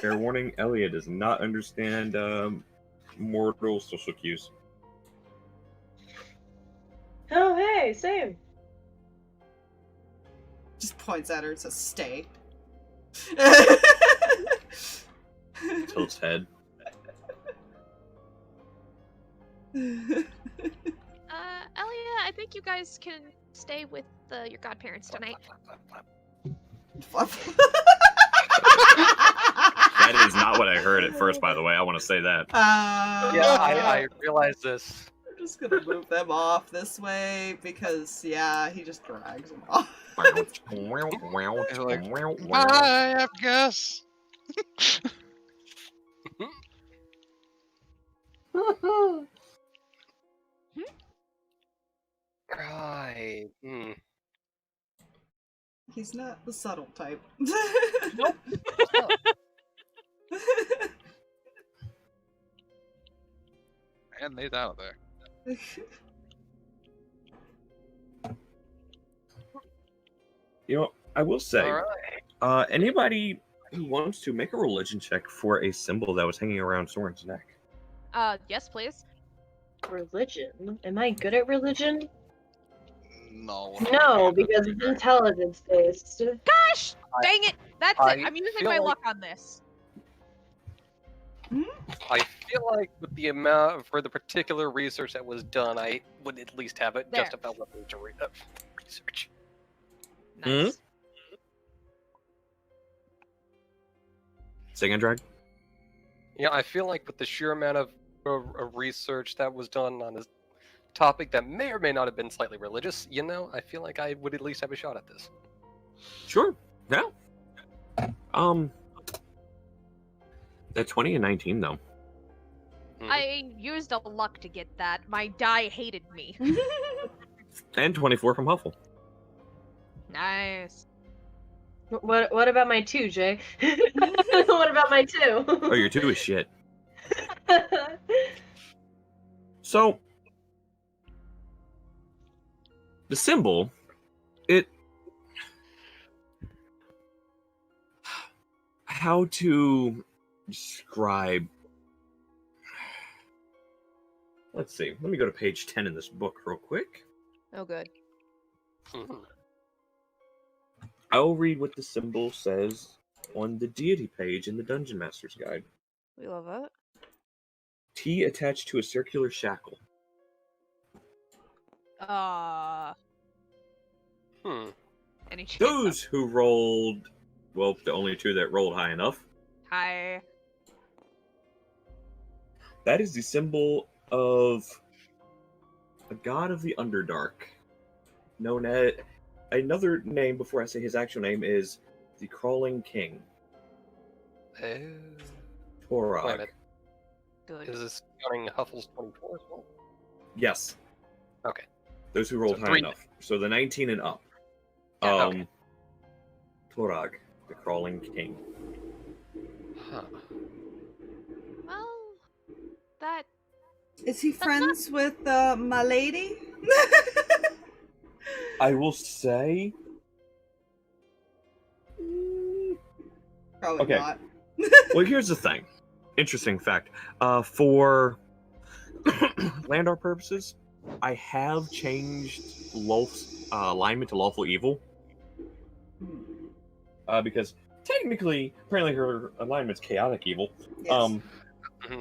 warning, Elliot does not understand mortal social cues. Oh, hey, same. Just points at her and says, "Stay." Tilt's head. Elia, I think you guys can stay with your godparents tonight. That is not what I heard at first, by the way. I want to say that. Yeah, I realized this. We're just gonna move them off this way because, yeah, he just drags them off. He's like, bye, I guess. Right. He's not the subtle type. Nope. And they's out of there. You know, I will say, All right. anybody who wants to make a religion check for a symbol that was hanging around Soren's neck. Yes, please. Religion? Am I good at religion? No. No, because it's intelligence based. Gosh, dang it! That's it. I'm using feel my like- luck on this. I feel like with the amount for the particular research that was done, I would at least have it There. justify looking to research. Nice. Say again, Drag? Yeah, I feel like with the sheer amount of research that was done on this topic that may or may not have been slightly religious, you know, I feel like I would at least have a shot at this. Sure. Yeah. That 20 and 19 though. Mhm. I used a luck to get that. My die hated me. And 24 from Huffle. Nice. What about my 2, Jay? What about my 2? Oh, your 2 is shit. So, the symbol, how to describe... Let's see. Let me go to page 10 in this book real quick. Oh, good. I'll read what the symbol says on the deity page in the Dungeon Master's Guide. We love it. T attached to a circular shackle. Any chance? Those who rolled, well, the only 2 that rolled high enough. Hi. That is the symbol of a god of the Underdark, known as another name before I say his actual name is the Crawling King. Wait a Torog. minute. Good. Is this counting Huffle's 24 as well? Yes. Okay. Those who rolled So high 3. enough. So the 19 and up. Yeah, okay. Torog, the Crawling King. Huh. Well, that. Is he friends with my lady? I will say... Probably Okay. not. Well, here's the thing. Interesting fact. For Landar purposes, I have changed Lolth's alignment to lawful evil. Because technically, apparently her alignment's chaotic evil. Yes. You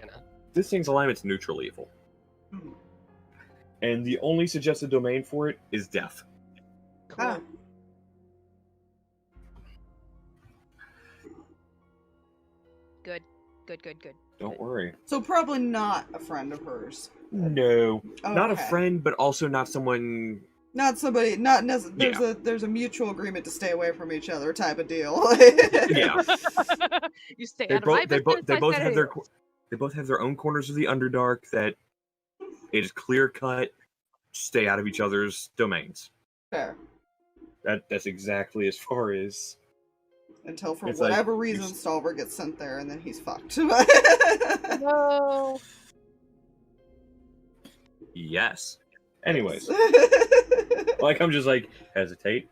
know. This thing's alignment's neutral evil. And the only suggested domain for it is death. Ah. Good. Good. Don't worry. So probably not a friend of hers. No. Not a Okay. friend, but also not someone... Not somebody. Not necessarily. Yeah. There's a mutual agreement to stay away from each other type of deal. Yeah. You stay They out of my both business. they I both stay have out their of yours. they both have their own corners of the Underdark that it is clear cut. Stay out of each other's domains. Fair. That's exactly as far as... Until for It's like, whatever you reason s- Stalverk gets sent there and then he's fucked. No. Yes. Anyways, like I'm just like hesitate.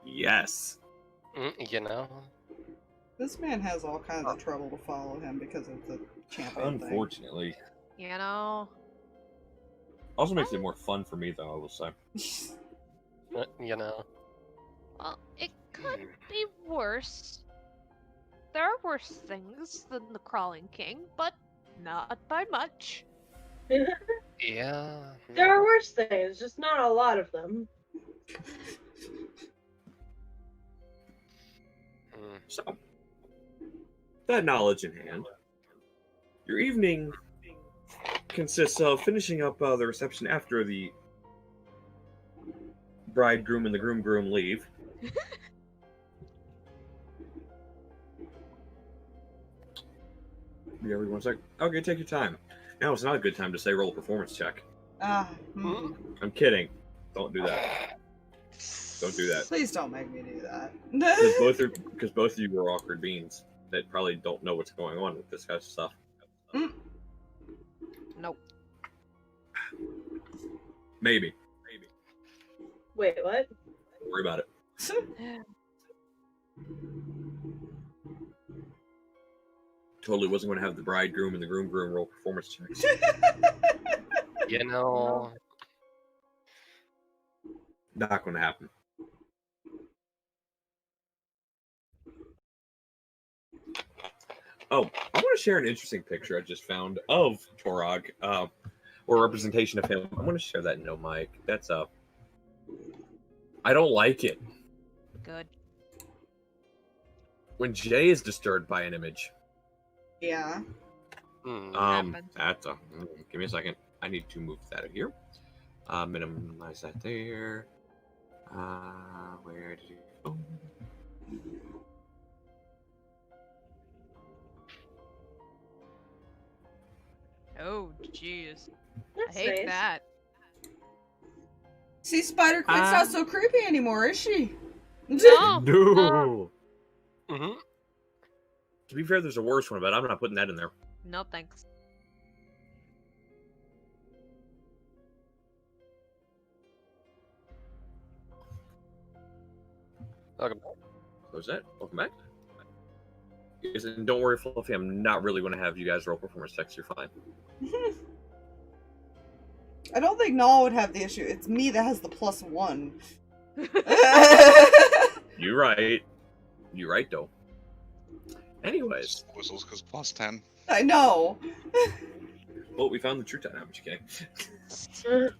Yes. You know. This man has all kinds of trouble to follow him because of the champion thing. Unfortunately. You know. Also makes it more fun for me, though, I will say. You know. Well, it could be worse. There are worse things than the Crawling King, but not by much. Yeah. There are worse things, just not a lot of them. So, that knowledge in hand, your evening consists of finishing up the reception after the bridegroom and the groom leave. Be every 1 sec. Okay, take your time. Now it's not a good time to say roll a performance check. I'm kidding. Don't do that. Don't do that. Please don't make me do that. Because both of you are awkward beans that probably don't know what's going on with this kind of stuff. Nope. Maybe. Wait, what? Don't worry about it. Totally wasn't going to have the bridegroom and the groom roll performance checks. You know. Not going to happen. Oh, I want to share an interesting picture I just found of Torog, or a representation of him. I want to share that no mic. That's I don't like it. Good. When Jay is disturbed by an image. Yeah. Happens. That's give me a second. I need to move that out here. Minimize that there. Where did it go? Oh, jeez. I That's hate nice. that. See, Spider Quinn's not so creepy anymore, is she? No. No. Mm-hmm. To be fair, there's a worse one, but I'm not putting that in there. No, thanks. Welcome. What was that? Welcome back. Yes, and don't worry, Fluffy, I'm not really going to have you guys roll performance checks. You're fine. I don't think Null would have the issue. It's me that has the +1. You're right. You're right, though. Anyways. Just whistles because +10. I know. Well, we found the truth. I'm just kidding. I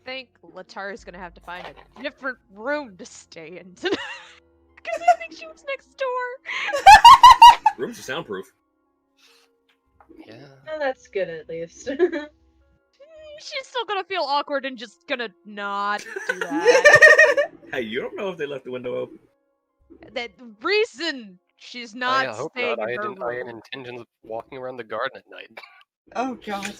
think Letari's gonna have to find a different room to stay in tonight. Because I think she was next door. Rooms are soundproof. Yeah. Well, that's good at least. She's still gonna feel awkward and just gonna not do that. Hey, you don't know if they left the window open. The reason she's not I hope staying not. in her I had room. intentions of walking around the garden at night. Oh god.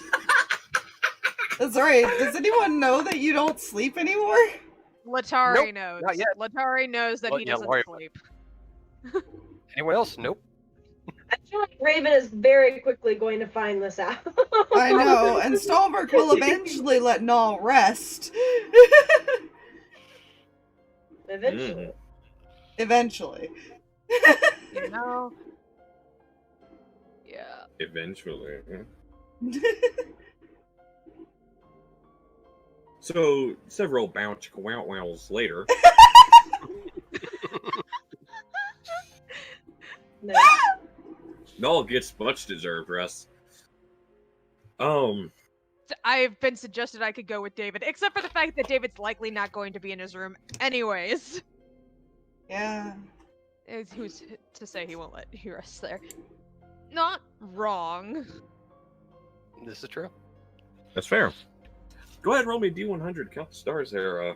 That's right. Does anyone know that you don't sleep anymore? Letari Nope, knows. not yet. Letari knows that Well, he yeah, doesn't Lori- sleep. Anyone else? Nope. I feel like Raven is very quickly going to find this out. I know, and Stalverk will eventually let Null rest. Eventually. Eventually. You know? Yeah. Eventually. So, several bounce wows later. No. Null gets much deserved rest. I've been suggested I could go with David, except for the fact that David's likely not going to be in his room anyways. Yeah. Who's to say he won't let you rest there? Not wrong. This is true. That's fair. Go ahead and roll me a D100. Count the stars there,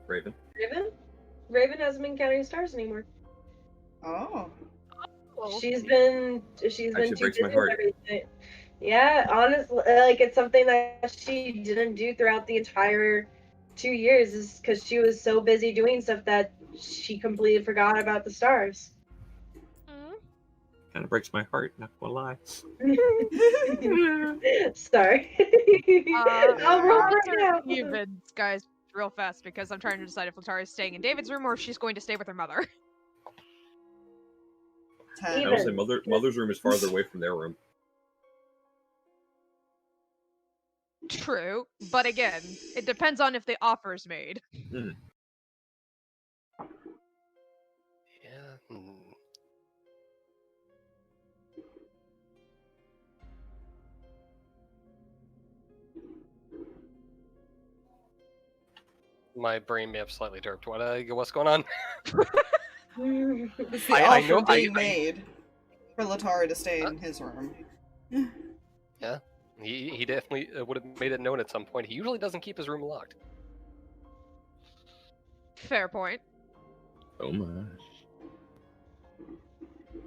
Raven. Raven? Raven hasn't been counting stars anymore. Oh. Well, She's been Actually too breaks busy my with heart. everything. Yeah, honestly, like it's something that she didn't do throughout the entire 2 years, is because she was so busy doing stuff that she completely forgot about the stars. Kind of breaks my heart, not gonna lie. Sorry. I'll roll right now. Even, guys, real fast, because I'm trying to decide if Letari is staying in David's room or if she's going to stay with her mother. I Ten. would say mother's room is farther away from their room. True, but again, it depends on if the offer's made. Yeah. My brain may have slightly derped. What's going on? It's the I offer know- being made for Letari to stay in his room. Yeah. He definitely would have made it known at some point. He usually doesn't keep his room locked. Fair point. Oh my.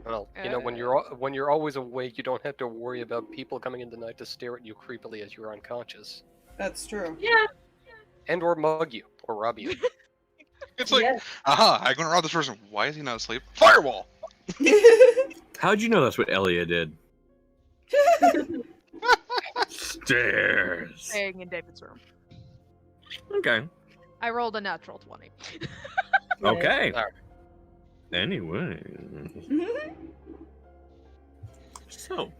Well, you know, when you're always awake, you don't have to worry about people coming in the night to stare at you creepily as you're unconscious, That's true. Yeah. and or mug you or rob you. It's like, Yeah. aha, I'm gonna rob this person. Why is he not asleep? Firewall! How'd you know that's what Elia did? Stairs. Staying in David's room. Okay. I rolled a natural 20. Okay. Alright. Anyway. So,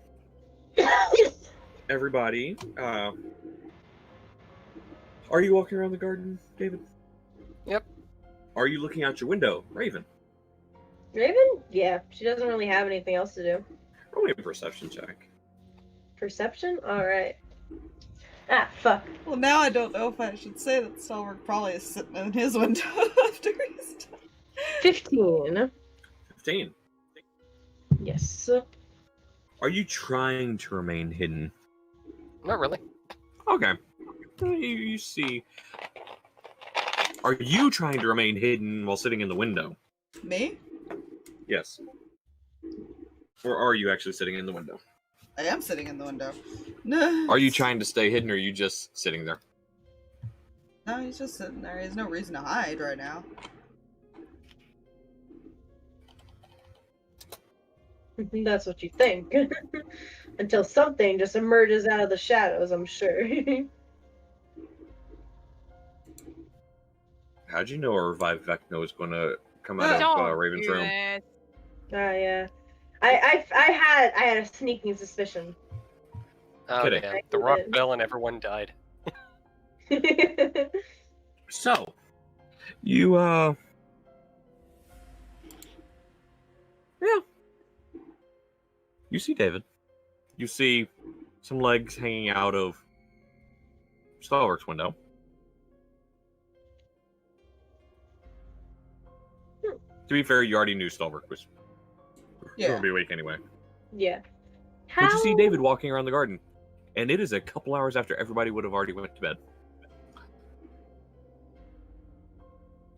everybody, are you walking around the garden, David? Yep. Are you looking out your window, Raven? Raven? Yeah, she doesn't really have anything else to do. Roll me a perception check. Perception? Alright. Ah, fuck. Well, now I don't know if I should say that Stalverk probably is sitting in his window after he's done. 15. 15. Yes. Are you trying to remain hidden? Not really. Okay. You see. Are you trying to remain hidden while sitting in the window? Me? Yes. Or are you actually sitting in the window? I am sitting in the window. No. Are you trying to stay hidden, or are you just sitting there? No, he's just sitting there. He has no reason to hide right now. That's what you think. Until something just emerges out of the shadows, I'm sure. How'd you know a revived Vecno was going to come out Don't of Raven's do room? it. Yeah. I had a sneaking suspicion. Oh, Kidding. yeah. The rock fell and everyone died. So, you, yeah. You see David. You see some legs hanging out of Stalverk's window. To be fair, you already knew Stalverk was going to be awake anyway. Yeah. But you see David walking around the garden. And it is a couple hours after everybody would have already went to bed.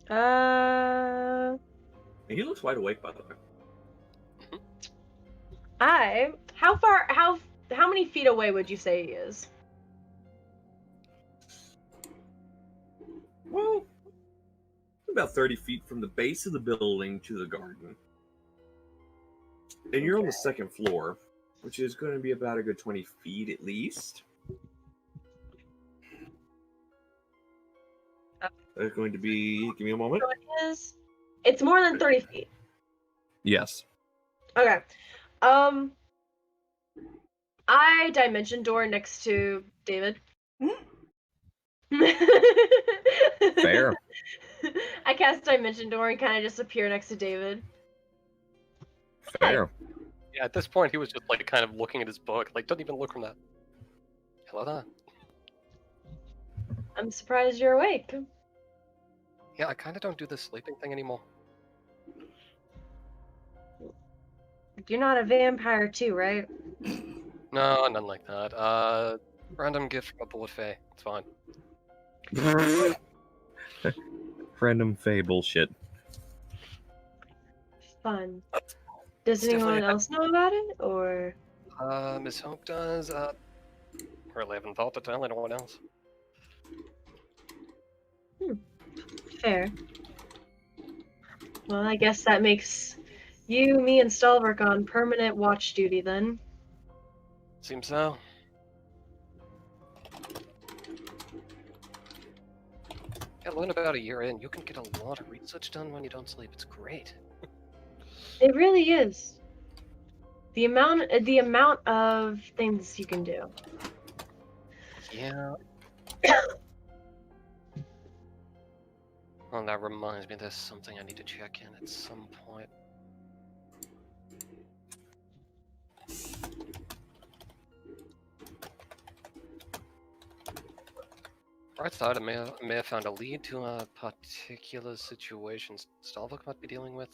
And he looks wide awake, by the way. How many feet away would you say he is? Well, about 30 feet from the base of the building to the garden. And you're on the second floor, which is going to be about a good 20 feet at least. That's going to be... Give me a moment. So it's more than 30 feet. Yes. Okay. I dimension door next to David. Fair. I cast dimension door and kind of just appear next to David. Fair. Yeah, at this point, he was just like kind of looking at his book. Like, don't even look from that. Hello there. I'm surprised you're awake. Yeah, I kind of don't do this sleeping thing anymore. You're not a vampire too, right? No, none like that. Random gift from a bullet fae. It's fine. Random fae bullshit. Fun. Does It's anyone definitely- else know about it, or? Miss Hope does. Really haven't thought to tell anyone else. Fair. Well, I guess that makes you, me, and Stalverk on permanent watch duty then. Seems so. Yeah, learn about a year in. You can get a lot of research done when you don't sleep. It's great. It really is. The amount of things you can do. Yeah. Well, that reminds me, there's something I need to check in at some point. Right side, I may have found a lead to a particular situation Stalverk might be dealing with.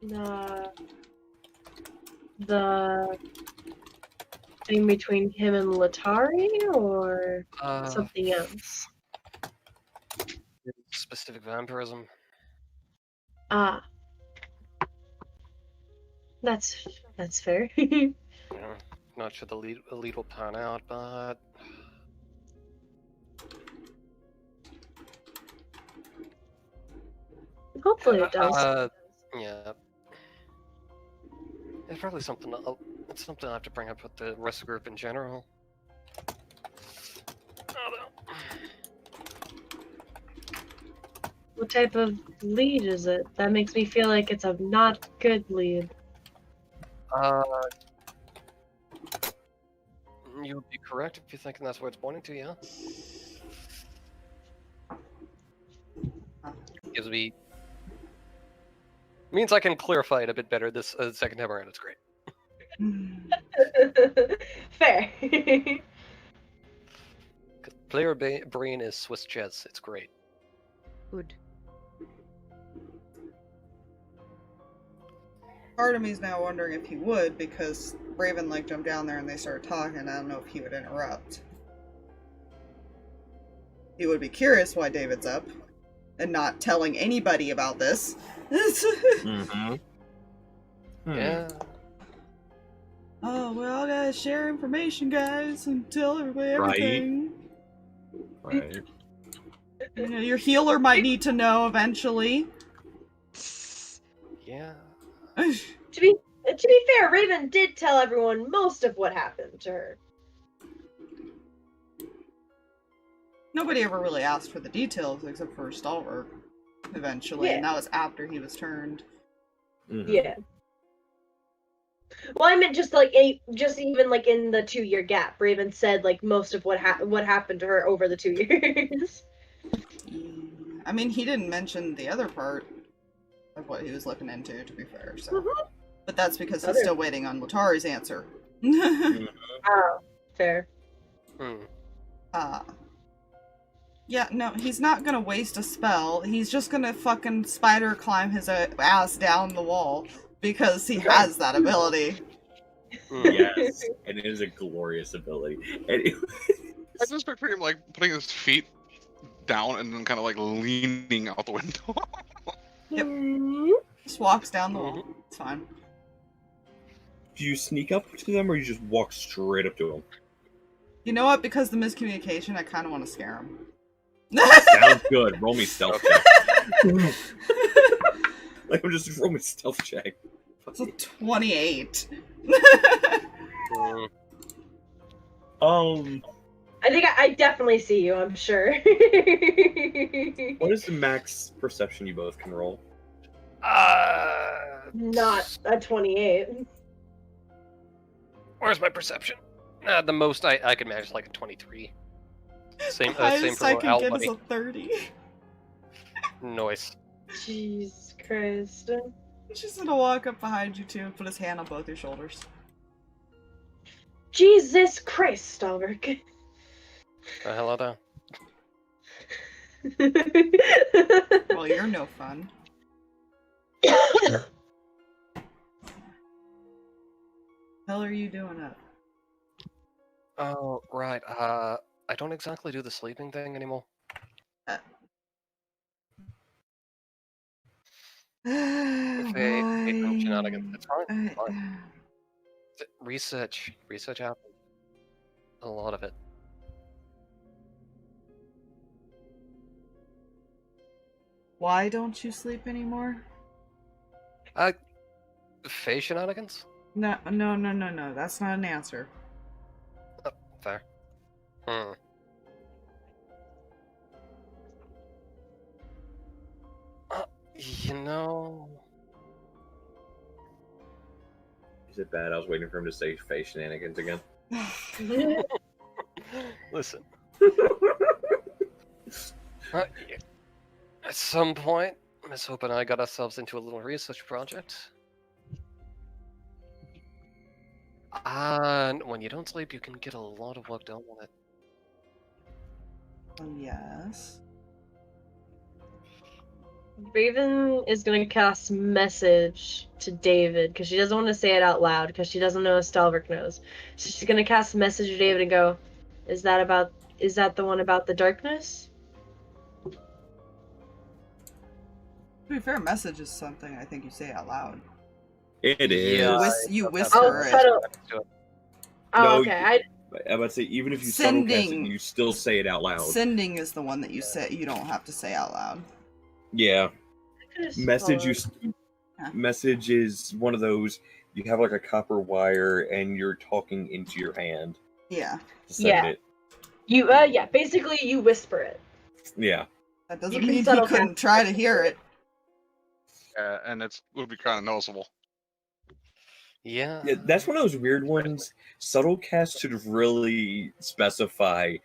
The thing between him and Letari, or something else? Specific vampirism. Ah. That's fair. Yeah, not sure the lead will pan out, but Hopefully it does. yeah. It's probably something. It's something I have to bring up with the rest of the group in general. What type of lead is it? That makes me feel like it's a not good lead. You would be correct if you're thinking that's what it's pointing to, yeah. Gives me means I can clarify it a bit better this second time around. It's great. Fair. Player brain is Swiss chess. It's great. Good. Part of me is now wondering if he would, because Raven like jumped down there and they started talking. I don't know if he would interrupt. He would be curious why David's up and not telling anybody about this. Mm-hmm. Yeah. oh, we all gotta share information, guys, and tell everybody everything. Right. You know, your healer might need to know eventually. Yeah. To be fair, Raven did tell everyone most of what happened to her. Nobody ever really asked for the details except for Stalverk, eventually, and that was after he was turned. Mhm. Yeah. Well, I meant just even like in the 2-year gap, Raven said like most of what happened to her over the 2 years. I mean, he didn't mention the other part of what he was looking into, to be fair. So, but that's because he's still waiting on Letari's answer. Oh, fair. Yeah, no, he's not gonna waste a spell. He's just gonna fucking spider climb his ass down the wall because he has that ability. Yes, and it is a glorious ability. And I just picture him like putting his feet down and then kind of like leaning out the window. Yep. Just walks down the wall. It's fine. do you sneak up to them, or you just walk straight up to them? You know what? Because the miscommunication, I kind of want to scare him. Sounds good. Roll me stealth check. Like, I'm just roll me stealth check. It's a 28. I think I definitely see you, I'm sure. What is the max perception you both can roll? Not a 28. Where's my perception? The most I could manage like a 23. Same Highest for I can Al get is Buddy. a 30. Noise. Jesus Christ. He's just gonna walk up behind you too and put his hand on both your shoulders. Jesus Christ, Stalverk. Hello there. Well, you're no fun. Hell are you doing up? Oh, right. I don't exactly do the sleeping thing anymore. Fate from shenanigans. It's fine. It's fine. Research happens. A lot of it. Why don't you sleep anymore? Fey shenanigans? No. That's not an answer. Oh, fair. You know... Is it bad? I was waiting for him to say face shenanigans again. Listen. At some point, Miss Hope and I got ourselves into a little research project. And when you don't sleep, you can get a lot of work done on it. Yes. Raven is gonna cast message to David because she doesn't want to say it out loud because she doesn't know if Stalverk knows. So she's gonna cast a message to David and go, is that the one about the darkness? To be fair, message is something I think you say out loud. It is. Yeah, You whisper it. Subtle. Oh, No, okay. I'm about to say, even if you subtle cast it, you still say it out loud. Sending is the one that you say you don't have to say out loud. Yeah. Message Huh. Message is one of those, you have like a copper wire and you're talking into your hand. Yeah. To send it. You basically you whisper it. Yeah. That You doesn't can mean he subtle couldn't cast try to hear it. And it would be kind of noticeable. Yeah. Yeah, that's one of those weird ones. Subtle cast should really specify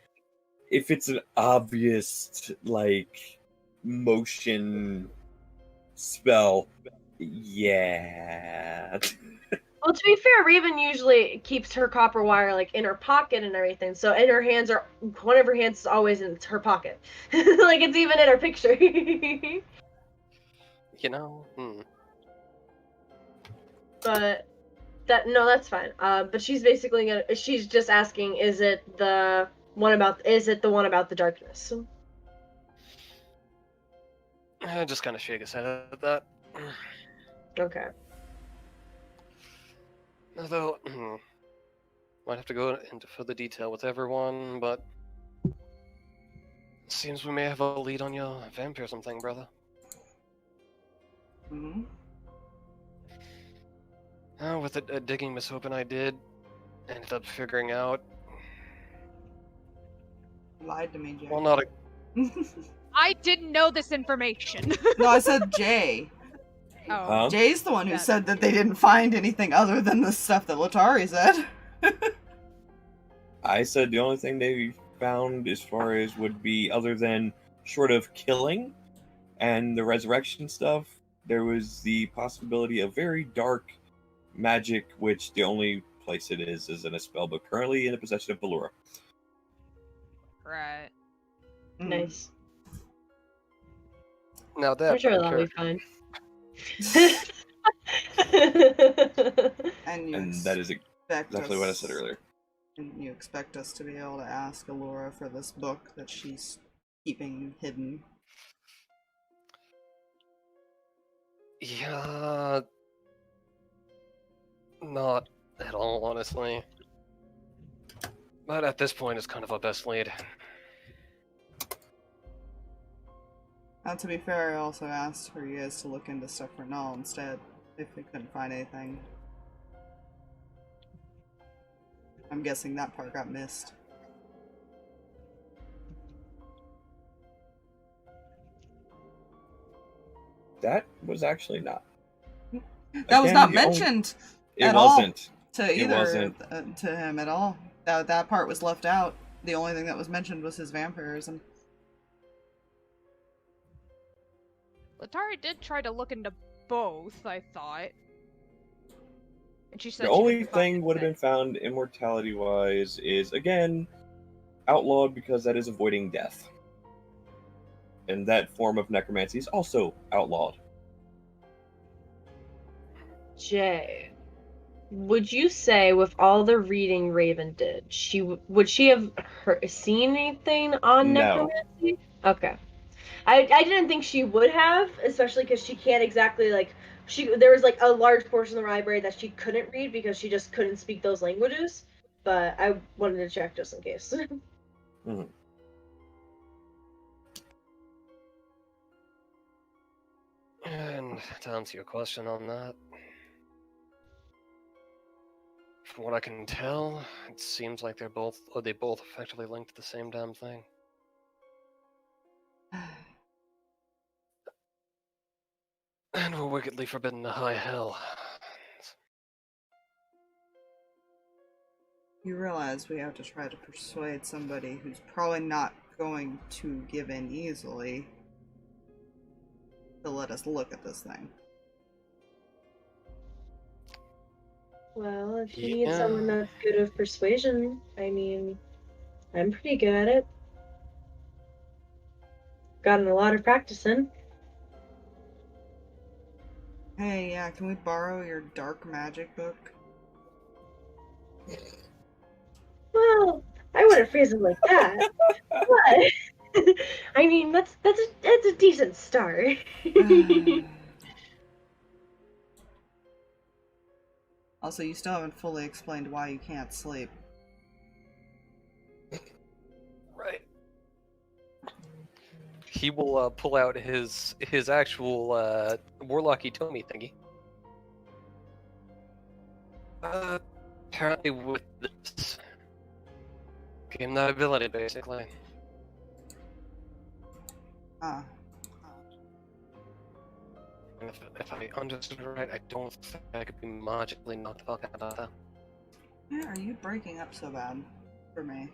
if it's an obvious, like, motion spell. Yeah. Well, to be fair, Raven usually keeps her copper wire like in her pocket and everything. So in her hands one of her hands is always in her pocket. Like it's even in her picture. You know. But that's fine. But she's basically she's just asking, is it the one about the darkness? I just kind of shake his head at that. Okay. Although, Might have to go into further detail with everyone, but seems we may have a lead on your vampire something, brother. Hmm? With the digging Miss Hope and I did, ended up figuring out. Lied to me, Jay. Well, not a. I didn't know this information. No, I said Jay. Oh. Huh? Jay's the one who Got it. said that they didn't find anything other than the stuff that Letari said. I said the only thing they found as far as would be other than short of killing and the resurrection stuff, there was the possibility of very dark magic, which the only place it is in a spell book currently in the possession of Ballura. Right. Nice. Now that I'm sure that'll be vampire- fine. And you And that is expect exactly what I said earlier. And you expect us to be able to ask Allura for this book that she's keeping hidden. Yeah. Not at all, honestly. But at this point, it's kind of our best lead. Now, to be fair, I also asked for you guys to look into stuff for Null instead, if we couldn't find anything. I'm guessing that part got missed. That was actually not. That was Again, not the only- mentioned It at all wasn't. to It either wasn't. to him at all. That part was left out. The only thing that was mentioned was his vampirism. Letari did try to look into both, I thought. And she said The she only couldn't find thing would have been anything. found immortality-wise is, again, outlawed because that is avoiding death. And that form of necromancy is also outlawed. Jay, would you say with all the reading Raven did, would she have seen anything on No. necromancy? Okay. I didn't think she would have, especially because she can't exactly there was like a large portion of the library that she couldn't read because she just couldn't speak those languages. But I wanted to check just in case. Mm-hmm. And to answer your question on that, from what I can tell, it seems like they both effectively linked to the same damn thing. And were wickedly forbidden to high hell. You realize we have to try to persuade somebody who's probably not going to give in easily to let us look at this thing. Well, if you need Yeah. someone that's good with persuasion, I mean, I'm pretty good at it. Gotten a lot of practice in. Hey, yeah, can we borrow your dark magic book? Well, I wouldn't phrase it like that. But I mean, that's a decent start. Also, you still haven't fully explained why you can't sleep. Right. He will pull out his actual warlocky Tomy thingy. Apparently with this, gain that ability basically. Ah. And if I understood it right, I don't think I could be magically knocked the fuck out of that. Why are you breaking up so bad for me?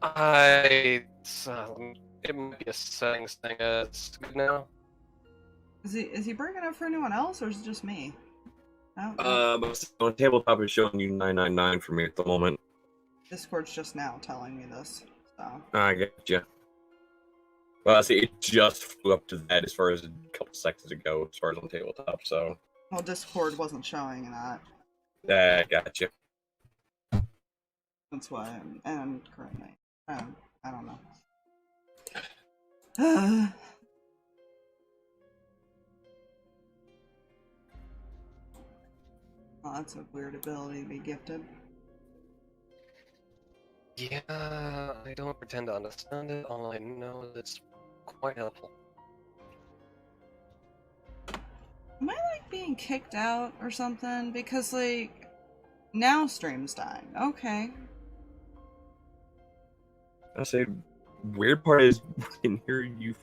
It might be a settings thing. It's good now. Is he breaking up for anyone else, or is it just me? I don't know. But on tabletop is showing you 999 for me at the moment. Discord's just now telling me this, so. I get you. Well, I see, it just flew up to that as far as a couple seconds ago, as far as on tabletop, so. Well, Discord wasn't showing that. I got you. That's why I'm currently. I don't know. Well, that's a weird ability to be gifted. Yeah, I don't pretend to understand it. All I know is it's quite helpful. Am I like being kicked out or something? Because like now stream's dying. Okay. I say, weird part is we can hear you.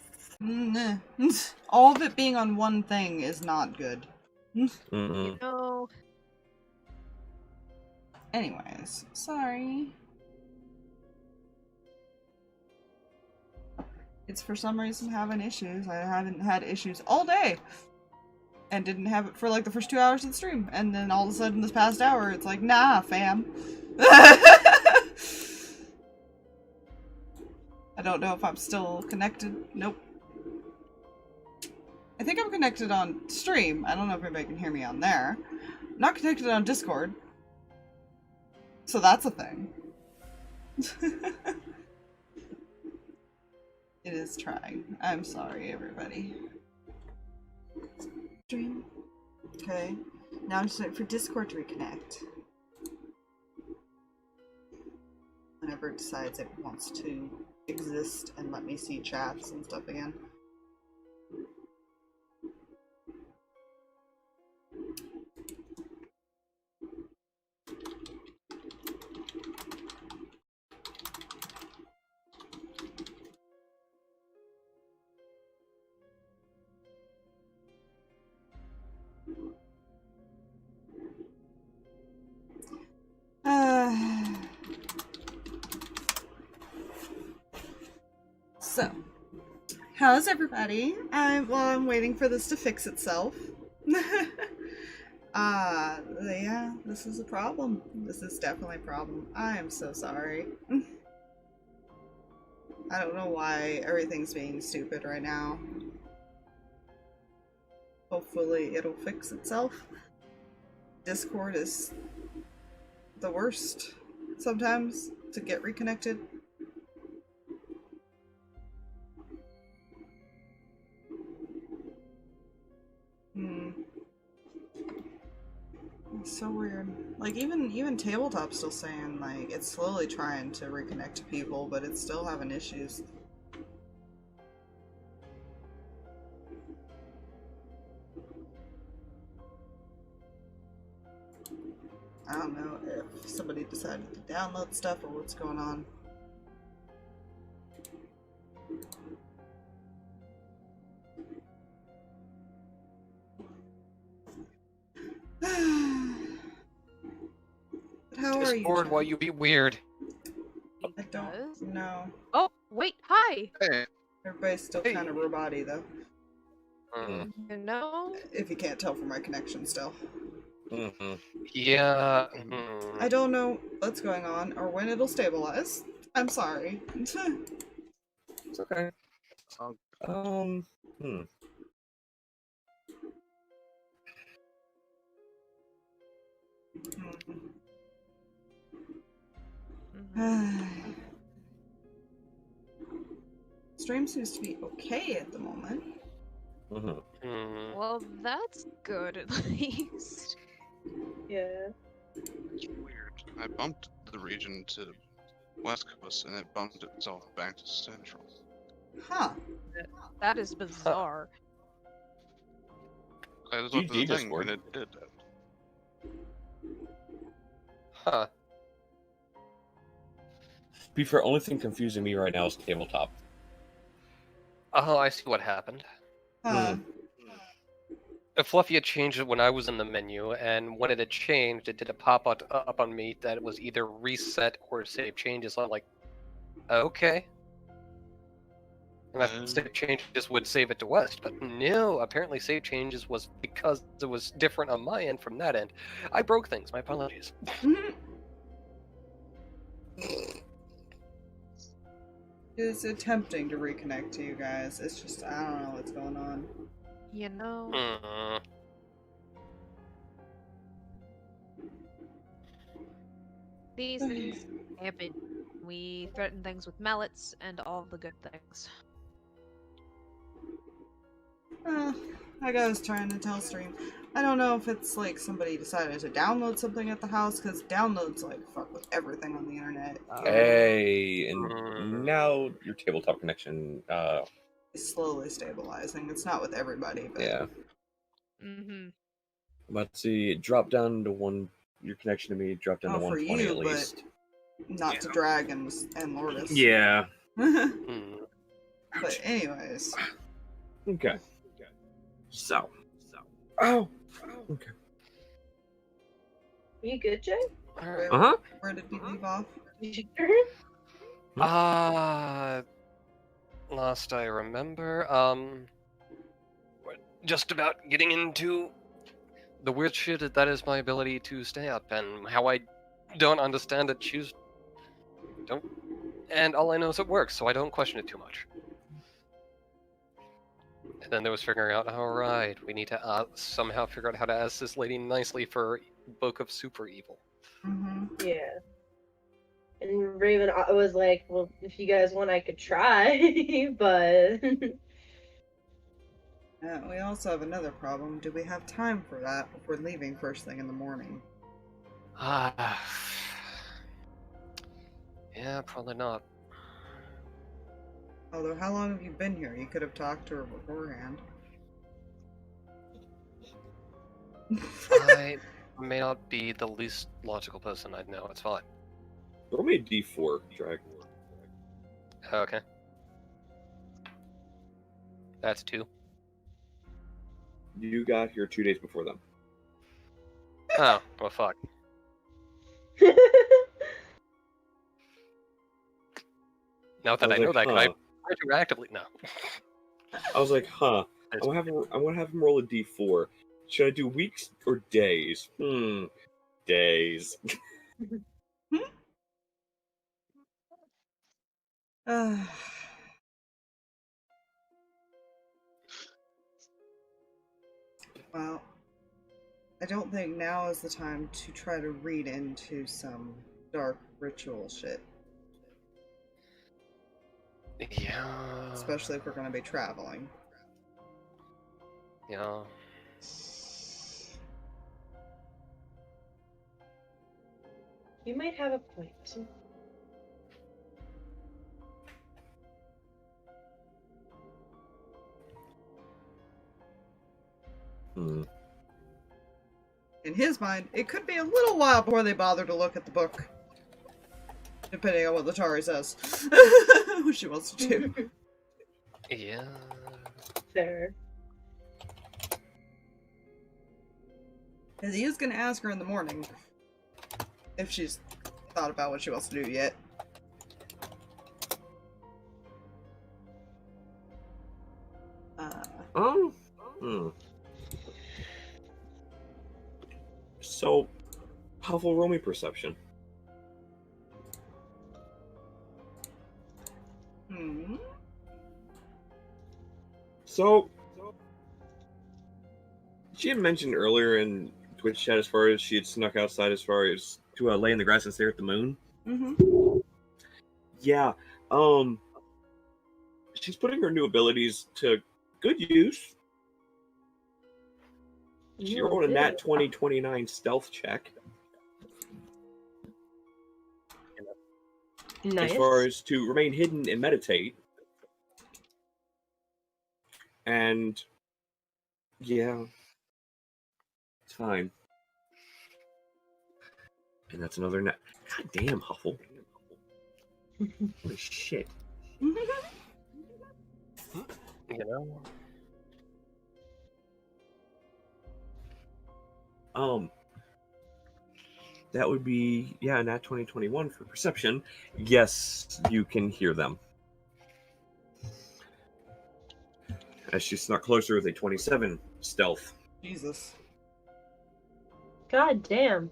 All of it being on one thing is not good. Mm-mm. No. Anyways, sorry. It's for some reason having issues. I haven't had issues all day. And didn't have it for like the first 2 hours of the stream. And then all of a sudden this past hour, it's like, nah, fam. I don't know if I'm still connected. Nope. I think I'm connected on stream. I don't know if anybody can hear me on there. I'm not connected on Discord. So that's a thing. It is trying. I'm sorry, everybody. Stream. Okay. Now I'm just waiting for Discord to reconnect. Whenever it decides it wants to exist and let me see chats and stuff again. So, how's everybody? I'm waiting for this to fix itself. Yeah, this is a problem. This is definitely a problem. I am so sorry. I don't know why everything's being stupid right now. Hopefully it'll fix itself. Discord is the worst sometimes to get reconnected. It's so weird. Like even Tabletop's still saying like it's slowly trying to reconnect to people, but it's still having issues. I don't know if somebody decided to download stuff or what's going on. But how are you? Discord while you be weird. I don't know. Oh, wait, hi! Hey. Everybody's still kind of robot-y though. You know? If you can't tell from my connection still. Yeah. I don't know what's going on or when it'll stabilize. I'm sorry. It's okay. Stream seems to be okay at the moment. Well, that's good at least. Yeah. Weird. I bumped the region to West Coast and it bumped itself back to Central. Huh. That is bizarre. I just looked at the GG thing Discord. and it did that. Huh. To be fair, only thing confusing me right now is Tabletop. Oh, I see what happened. Huh. Fluffy had changed it when I was in the menu, and when it had changed, it did a pop-up up on me that it was either reset or save changes. So I'm like, okay. And I thought save changes would save it to West, but no, apparently save changes was because it was different on my end from that end. I broke things, my apologies. It's attempting to reconnect to you guys. It's just, I don't know what's going on. You know? These things happen. We threaten things with mallets and all the good things. Like I was trying to tell stream. I don't know if it's like somebody decided to download something at the house, because downloads like fuck with everything on the internet. Hey, and Mm. now your tabletop connection. It's slowly stabilizing. It's not with everybody, but Yeah. Mm-hmm. Let's see. It dropped down to one. Your connection to me dropped down to for 120 you, at least. not to Dragons and Lourdes. Yeah. Hmm. But anyways, Okay. So. Oh. Okay. You good, Jay? Alright. Uh-huh. where did we leave off? Last I remember, just about getting into the weird shit that is my ability to stay up, and how I don't understand it, and all I know is it works, so I don't question it too much. And then there was figuring out, alright, we need to somehow figure out how to ask this lady nicely for Book of Super Evil. Mm-hmm. Yeah. And Raven was like, well, if you guys want, I could try, but... We also have another problem. Do we have time for that if we're leaving first thing in the morning? Yeah, probably not. Although, how long have you been here? You could have talked to her beforehand. I may not be the least logical person I'd know, it's fine. Roll me a D4, Drag. Okay. That's 2. You got here 2 days before them. Oh, well fuck. Now that I know that, can I retroactively? No. I was like, huh. I want to have him roll a D4. Should I do weeks or days? Days. Well, I don't think now is the time to try to read into some dark ritual shit. Yeah. Especially if we're going to be traveling. Yeah. You might have a point. Hmm. In his mind, it could be a little while before they bother to look at the book. Depending on what Letari says. What she wants to do. Yeah. Fair. Because he is going to ask her in the morning if she's thought about what she wants to do yet. So, Huffle, roll me perception. So, she had mentioned earlier in Twitch chat as far as she had snuck outside as far as to lay in the grass and stare at the moon. Mm-hmm. Yeah, she's putting her new abilities to good use. She rolled a nat 2029 stealth check. Nice. As far as to remain hidden and meditate. And yeah, it's fine. And that's another net. God damn, Huffle. Holy shit. You know? That would be, yeah, nat 2021 for perception. Yes, you can hear them. As she snuck closer with a 27 stealth. Jesus. God damn.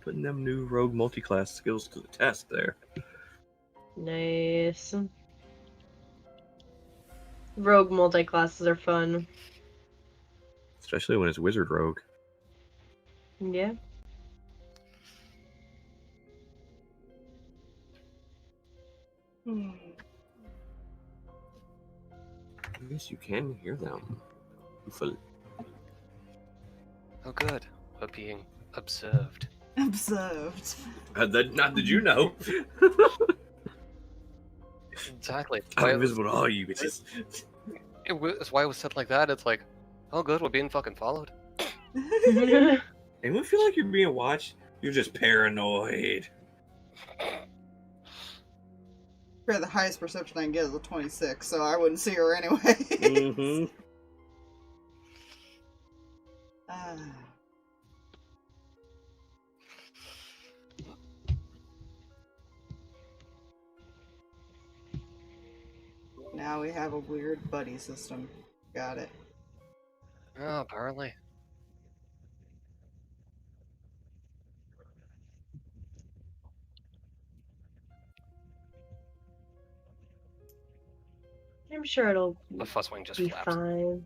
Putting them new rogue multi-class skills to the test there. Nice. Rogue multi-classes are fun. Especially when it's wizard rogue. Yeah. I guess you can hear them. Huffle. Oh, good. We're being observed. Observed. Not did you know? Exactly. I'm invisible to all you bitches. It's why it was said like that. It's like, oh, good. We're being fucking followed. Anyone feel like you're being watched? You're just paranoid. The highest perception I can get is a 26, so I wouldn't see her anyway. Mm-hmm. Now we have a weird buddy system. Got it. Oh, apparently. I'm sure it'll The Fuzzwing just be flaps. fine.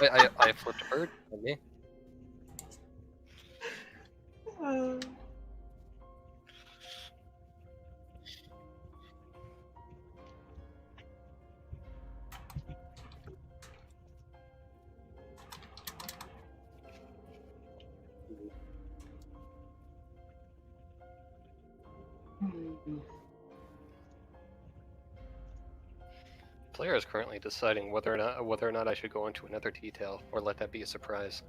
I flipped a bird on me. Player is currently deciding whether or not I should go into another detail or let that be a surprise.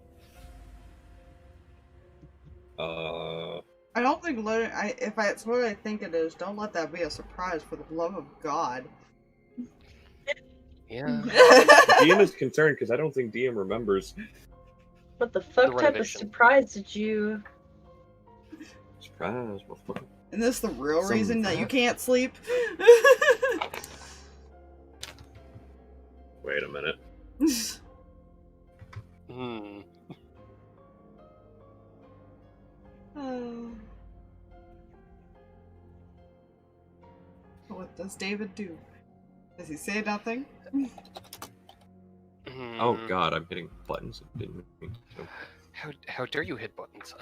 I don't think if it's what I think it is, don't let that be a surprise, for the love of God. Yeah. DM is concerned because I don't think DM remembers. What the fuck type of renovation. surprise did you... Surprise, motherfucker. And this the real reason that you can't sleep? Wait a minute. Hmm. What does David do? Does he say nothing? Oh god, I'm hitting buttons. Didn't mean to. How dare you hit buttons?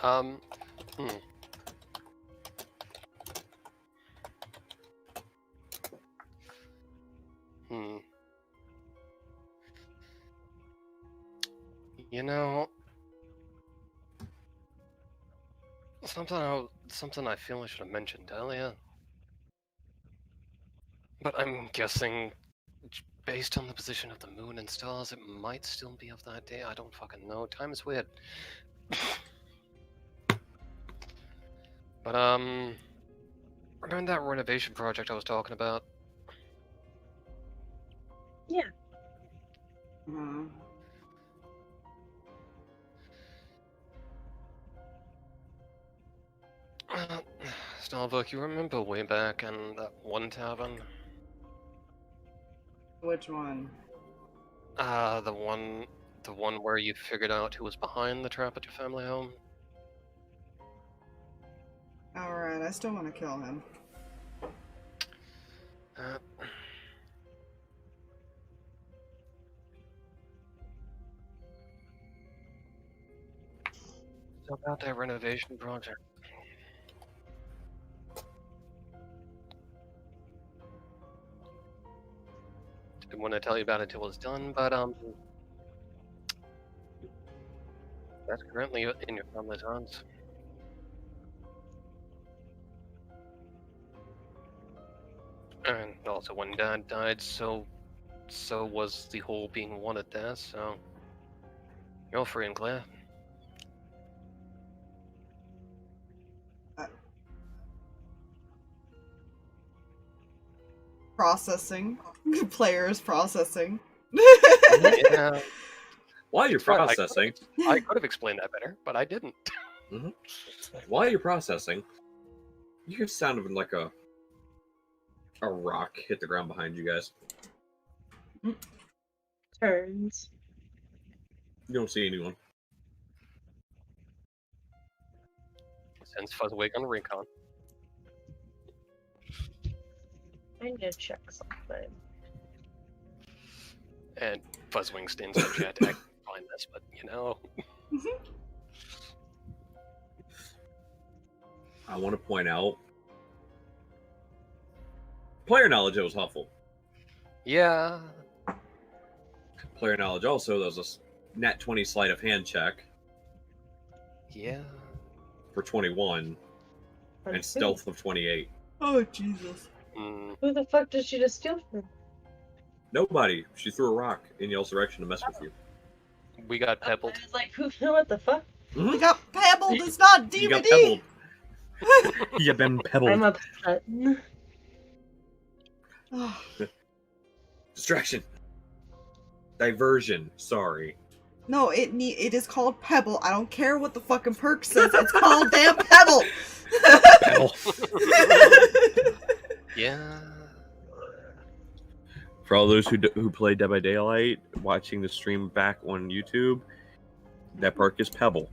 You know, something I feel I should have mentioned earlier. But I'm guessing, based on the position of the moon and stars, it might still be of that day. I don't fucking know. Time is weird. But, remember that renovation project I was talking about? Yeah. Stalverk, you remember way back in that one tavern? Which one? The one where you figured out who was behind the trap at your family home? Alright, I still want to kill him. So about that renovation project. Didn't want to tell you about it till it's done, but that's currently in your family's hands. And also, when Dad died, so was the whole being wanted there. So you're free and clear. Processing. Players processing. Yeah. While you're processing, I could have explained that better, but I didn't. While you're processing, you hear sound of like a rock hit the ground behind you guys. Turns. You don't see anyone. Sends Fuzzwig on recon. I need to check something. And Fuzzwing stands up chat to find this, but you know. I want to point out player knowledge, it was Huffle. Yeah. Player knowledge also, there's a nat 20 sleight of hand check Yeah. for 21 and stealth of 28. Oh, Jesus. Mm. Who the fuck did she just steal from? Nobody. She threw a rock in y'all's direction to mess with you. We got pebbled. I was like, what the fuck? We got pebbled. It's not You got DVD. pebbled. You been pebbled. I'm upset. Distraction. Diversion. Sorry. No, it is called Pebble. I don't care what the fucking perk says. It's called damn Pebble. Pebble. Yeah. For all those who play Dead by Daylight, watching the stream back on YouTube, that perk is Pebble.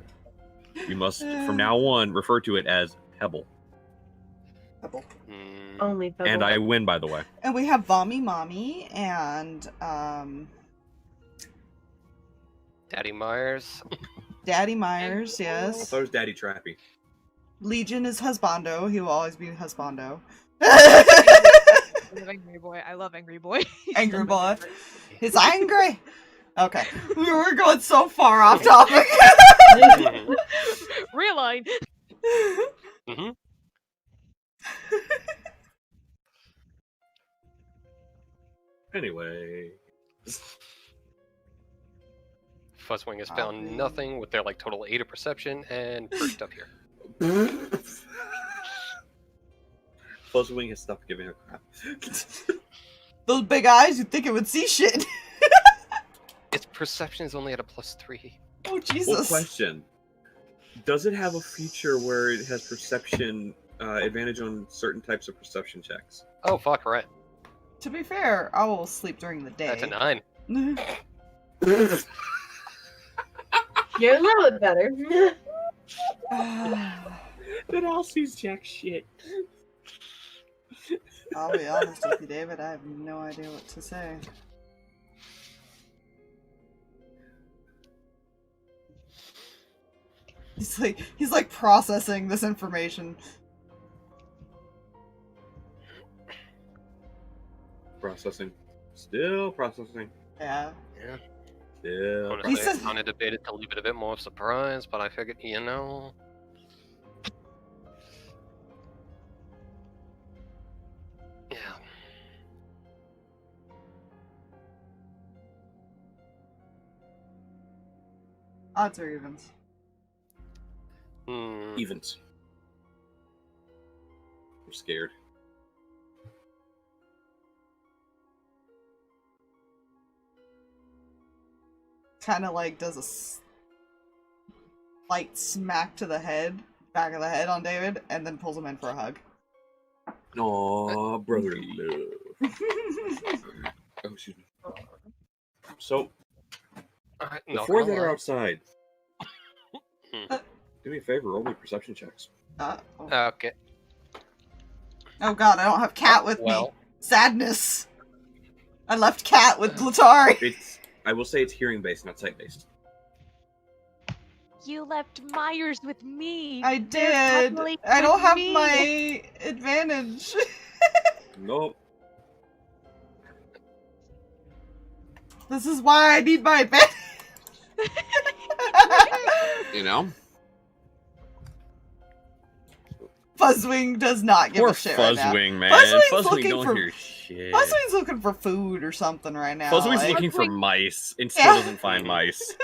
You must, from now on, refer to it as Pebble. Pebble. Only Pebble. And I win, by the way. And we have Vommy Mommy and Daddy Myers. Daddy Myers, I yes. thought it was Daddy Trappy. Legion is Husbando. He will always be Husbando. I love Angry Boy. I love Angry Boy. Angry Boy. He's angry. Okay. We were going so far off topic. Realigned. Mm-hmm. Anyway. Fuzzwing has found nothing with their like total 8 of perception and perked up here. Fuzzwing has stopped giving a crap. Those big eyes, you'd think it would see shit. Its perception is only at a +3. Oh, Well, Jesus. question. Does it have a feature where it has perception advantage on certain types of perception checks? Oh fuck, right. To be fair, I will sleep during the day. That's a 9. You're a little bit better. That all sees jack shit. I'll be honest with you, David. I have no idea what to say. He's like processing this information. Processing. Still processing. Yeah. Yeah. Still. Honestly, He says- I kind of debated to leave it a bit more of a surprise, but I figured, you know. Yeah. Odds or evens? Evens. I'm scared. Kind of like does a slight smack to the head, back of the head on David, and then pulls him in for a hug. Aww, brotherly love. Oh, excuse me. So, the four that are outside, do me a favor, roll me perception checks. Okay. Oh god, I don't have Cat with me. Well. Sadness. I left Cat with Letari. I will say it's hearing based, not sight based. You left Myers with me. I They're did. cuddly I don't with have me. my advantage. Nope. This is why I need my advantage. You know? Fuzzwing does not give Poor a shit right now. Fuzzwing, man. Fuzzwing's Fuzzwing looking don't for hear shit. Fuzzwing's looking for food or something right now. Fuzzwing's like- looking for mice and still Yeah. doesn't find mice.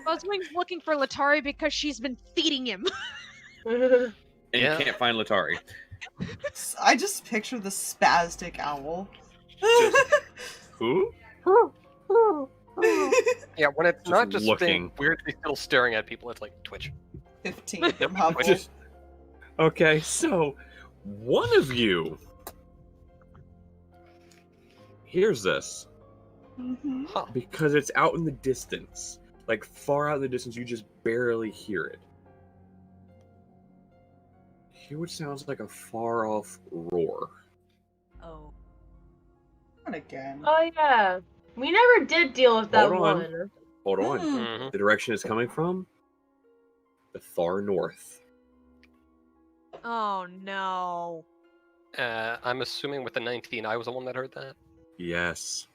Fuzzwing's looking for Letari because she's been feeding him. And Yeah. you can't find Letari. I just picture the spastic owl. Who? Yeah, when it's Just not just looking. being weirdly still staring at people, it's like Twitch. 15 from Huffle. Just- Okay, so one of you hears this Mhm. because it's out in the distance. Like far out in the distance, you just barely hear it. Hear what sounds like a far off roar. Oh. Not again. Oh yeah. We never did deal with that Hold on. one. Hold on. Mm-hmm. The direction it's coming from? The far north. Oh no. I'm assuming with the 19, I was the one that heard that. Yes.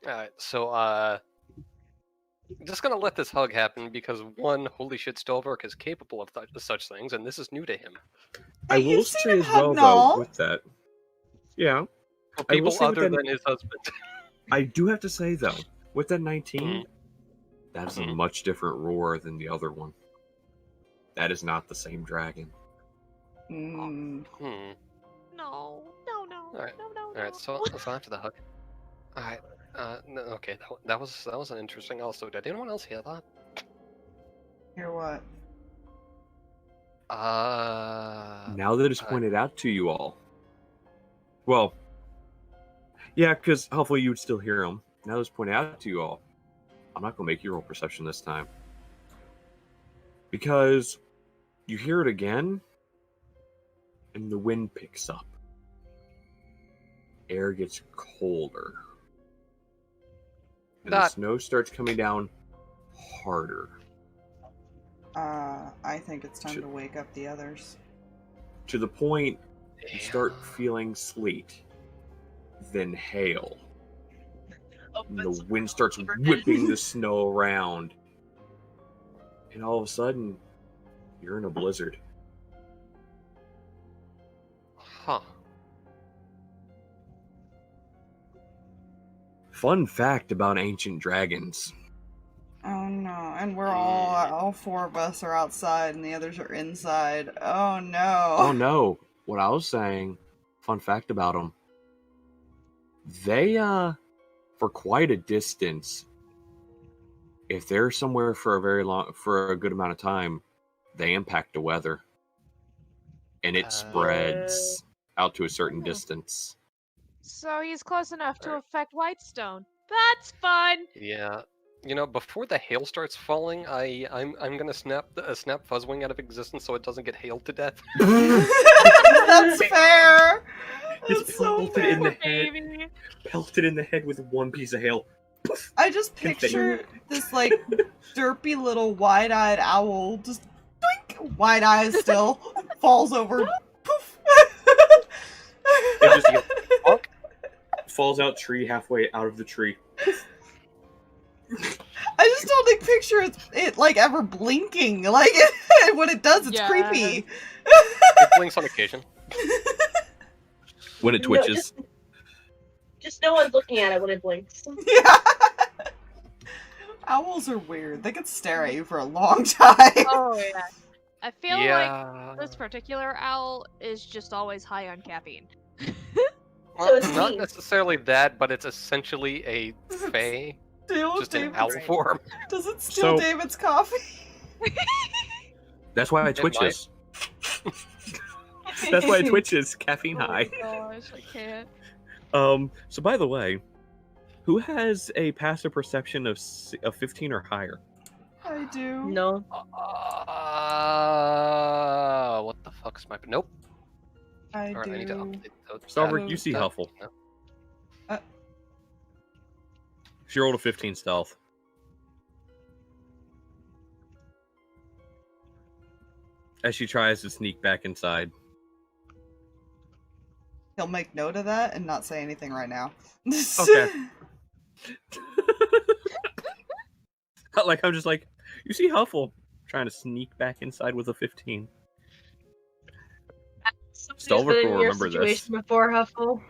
Alright, so just gonna let this hug happen because one, holy shit, Stalverk is capable of such things, and this is new to him. I Hey, will you've seen say him as hug well, Null. though, with that. Yeah. For I will people say with other that- than his husband. I do have to say, though, with that 19, Mhm. that's a Mhm. much different roar than the other one. That is not the same dragon. Mm. Hmm. No. Alright. No. Alright, so after the hug. Alright. No, okay, that was an interesting also. Did anyone else hear that? Hear what? Now that it's pointed out to you all. Well, yeah, because hopefully you would still hear them. Now that it's pointed out to you all, I'm not going to make you roll perception this time. Because you hear it again, and the wind picks up. Air gets colder. And the snow starts coming down harder. I think it's time to wake up the others. To the point you start feeling sleet, then hail. And the wind starts whipping the snow around. And all of a sudden, you're in a blizzard. Huh. Fun fact about ancient dragons. Oh no, and we're all four of us are outside and the others are inside. Oh no. Oh no, what I was saying, fun fact about them. They, for quite a distance, if they're somewhere for a good amount of time, they impact the weather. And it spreads out to a certain distance. So he's close enough to affect Whitestone. That's fun. Yeah. You know, before the hail starts falling, I'm gonna snap Fuzzwing out of existence so it doesn't get hailed to death. That's fair. It's pelted in the head. Pelted in the head with one piece of hail. I just picture this like derpy little wide-eyed owl just doink, wide eyes still falls over. Poof. It just falls out tree halfway out of the tree. I just don't picture it like ever blinking. Like when it does, it's creepy. It blinks on occasion. When it twitches. No, just no one's looking at it when it blinks. Yeah. Owls are weird. They can stare at you for a long time. Oh yeah. I feel like this particular owl is just always high on caffeine. Well, not necessarily that, but it's essentially a fae, just in owl form. Does it steal David's coffee? That's why it twitches. That's why it twitches. Caffeine high. Oh gosh, I can't. So by the way, who has a passive perception of 15 or higher? I do. No. What the fuck's my... Nope. I Alright, do. I need to update those. Stalverk, you see Huffle. No. She rolled a 15 stealth. As she tries to sneak back inside. He'll make note of that and not say anything right now. Okay. Like, I'm just like, you see Huffle trying to sneak back inside with a 15. Stalverk will remember this. Before Huffle.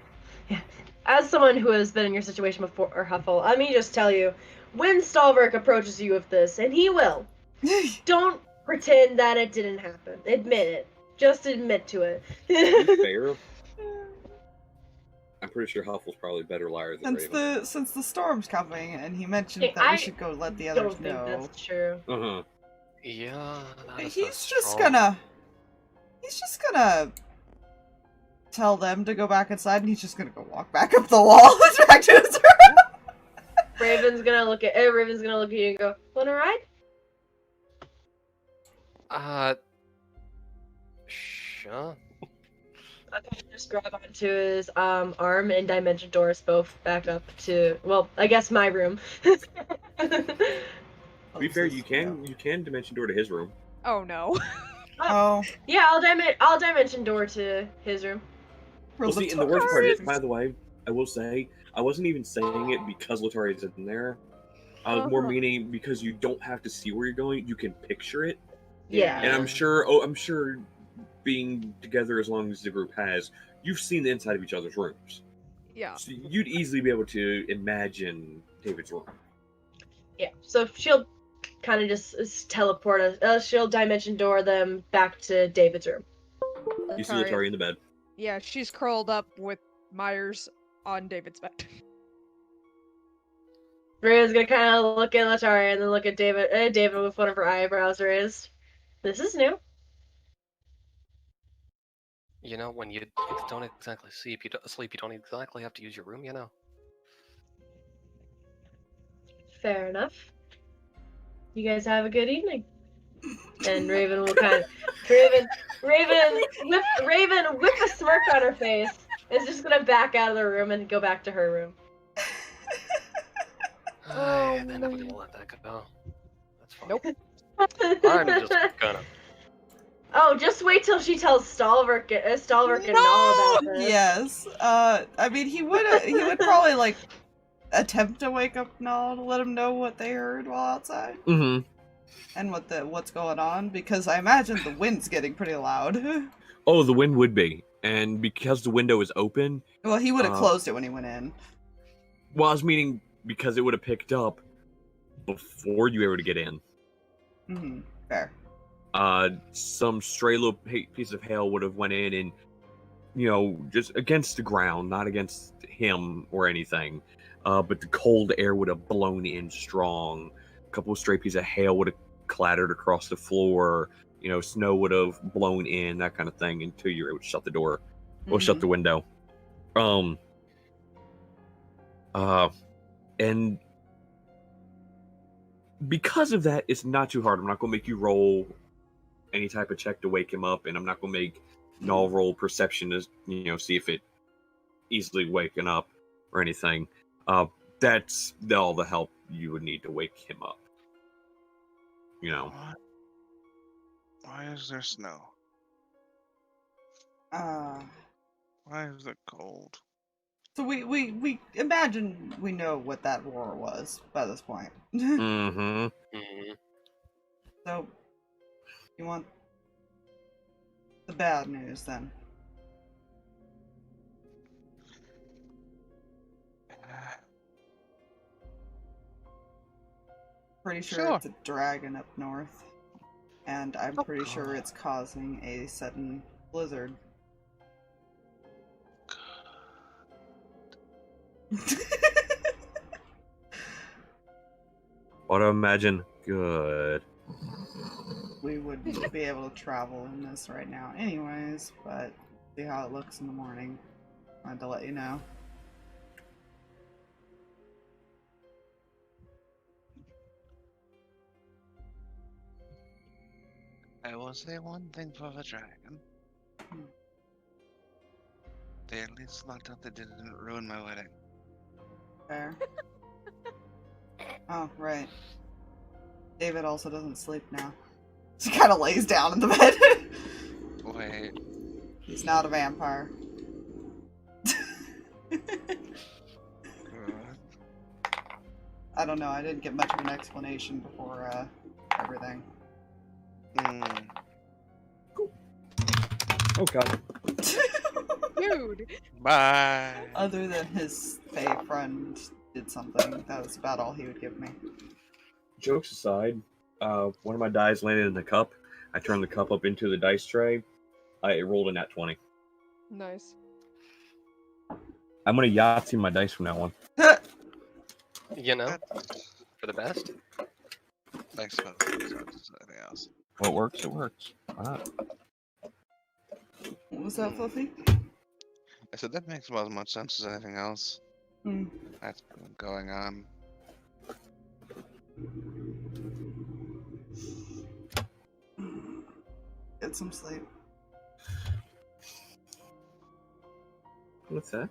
Yeah. As someone who has been in your situation before, Huffle, let me just tell you, when Stalverk approaches you with this, and he will, don't pretend that it didn't happen. Admit it. Just admit to it. Fair. I'm pretty sure Huffle's probably a better liar than Raven. Since the storm's coming, and he mentioned that we should go let the others know. Don't think that's true. Uh-huh. Yeah. He's just gonna tell them to go back inside, and he's just gonna go walk back up the wall back to his room. Raven's gonna look at you and go, "Wanna ride?" Sure. Okay, just grab onto his arm and dimension doors both back up to, well, I guess my room. To be fair, you can dimension door to his room. Oh no. Oh. Yeah, I'll dimension door to his room. Well, see, and the worst part is, by the way, I will say, I wasn't even saying it because Letari is in there. More meaning because you don't have to see where you're going, you can picture it. Yeah. And I'm sure, being together as long as the group has, you've seen the inside of each other's rooms. Yeah. So you'd easily be able to imagine David's room. Yeah. So she'll kind of just teleport us. She'll dimension door them back to David's room. You see Letari in the bed. Yeah, she's curled up with Myers on David's bed. Rhea's gonna kind of look at Letari and then look at David. David with one of her eyebrows raised. This is new. You know, when you don't exactly sleep, you don't exactly have to use your room, you know? Fair enough. You guys have a good evening. And Raven will kind of Raven with a smirk on her face is just gonna back out of the room and go back to her room. Then I'm gonna let that go. That's fine. Nope. I'm just gonna. Oh, just wait till she tells Stalverk and all about this. Yes. I mean, he would probably like attempt to wake up Null to let him know what they heard while outside. Mm-hmm. And what's going on, because I imagine the wind's getting pretty loud. Oh, the wind would be, and because the window is open. Well, he would have closed it when he went in. Well, I was meaning because it would have picked up before you were able to get in. Mm-hmm. Fair. Some stray little piece of hail would have went in and, just against the ground, not against him or anything. But the cold air would have blown in strong. A couple of stray pieces of hail would have clattered across the floor. Snow would have blown in, that kind of thing, until you were able to shut the door or shut the window. And because of that, it's not too hard. I'm not going to make you roll any type of check to wake him up, and I'm not going to make Null roll perception to, see if it easily waking up or anything. That's all the help you would need to wake him up. Why is there snow? Why is it cold? So we imagine we know what that roar was by this point. Mm-hmm. So, you want the bad news then? Pretty sure it's a dragon up north. And I'm pretty sure it's causing a sudden blizzard. Auto imagine good. We wouldn't be able to travel in this right now anyways, but see how it looks in the morning. Wanted to let you know. I will say one thing for the dragon. They at least lucked out they didn't ruin my wedding. Fair. Oh, right. David also doesn't sleep now. He kind of lays down in the bed. Wait. He's not a vampire. I don't know, I didn't get much of an explanation before, everything. Cool. Oh god. Dude! Bye! Other than his fae friend did something, that was about all he would give me. Jokes aside, one of my dice landed in the cup. I turned the cup up into the dice tray. It rolled a nat 20. Nice. I'm gonna Yahtzee my dice from now on. For the best. Thanks for anything else. What works, it works. Why not? What was that, Fluffy? I said that makes about as much sense as anything else. That's been going on. Get some sleep. What's that?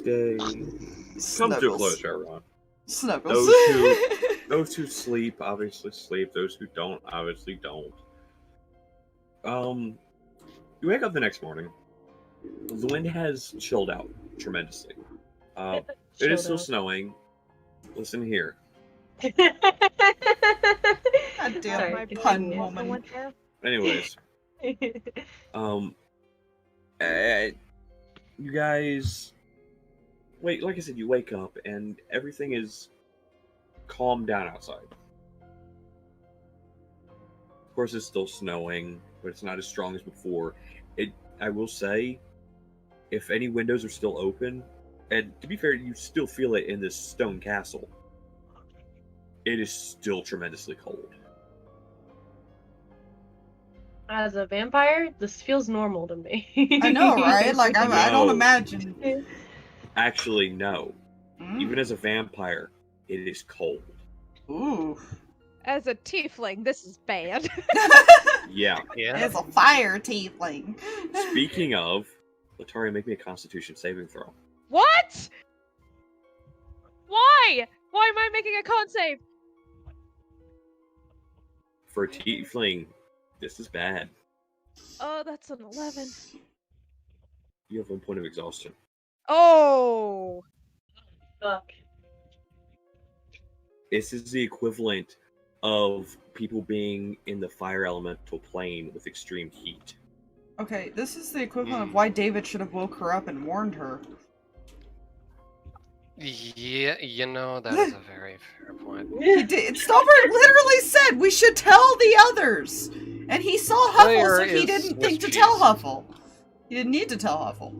Day. Come to a close, everyone. Snuggles. Those who sleep obviously sleep. Those who don't obviously don't. You wake up the next morning. The wind has chilled out tremendously. It is still snowing. Listen here. God damn, Sorry, my continue. pun woman. Anyways, you guys, wait. Like I said, you wake up and everything is calmed down outside. Of course, it's still snowing, but it's not as strong as before. I will say, if any windows are still open, and to be fair, you still feel it in this stone castle. It is still tremendously cold. As a vampire, this feels normal to me. I know, right? Like, I don't No. imagine. Actually, no. Mm. Even as a vampire, it is cold. Ooh. As a tiefling, this is bad. Yeah. It's a fire tiefling. Speaking of, Letari, make me a Constitution saving throw. What? Why? Why am I making a con save? For a tiefling, this is bad. Oh, that's an 11. You have 1 point of exhaustion. Oh! Fuck. This is the equivalent of people being in the fire elemental plane with extreme heat. Okay, this is the equivalent of why David should have woke her up and warned her. Yeah, you know, that is a very fair point. He did. Stalverk literally said we should tell the others, and he saw Huffle, Player so he is didn't Swiss think to cheese. tell Huffle. He didn't need to tell Huffle.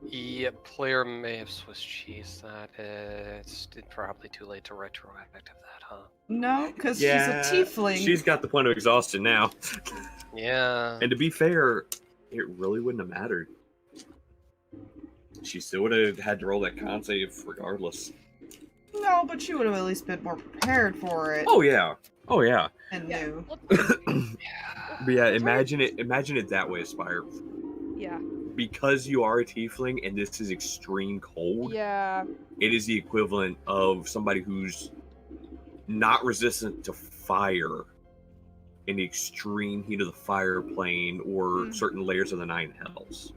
Yeah, player may have Swiss cheese that. It's probably too late to retroactive that, huh? No, because Yeah, she's a tiefling. She's got the point of exhaustion now. Yeah. And to be fair, it really wouldn't have mattered. She still would have had to roll that con save regardless. No, but she would have at least been more prepared for it. Oh yeah. Oh yeah. And Yeah. knew. But yeah, imagine it that way, Aspire. Yeah. Because you are a tiefling and this is extreme cold, Yeah. it is the equivalent of somebody who's not resistant to fire in the extreme heat of the fire plane or certain layers of the Nine Hells.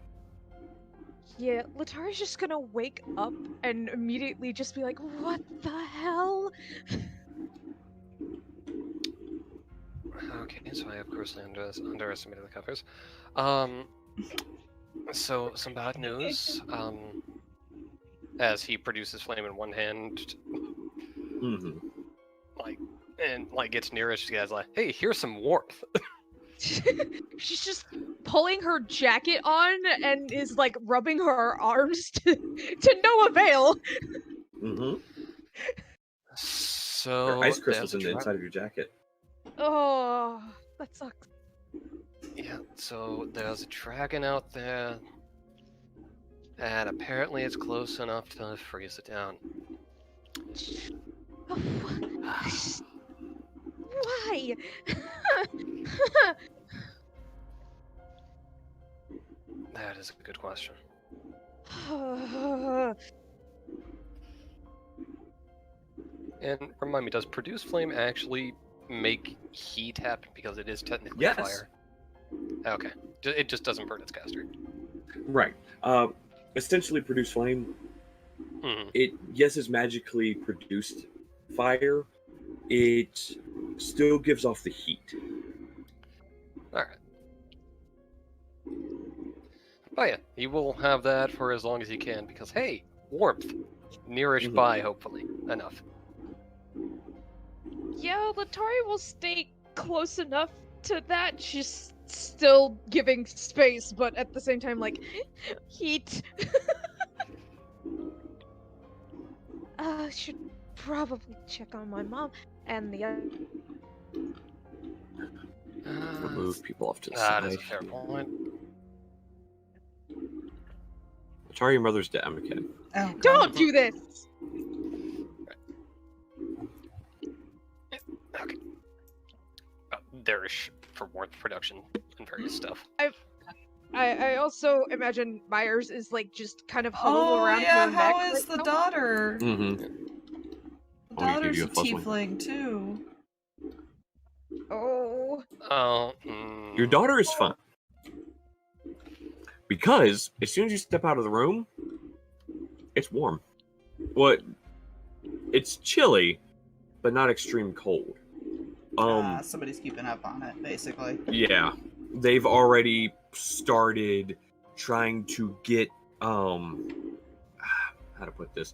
Yeah, Letari's just gonna wake up and immediately just be like, what the hell? Okay, so I of course underestimated the covers. So some bad news. As he produces flame in one hand, Mm-hmm. gets nearest, you guys like, hey, here's some warmth. She's just pulling her jacket on and is like rubbing her arms to no avail. Mm-hmm. So There are ice crystals in there's the a inside of your jacket. Oh, that sucks. Yeah, so there's a dragon out there, and apparently it's close enough to freeze it down. Why? That is a good question. And remind me, does produce flame actually make heat happen because it is technically Yes. fire? Okay, it just doesn't burn its caster. Right. Essentially, produce flame. Mhm. It is magically produced fire. It still gives off the heat. All right. Oh yeah, you will have that for as long as you can because hey, warmth, nearish Mhm. by hopefully enough. Yeah, Letari will stay close enough to that. She's still giving space, but at the same time, like, heat. Should probably check on my mom and the other. Remove people off to the That side. is a fair point. Sorry, your mother's dead, I'm kidding. Oh, God. Don't do this! Okay. There is for warmth production and various stuff. I also imagine Myers is like just kind of huddled Oh, around yeah, her how neck. is the like, daughter? Mm-hmm. The Oh, you daughter's do a a plus one. tiefling, too. Oh. Oh. Your daughter is fine. Because as soon as you step out of the room, it's warm. What? It's chilly, but not extreme cold. Somebody's keeping up on it, basically. Yeah, they've already started trying to get how to put this?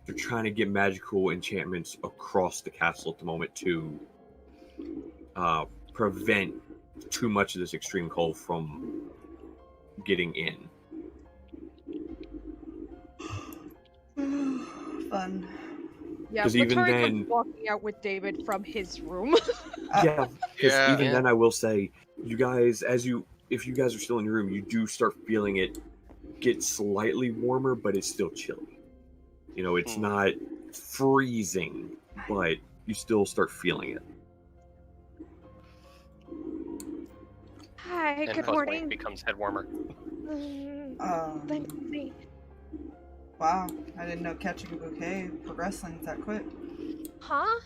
They're trying to get magical enchantments across the castle at the moment to prevent too much of this extreme cold from getting in. Fun. Yeah, 'Cause even Letari then- comes walking out with David from his room. Yeah, because Yeah. even then, I will say, you guys, if you guys are still in your room, you do start feeling it get slightly warmer, but it's still chilly. You know, it's not freezing, but you still start feeling it. Hi, And good Fuzzwing morning. becomes head warmer. Thank you. Wow, I didn't know catching a bouquet progressing that quick. Huh?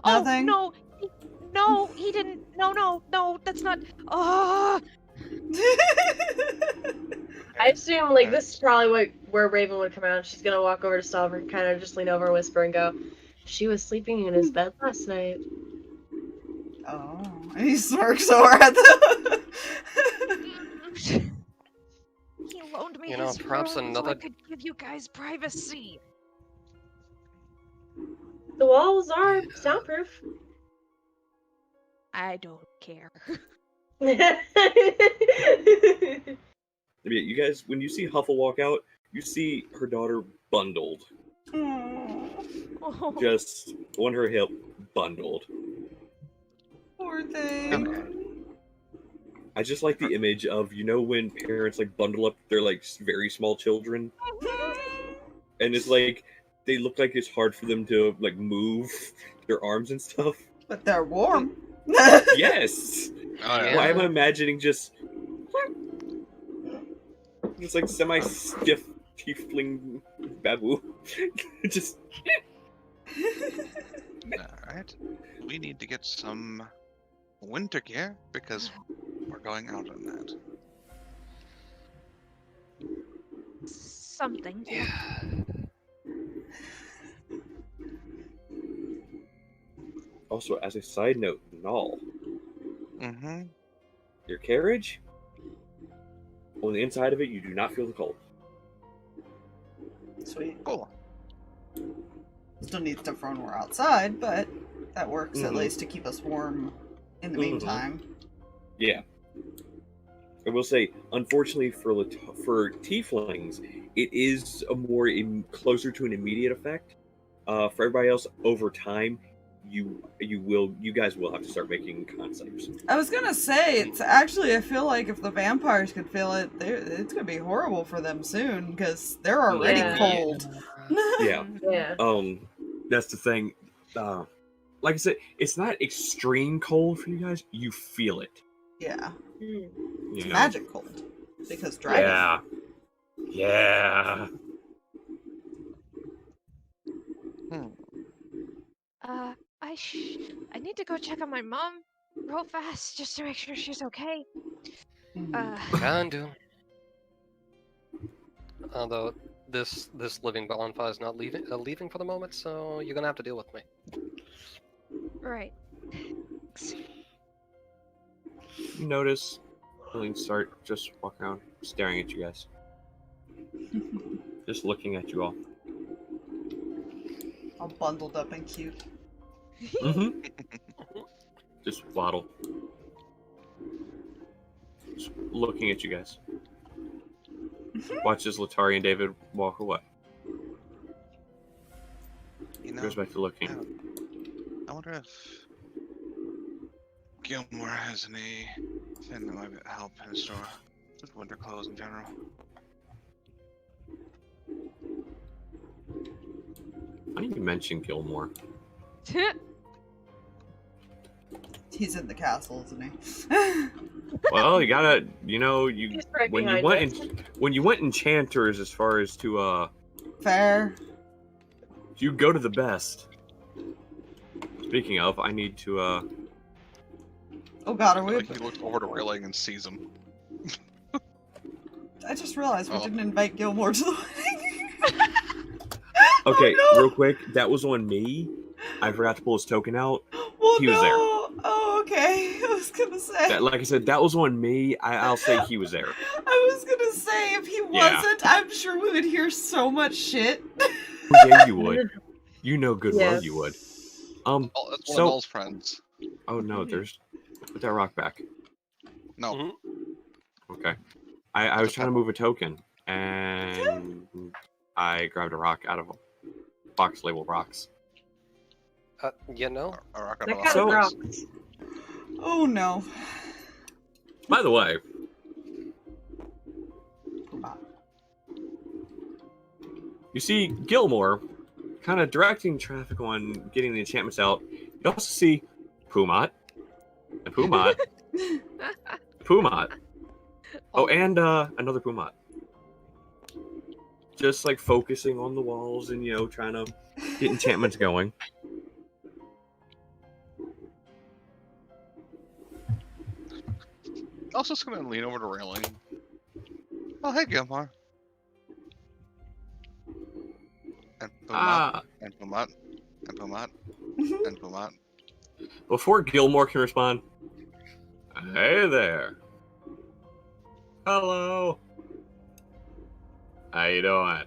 Nothing? Oh, no, he didn't. No, that's not. Oh, I assume like this is probably where Raven would come out. She's gonna walk over to Stalverk and kind of just lean over, whisper, and go, "She was sleeping in his bed last night." Oh, and he smirks over at them. he loaned me You know, his perhaps room so I another- could give you guys privacy. The walls are soundproof. I don't care. Yeah, you guys, when you see Huffle walk out, you see her daughter bundled. Oh. Just on her hip, bundled. Poor thing. I just like the image of, you know, when parents like bundle up their like very small children, and it's like they look like it's hard for them to like move their arms and stuff. But they're warm. Yes. Oh, yeah. Why am I imagining just it's like semi-stiff tiefling babu, just Alright. We need to get some winter gear because we're going out on that. Something. Yeah. Also, as a side note, Null, Mm-hmm. your carriage, on the inside of it, you do not feel the cold. Sweet. Cool. Still need stuff when we're outside, but that works at Mhm. least to keep us warm in the Mhm. meantime. Yeah. I will say, unfortunately for tieflings, it is a more closer to an immediate effect. For everybody else, over time, you guys will have to start making con saves. I was gonna say, it's actually, I feel like if the vampires could feel it, it's gonna be horrible for them soon, because they're already Yeah. cold. Yeah. Yeah. That's the thing. Like I said, it's not extreme cold for you guys. You feel it. Yeah. Mm. You It's know? magic cold. Because dragon. Yeah. Yeah. I need to go check on my mom real fast just to make sure she's okay. Can do. Although this living bonfire is not leaving for the moment, so you're gonna have to deal with me. Right. You notice Lillian start just walking around, staring at you guys. Just looking at you all. All bundled up and cute. Mm-hmm. Just waddle. Just looking at you guys. Watch as Letari and David walk away. You know, Goes back to looking. I wonder if Gilmore has anything that might help in store with winter clothes in general. Why didn't you mention Gilmore? He's in the castle, isn't he? Well, you gotta, you He's right when you behind went us. when you went enchanters, as far as to Fair. you go to the best. Speaking of, I need to Oh god, are I we? feel like he looks over to Railing and sees him. I just realized we Oh. didn't invite Gilmore to the wedding. Okay, Oh, no. real quick, that was on me. I forgot to pull his token out. Well, He was there. Oh, okay. I was gonna say. That, like I said, that was on me. I'll say he was there. I was gonna say if he Yeah. wasn't, I'm sure we would hear so much shit. Oh, yeah, you would. You know good well Yes. you would. Oh, that's one of Noel's friends. Oh no, put that rock back. No. Mhm. Okay. I was trying to move a token, and I grabbed a rock out of a box labeled rocks. You know, A rock That out kind So- of rocks. Oh no. By the way, you see Gilmore kind of directing traffic on getting the enchantments out. You also see Pumat, and Pumat, Pumat. Oh, and another Pumat. Just like focusing on the walls and trying to get enchantments going. I was just gonna lean over the railing. Oh, hey, Gilmore. And Pumat, and Pumat, and Pumat, and Pumat. Before Gilmore can respond, hey there. Hello. How you doing?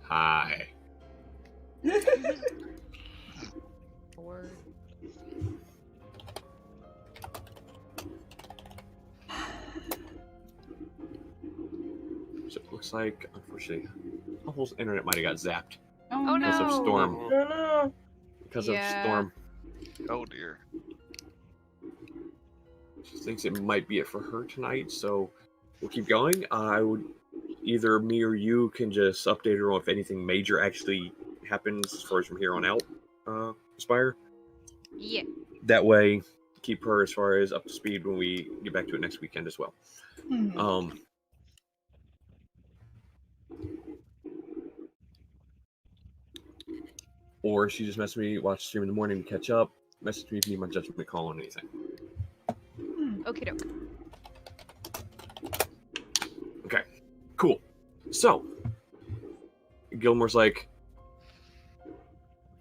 Hi. Word. So it looks like, unfortunately, Huffle's internet might have got zapped Oh, because of no. storm. Oh no. Because Yeah. of storm. Oh dear. She thinks it might be it for her tonight, so we'll keep going. I would either me or you can just update her on if anything major actually happens as far as from here on out, Spire. Yeah. That way, keep her as far as up to speed when we get back to it next weekend as well. Mhm. Or she just messaged me, watch the stream in the morning, catch up, message me if you need my judgment call on anything. Okie doke. Okay, cool. So, Gilmore's like,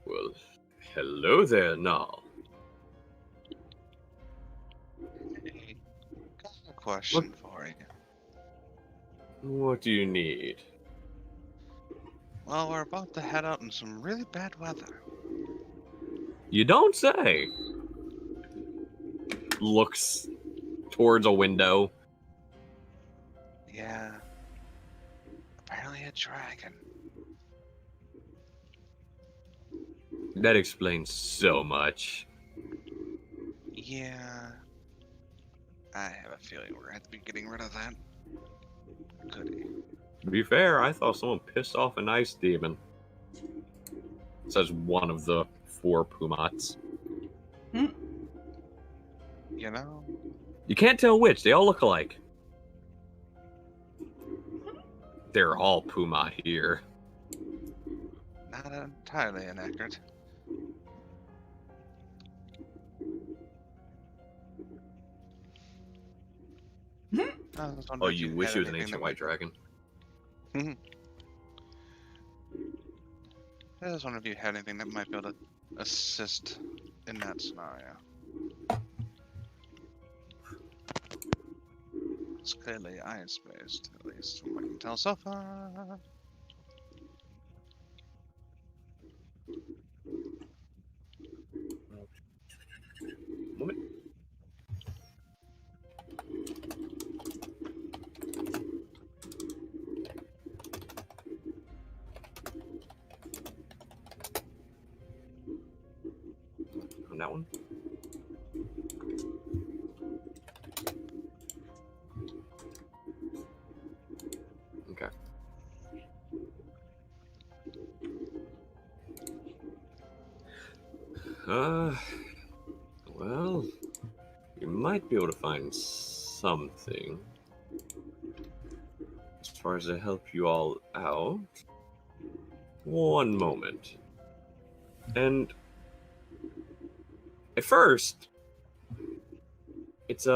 well, hello there, Null. Hey, got a question for you. What do you need? Well, we're about to head out in some really bad weather. You don't say. Looks towards a window. Yeah. Apparently a dragon. That explains so much. Yeah. I have a feeling we're going to have to be getting rid of that. Goody. To be fair, I thought someone pissed off an ice demon. Says one of the 4 Pumats. You know? You can't tell which, they all look alike. They're all Pumat here. Not entirely inaccurate. Oh, you wish it was an ancient white dragon. I just wonder if you had anything that might be able to assist in that scenario. It's clearly ice-based, at least from what I can tell so far. Moment. On that one. Okay. Well, you might be able to find something as far as to help you all out. One moment. And at first, it's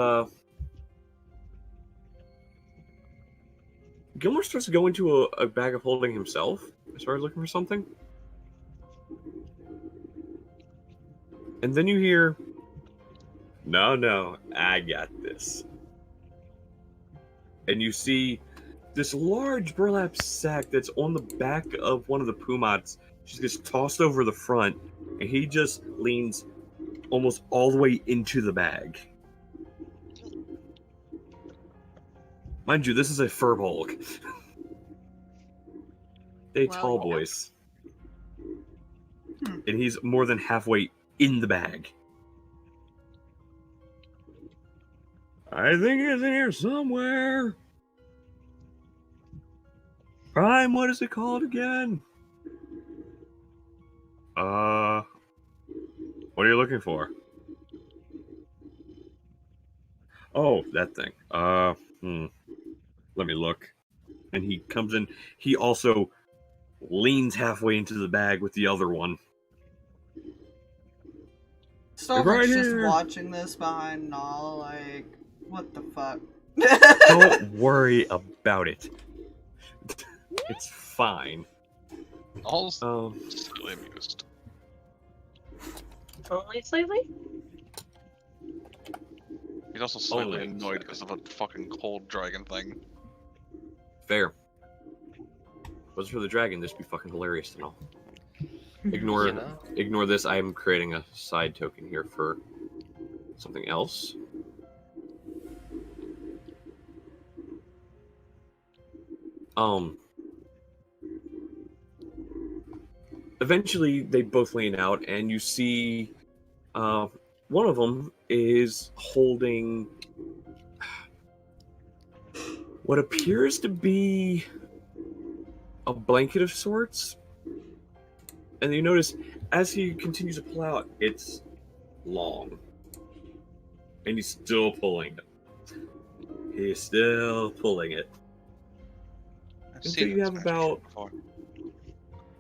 Gilmore starts to go into a bag of holding himself. I started looking for something. And then you hear, no, I got this. And you see this large burlap sack that's on the back of one of the Pumots. Just gets tossed over the front, and he just leans almost all the way into the bag. Mind you, this is a Furbolg. They Well, tall you know. boys. And he's more than halfway in the bag. I think it's in here somewhere. Prime, what is it called again? What are you looking for? Oh, that thing. Let me look. And he comes in. He also leans halfway into the bag with the other one. Stalverk's Right just here. watching this behind Nall, like, what the fuck? Don't worry about it. It's fine. All slightly amused. Only slightly? He's also slightly Only annoyed because of a fucking cold dragon thing. Fair. Wasn't for the dragon, this would be fucking hilarious to know. Ignore You know? ignore this. I am creating a side token here for something else. Eventually, they both lean out, and you see one of them is holding what appears to be a blanket of sorts. And you notice, as he continues to pull out, it's long. And he's still pulling it. He's still pulling it. I've Until seen you this have magic about- trick before.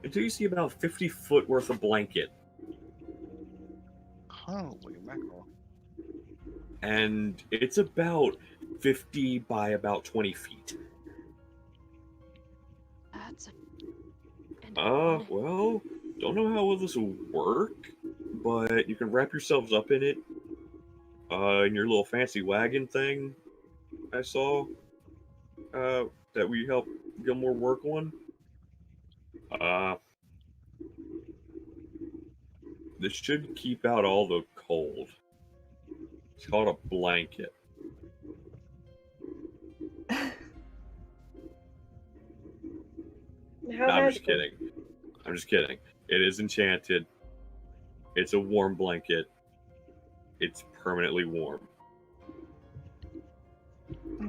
Until you see about 50 foot worth of blanket. Holy mackerel. And it's about 50 by about 20 feet. That's a. Well, don't know how well this will work, but you can wrap yourselves up in it. In your little fancy wagon thing I saw, that we helped Gilmore work on. This should keep out all the cold. It's called a blanket. How No, I'm just magical. kidding. I'm just kidding. It is enchanted. It's a warm blanket. It's permanently warm.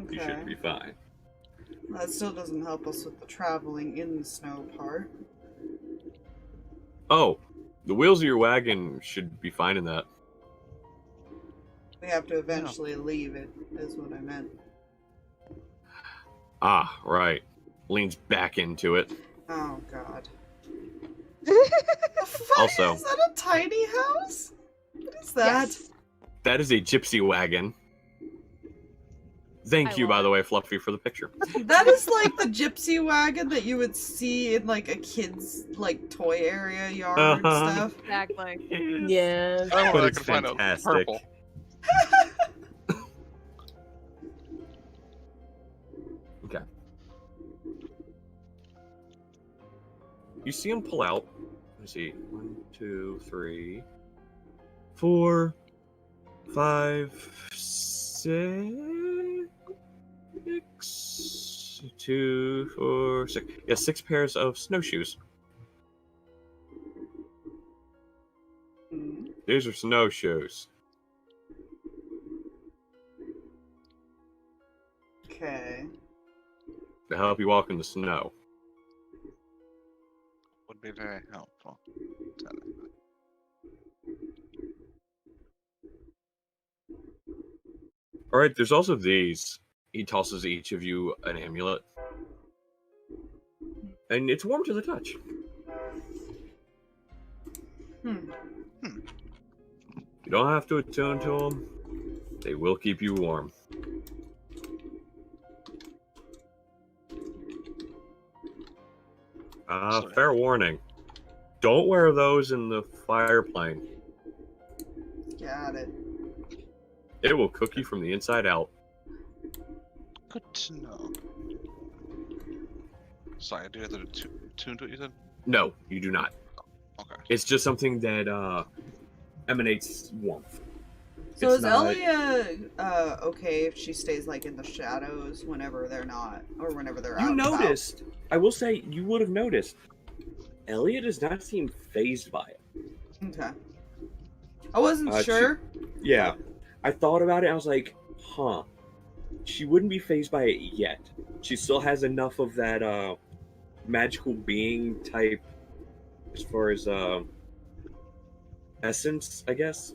You should Okay. be fine. That still doesn't help us with the traveling in the snow part. Oh, the wheels of your wagon should be fine in that. We have to eventually leave it, is what I meant. Ah, right. Leans back into it. Oh, God. Also- Is that a tiny house? What is that? Yes. That is a gypsy wagon. Thank I you, by love the it. way, Fluffy, for the picture. That is like the gypsy wagon that you would see in like a kid's like toy area yard and Uh-huh. stuff. Exactly. Yeah. Oh, But I it's can find a fantastic. purple. Okay. You see him pull out. Let's see. 1, 2, 3, 4, 5, 6. 2, 4, 6. Yeah, 6 pairs of snowshoes. Hmm. These are snowshoes. Okay. To help you walk in the snow. Would be very helpful. Alright, there's also these. He tosses each of you an amulet. And it's warm to the touch. Hmm. You don't have to attune to them. They will keep you warm. Sorry. Fair warning. Don't wear those in the fire plane. Got it. It will cook you from the inside out. Good to know. Sorry, do you have to tune to what you said? No, you do not. Okay. It's just something that emanates warmth. So It's is not- Elia okay if she stays like in the shadows whenever they're not, or whenever they're out? You and about? noticed. I will say, you would have noticed. Elia does not seem phased by it. Okay. I wasn't sure. Yeah. I thought about it, I was like, huh. She wouldn't be phased by it yet. She still has enough of that magical being type as far as essence, I guess.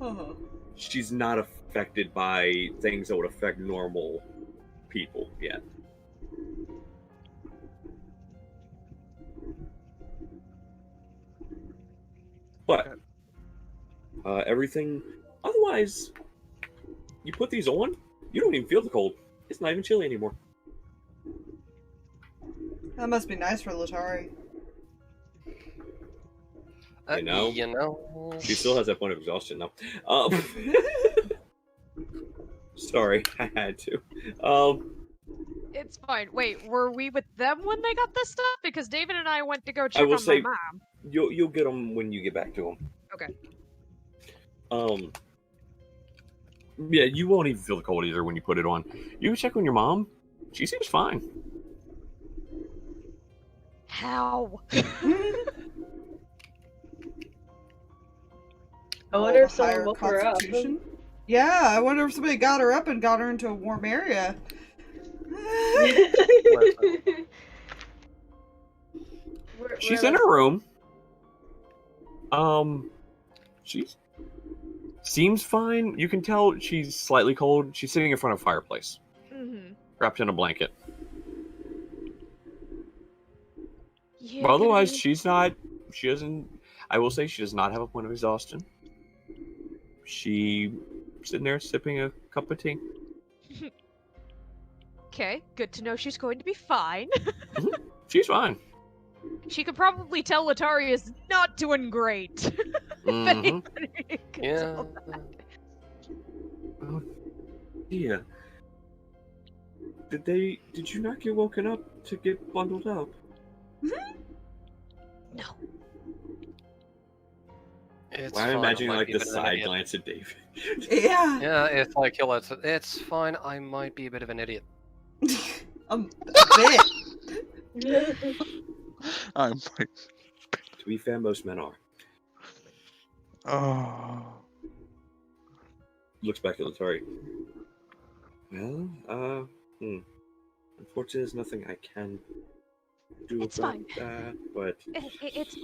Uh-huh. She's not affected by things that would affect normal people yet. But everything otherwise, you put these on, you don't even feel the cold. It's not even chilly anymore. That must be nice for Letari. You know? You know. She still has that point of exhaustion though. Sorry, I had to. It's fine. Wait, were we with them when they got this stuff? Because David and I went to go check will on say- my mom. You'll get them when you get back to them. Okay. Yeah, you won't even feel the cold either when you put it on. You can check on your mom. She seems fine. How? I wonder if Higher someone woke her up. constitution? Yeah, I wonder if somebody got her up and got her into a warm area. She's in her room. She seems fine. You can tell she's slightly cold. She's sitting in front of a fireplace, Mm-hmm. wrapped in a blanket. Yeah, But otherwise, she's not. She doesn't. I will say she does not have a point of exhaustion. She sitting there sipping a cup of tea. Okay, good to know she's going to be fine. She's fine. She could probably tell Letari is not doing great. If Mhm. anybody can Yeah. tell that. Oh, yeah. Did you not get woken up to get bundled up? No. It's Well, I'm fine, imagining I might like be the a bit of an side idiot. glance at David. Yeah. Yeah, it's like it's fine. I might be a bit of an idiot. A bit. I'm like, To be fair, most men are. oh. Looks back at Letari. Well, unfortunately, there's nothing I can do It's about fine. that, but It's.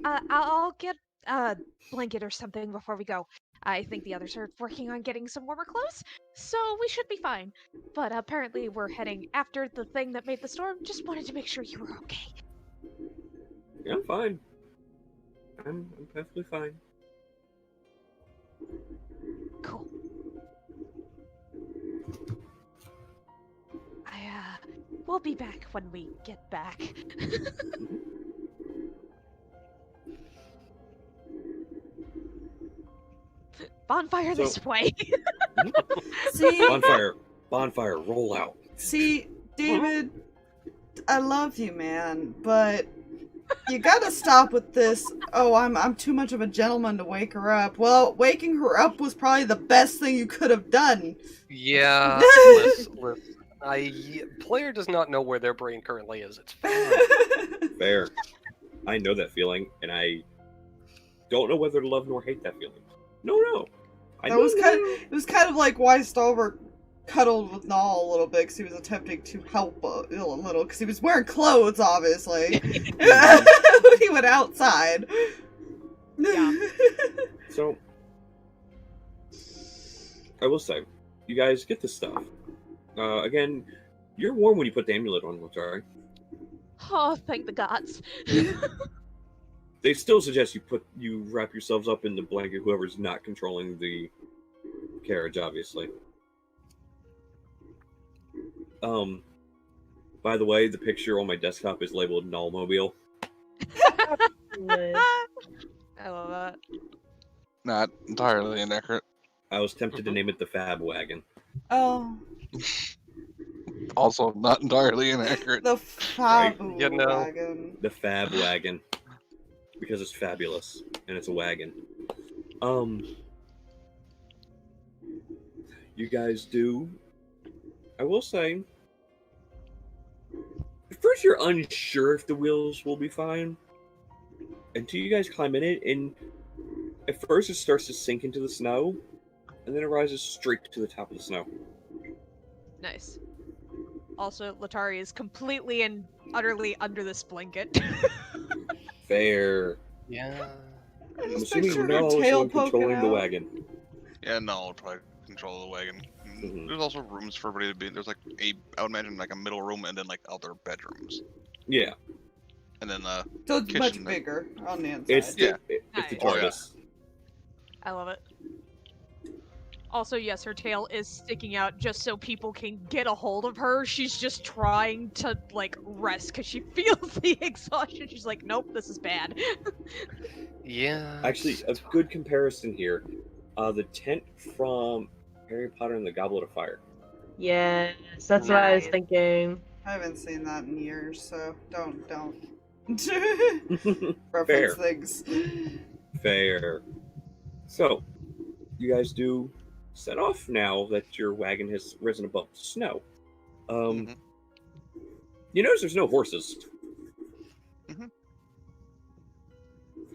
I'll get a blanket or something before we go. I think the others are working on getting some warmer clothes, so we should be fine. But apparently, we're heading after the thing that made the storm. Just wanted to make sure you were okay. yeah, I'm fine. I'm perfectly fine. Cool. We'll be back when we get back. Bonfire this way. See, Bonfire, roll out. see, David, I love you, man, but you gotta stop with this. Oh, I'm too much of a gentleman to wake her up. Well, waking her up was probably the best thing you could have done. Yeah, listen. Player does not know where their brain currently is. It's fine. Fair. I know that feeling, and I don't know whether to love nor hate that feeling. No. It was kind of like why Stalverk cuddled with Null a little bit because he was attempting to help a little because he was wearing clothes, obviously. When he went outside. Yeah. So, I will say, you guys get this stuff. Again, you're warm when you put the amulet on, Letari. Oh, thank the gods. They still suggest you wrap yourselves up in the blanket, whoever's not controlling the carriage, obviously. By the way, the picture on my desktop is labeled Nullmobile. Nice. I love that. Not entirely inaccurate. I was tempted to name it the Fab Wagon. Oh, Also not entirely inaccurate. the Fab You know. Wagon. The Fab Wagon. Because it's fabulous. And it's a wagon. You guys do. I will say. At first you're unsure if the wheels will be fine. Until you guys climb in it, and at first it starts to sink into the snow. And then it rises straight to the top of the snow. Nice. Also, Letari is completely and utterly under this blanket. Fair. Yeah. I I'm just assuming pictured no her is tail one poking controlling the out. wagon. Yeah, no, I'll probably control the wagon. Mhm. There's also rooms for everybody to be. There's like I would imagine like a middle room and then like other bedrooms. Yeah. And then So it's much kitchen, bigger on the inside. It's Yeah. it's the Nice. Oh, yeah. TARDIS. I love it. Also, yes, her tail is sticking out just so people can get a hold of her. She's just trying to, like, rest because she feels the exhaustion. She's like, nope, this is bad. Yeah. Actually, a good comparison here. The tent from Harry Potter and the Goblet of Fire. Yes, that's what I was Nice. thinking. I haven't seen that in years, so don't Fair. reference things. Fair. So, you guys do set off now that your wagon has risen above the snow. Mhm. You notice there's no horses. Mhm.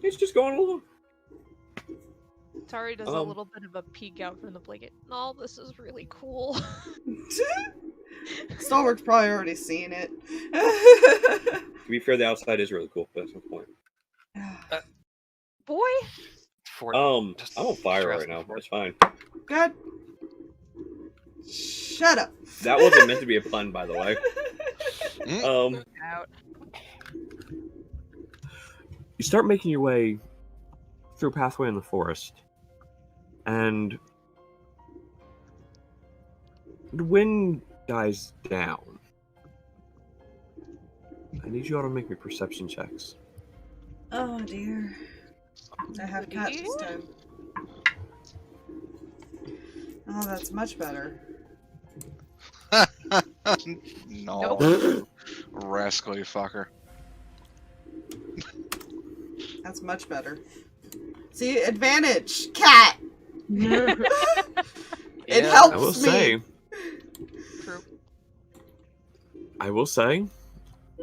It's just going along. Tari does a little bit of a peek out from the blanket. Oh, this is really cool. Stalverk's probably already seen it. To be fair, the outside is really cool, but that's no point. Boy! Just I'm on fire stress right now. before. It's fine. God. Shut up. That wasn't meant to be a pun, by the way. Out. You start making your way through a pathway in the forest, and the wind dies down. I need you all to make me perception checks. Oh dear. I have cat this time. Oh, that's much better. No. Nope. Rascally fucker. That's much better. See, advantage! Cat! It Yeah. helps I will me. say, True. I will say,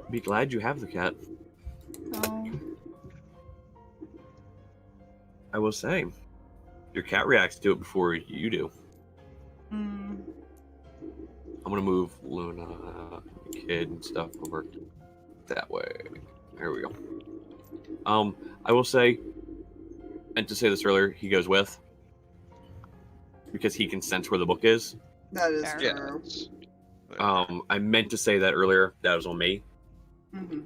be glad you have the cat. Oh. I will say, your cat reacts to it before you do. Mm. I'm gonna move Luna, Kid, and stuff over that way. There we go. I will say, and to say this earlier, he goes with because he can sense where the book is. That is Fair. Yeah. true. I meant to say that earlier. That was on me. Mm-hmm.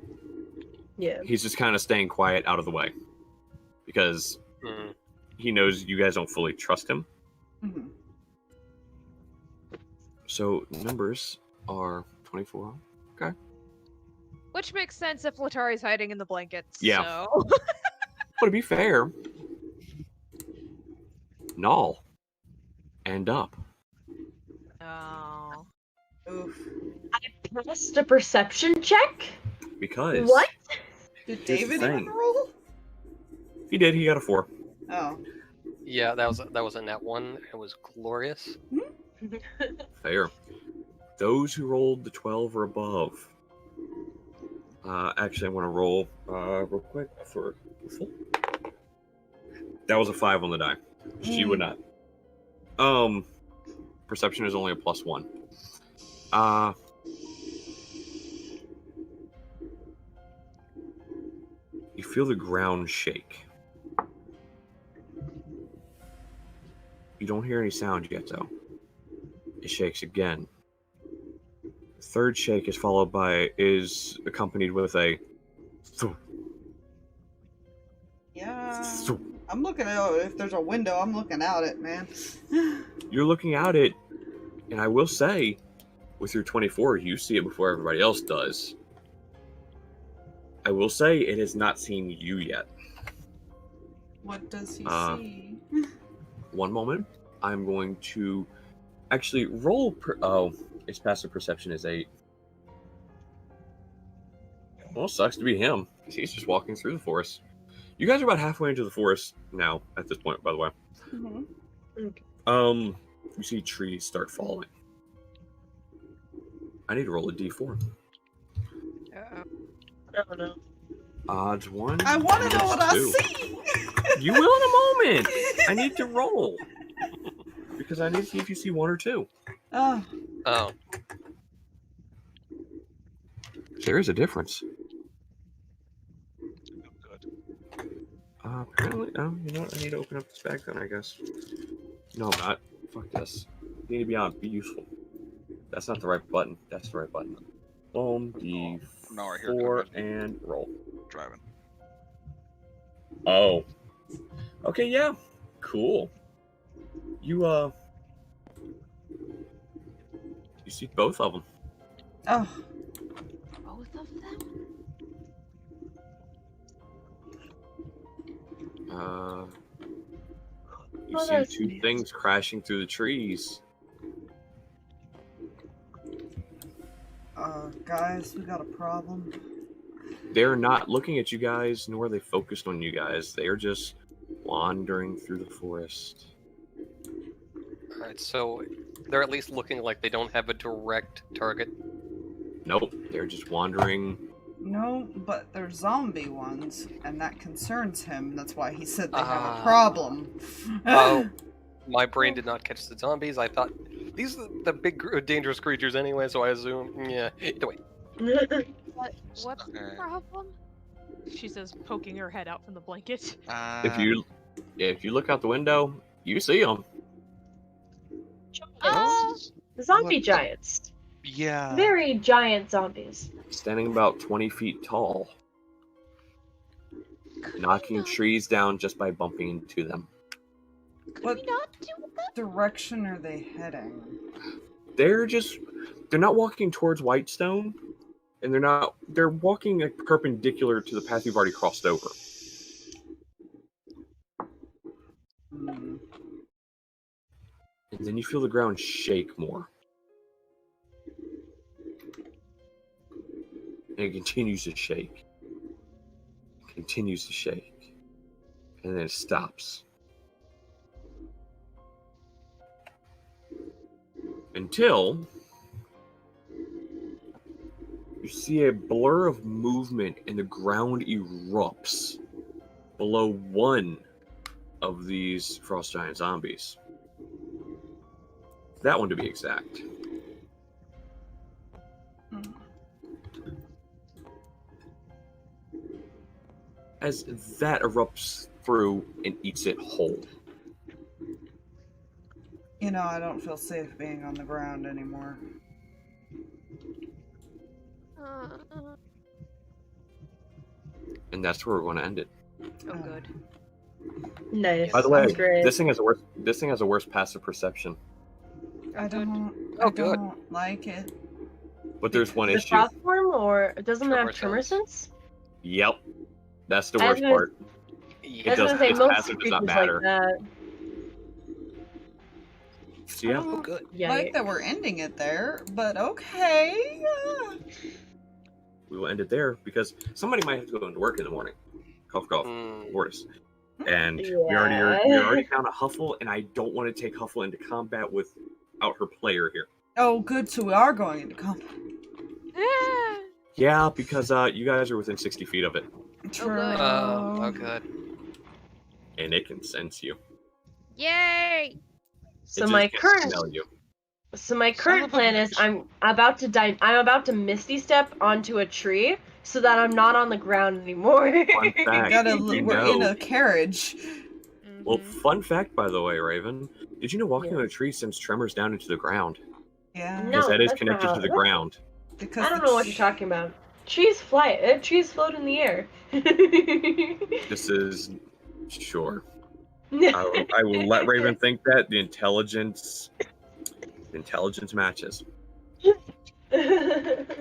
Yeah. He's just kind of staying quiet out of the way because Mm. he knows you guys don't fully trust him. Mm-hmm. So numbers are 24. Which makes sense if Latari's hiding in the blankets. Yeah. So. But to be fair, Null and up. Oh. Oof. I passed a perception check? Because What? Did the David even thing. roll? he did, he got a 4. Oh. Yeah, that was a net one. It was glorious. Fair. Those who rolled the 12 or above. Actually, I want to roll real quick for Huffle. That was a 5 on the die. She would not. Perception is only a +1. You feel the ground shake. You don't hear any sound yet, though. It shakes again. The third shake is accompanied with a thump. Yeah. Thump. I'm looking out. If there's a window, I'm looking out it, man. You're looking out it, and I will say, with your 24, you see it before everybody else does. I will say it has not seen you yet. What does he see? One moment. I'm going to actually roll. Its passive perception is 8. Well, sucks to be him, because he's just walking through the forest. You guys are about halfway into the forest now, at this point, by the way. Mm-hmm. You see trees start falling. I need to roll a d4. Oh no. Odds 1. I want to know what I 2. see! You will in a moment! I need to roll. Because I need to see if you see 1 or 2. Oh. Oh. There is a difference. Good. Apparently, you know what? I need to open up this bag then, I guess. No, I'm not. Fuck this. You need to be on. Be useful. That's not the right button. That's the right button. Boom, No, right here. D4, and roll. Driving. Oh. Okay, yeah. Cool. You see both of them. Oh. Both of them? You Oh, see that's 2 neat. things crashing through the trees. Guys, we got a problem. They're not looking at you guys, nor are they focused on you guys. They are just wandering through the forest. Alright, so they're at least looking like they don't have a direct target. Nope, they're just wandering. No, but they're zombie ones, and that concerns him. That's why he said they have a Ah. problem. Oh, my brain did not catch the zombies. I thought these are the big dangerous creatures anyway, so I assume. Yeah. Either way. What's the problem? She says, poking her head out from the blanket. If you look out the window, you see them. Zombie giants. Yeah. Very giant zombies. Standing about 20 feet tall. Knocking trees down just by bumping into them. What we not do that? direction are they heading? They're not walking towards Whitestone, and they're walking like perpendicular to the path you've already crossed over. Hmm. And then you feel the ground shake more. And it continues to shake. It continues to shake. And then it stops. Until you see a blur of movement and the ground erupts below one of these frost giant zombies. That one to be exact. As that erupts through and eats it whole. You know, I don't feel safe being on the ground anymore. And that's where we're going to end it. Oh, good. Nice. By the way, That's great. this thing has a worse passive perception. I don't good. like it. But there's one The issue. frost form, or it doesn't Tremor have tremor sense. sense? Yep. That's the I was worst gonna- part. I It was does, gonna say its most passive does not creatures matter. like that. So yeah. Oh, good. Yeah. Like that we're ending it there, but okay. We will end it there because somebody might have to go into work in the morning. Cough, cough. Lourdes. And we're already down a Huffle, and I don't want to take Huffle into combat without her player here. Oh, good. So we are going into combat. Yeah, because you guys are within 60 feet of it, True. Oh, good. and it can sense you. Yay! So It my just can't current smell you. current plan is I'm about to Misty Step onto a tree so that I'm not on the ground anymore. Fun fact, We're in a carriage. Well, fun fact, by the way, Raven. Did you know walking Yeah. on a tree sends tremors down into the ground? Yeah. Because No, that is that's connected not to the how- ground. Because I don't know what you're talking about. Trees fly. Trees float in the air. This is sure. I will let Raven think that the intelligence matches.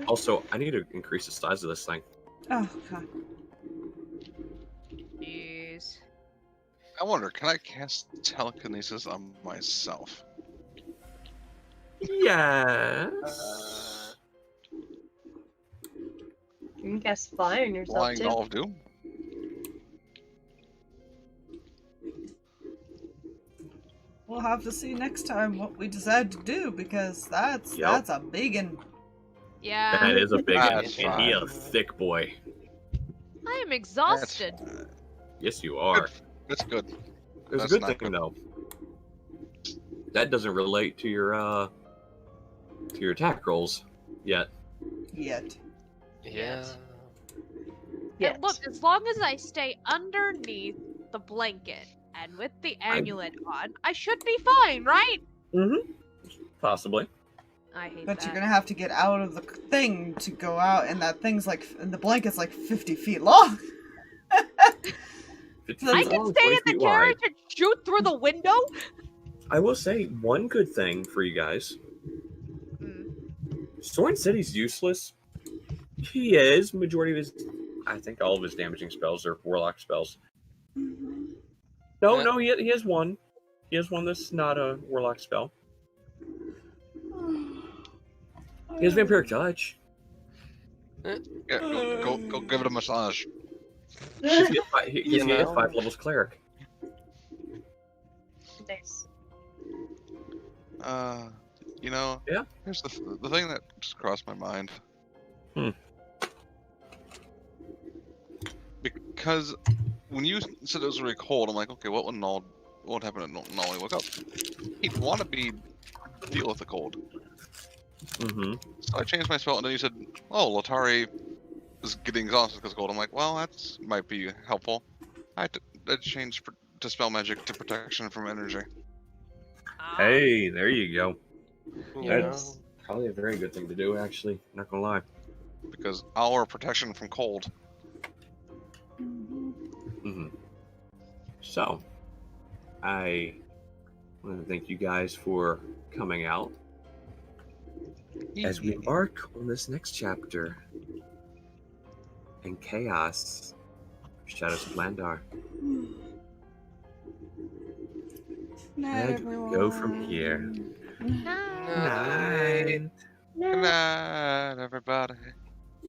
Also, I need to increase the size of this thing. Oh, God. Jeez. I wonder, can I cast telekinesis on myself? Yes. You can cast fly on yourself Flying too. Ball of Doom? We'll have to see next time what we decide to do, because that's Yep. a biggin. Yeah. That is a big one. That's And he a fine. thick boy. I am exhausted. Yes, you are. That's good. There's That's a good not thing good. though. That doesn't relate to your attack rolls yet. Yet. Yeah. Yes. And look, as long as I stay underneath the blanket and with the amulet on, I should be fine, right? Mm-hmm. Possibly. I hate But that. you're gonna have to get out of the thing to go out, and that thing's like, and the blanket's like 50 feet long. 50 I feet can long, stay 20 in the feet wide. carriage and shoot through the window. I will say one good thing for you guys. Soren said he's useless. He is. Majority of his, I think all of his damaging spells are warlock spells. No, he has one. He has one that's not a warlock spell. He has vampiric touch. Yeah, go give it a massage. He has 5 levels cleric. Nice. You know, Yeah. Here's the thing that just crossed my mind. Because when you said it was really cold, I'm like, okay, what would happen if Null woke up? He'd want to deal with the cold. Mm-hmm. So I changed my spell, and then you said, oh, Letari is getting exhausted because of cold. I'm like, well, that might be helpful. I changed to spell magic to protection from energy. Hey, there you go. You That's probably a very good thing to do, actually. Not gonna lie. Because our protection from cold. Mm-hmm. So, I want to thank you guys for coming out as we embark on this next chapter in Chaos, Shadows of Landar. Night, Where do we go from here? Night. Night. Good night, everybody.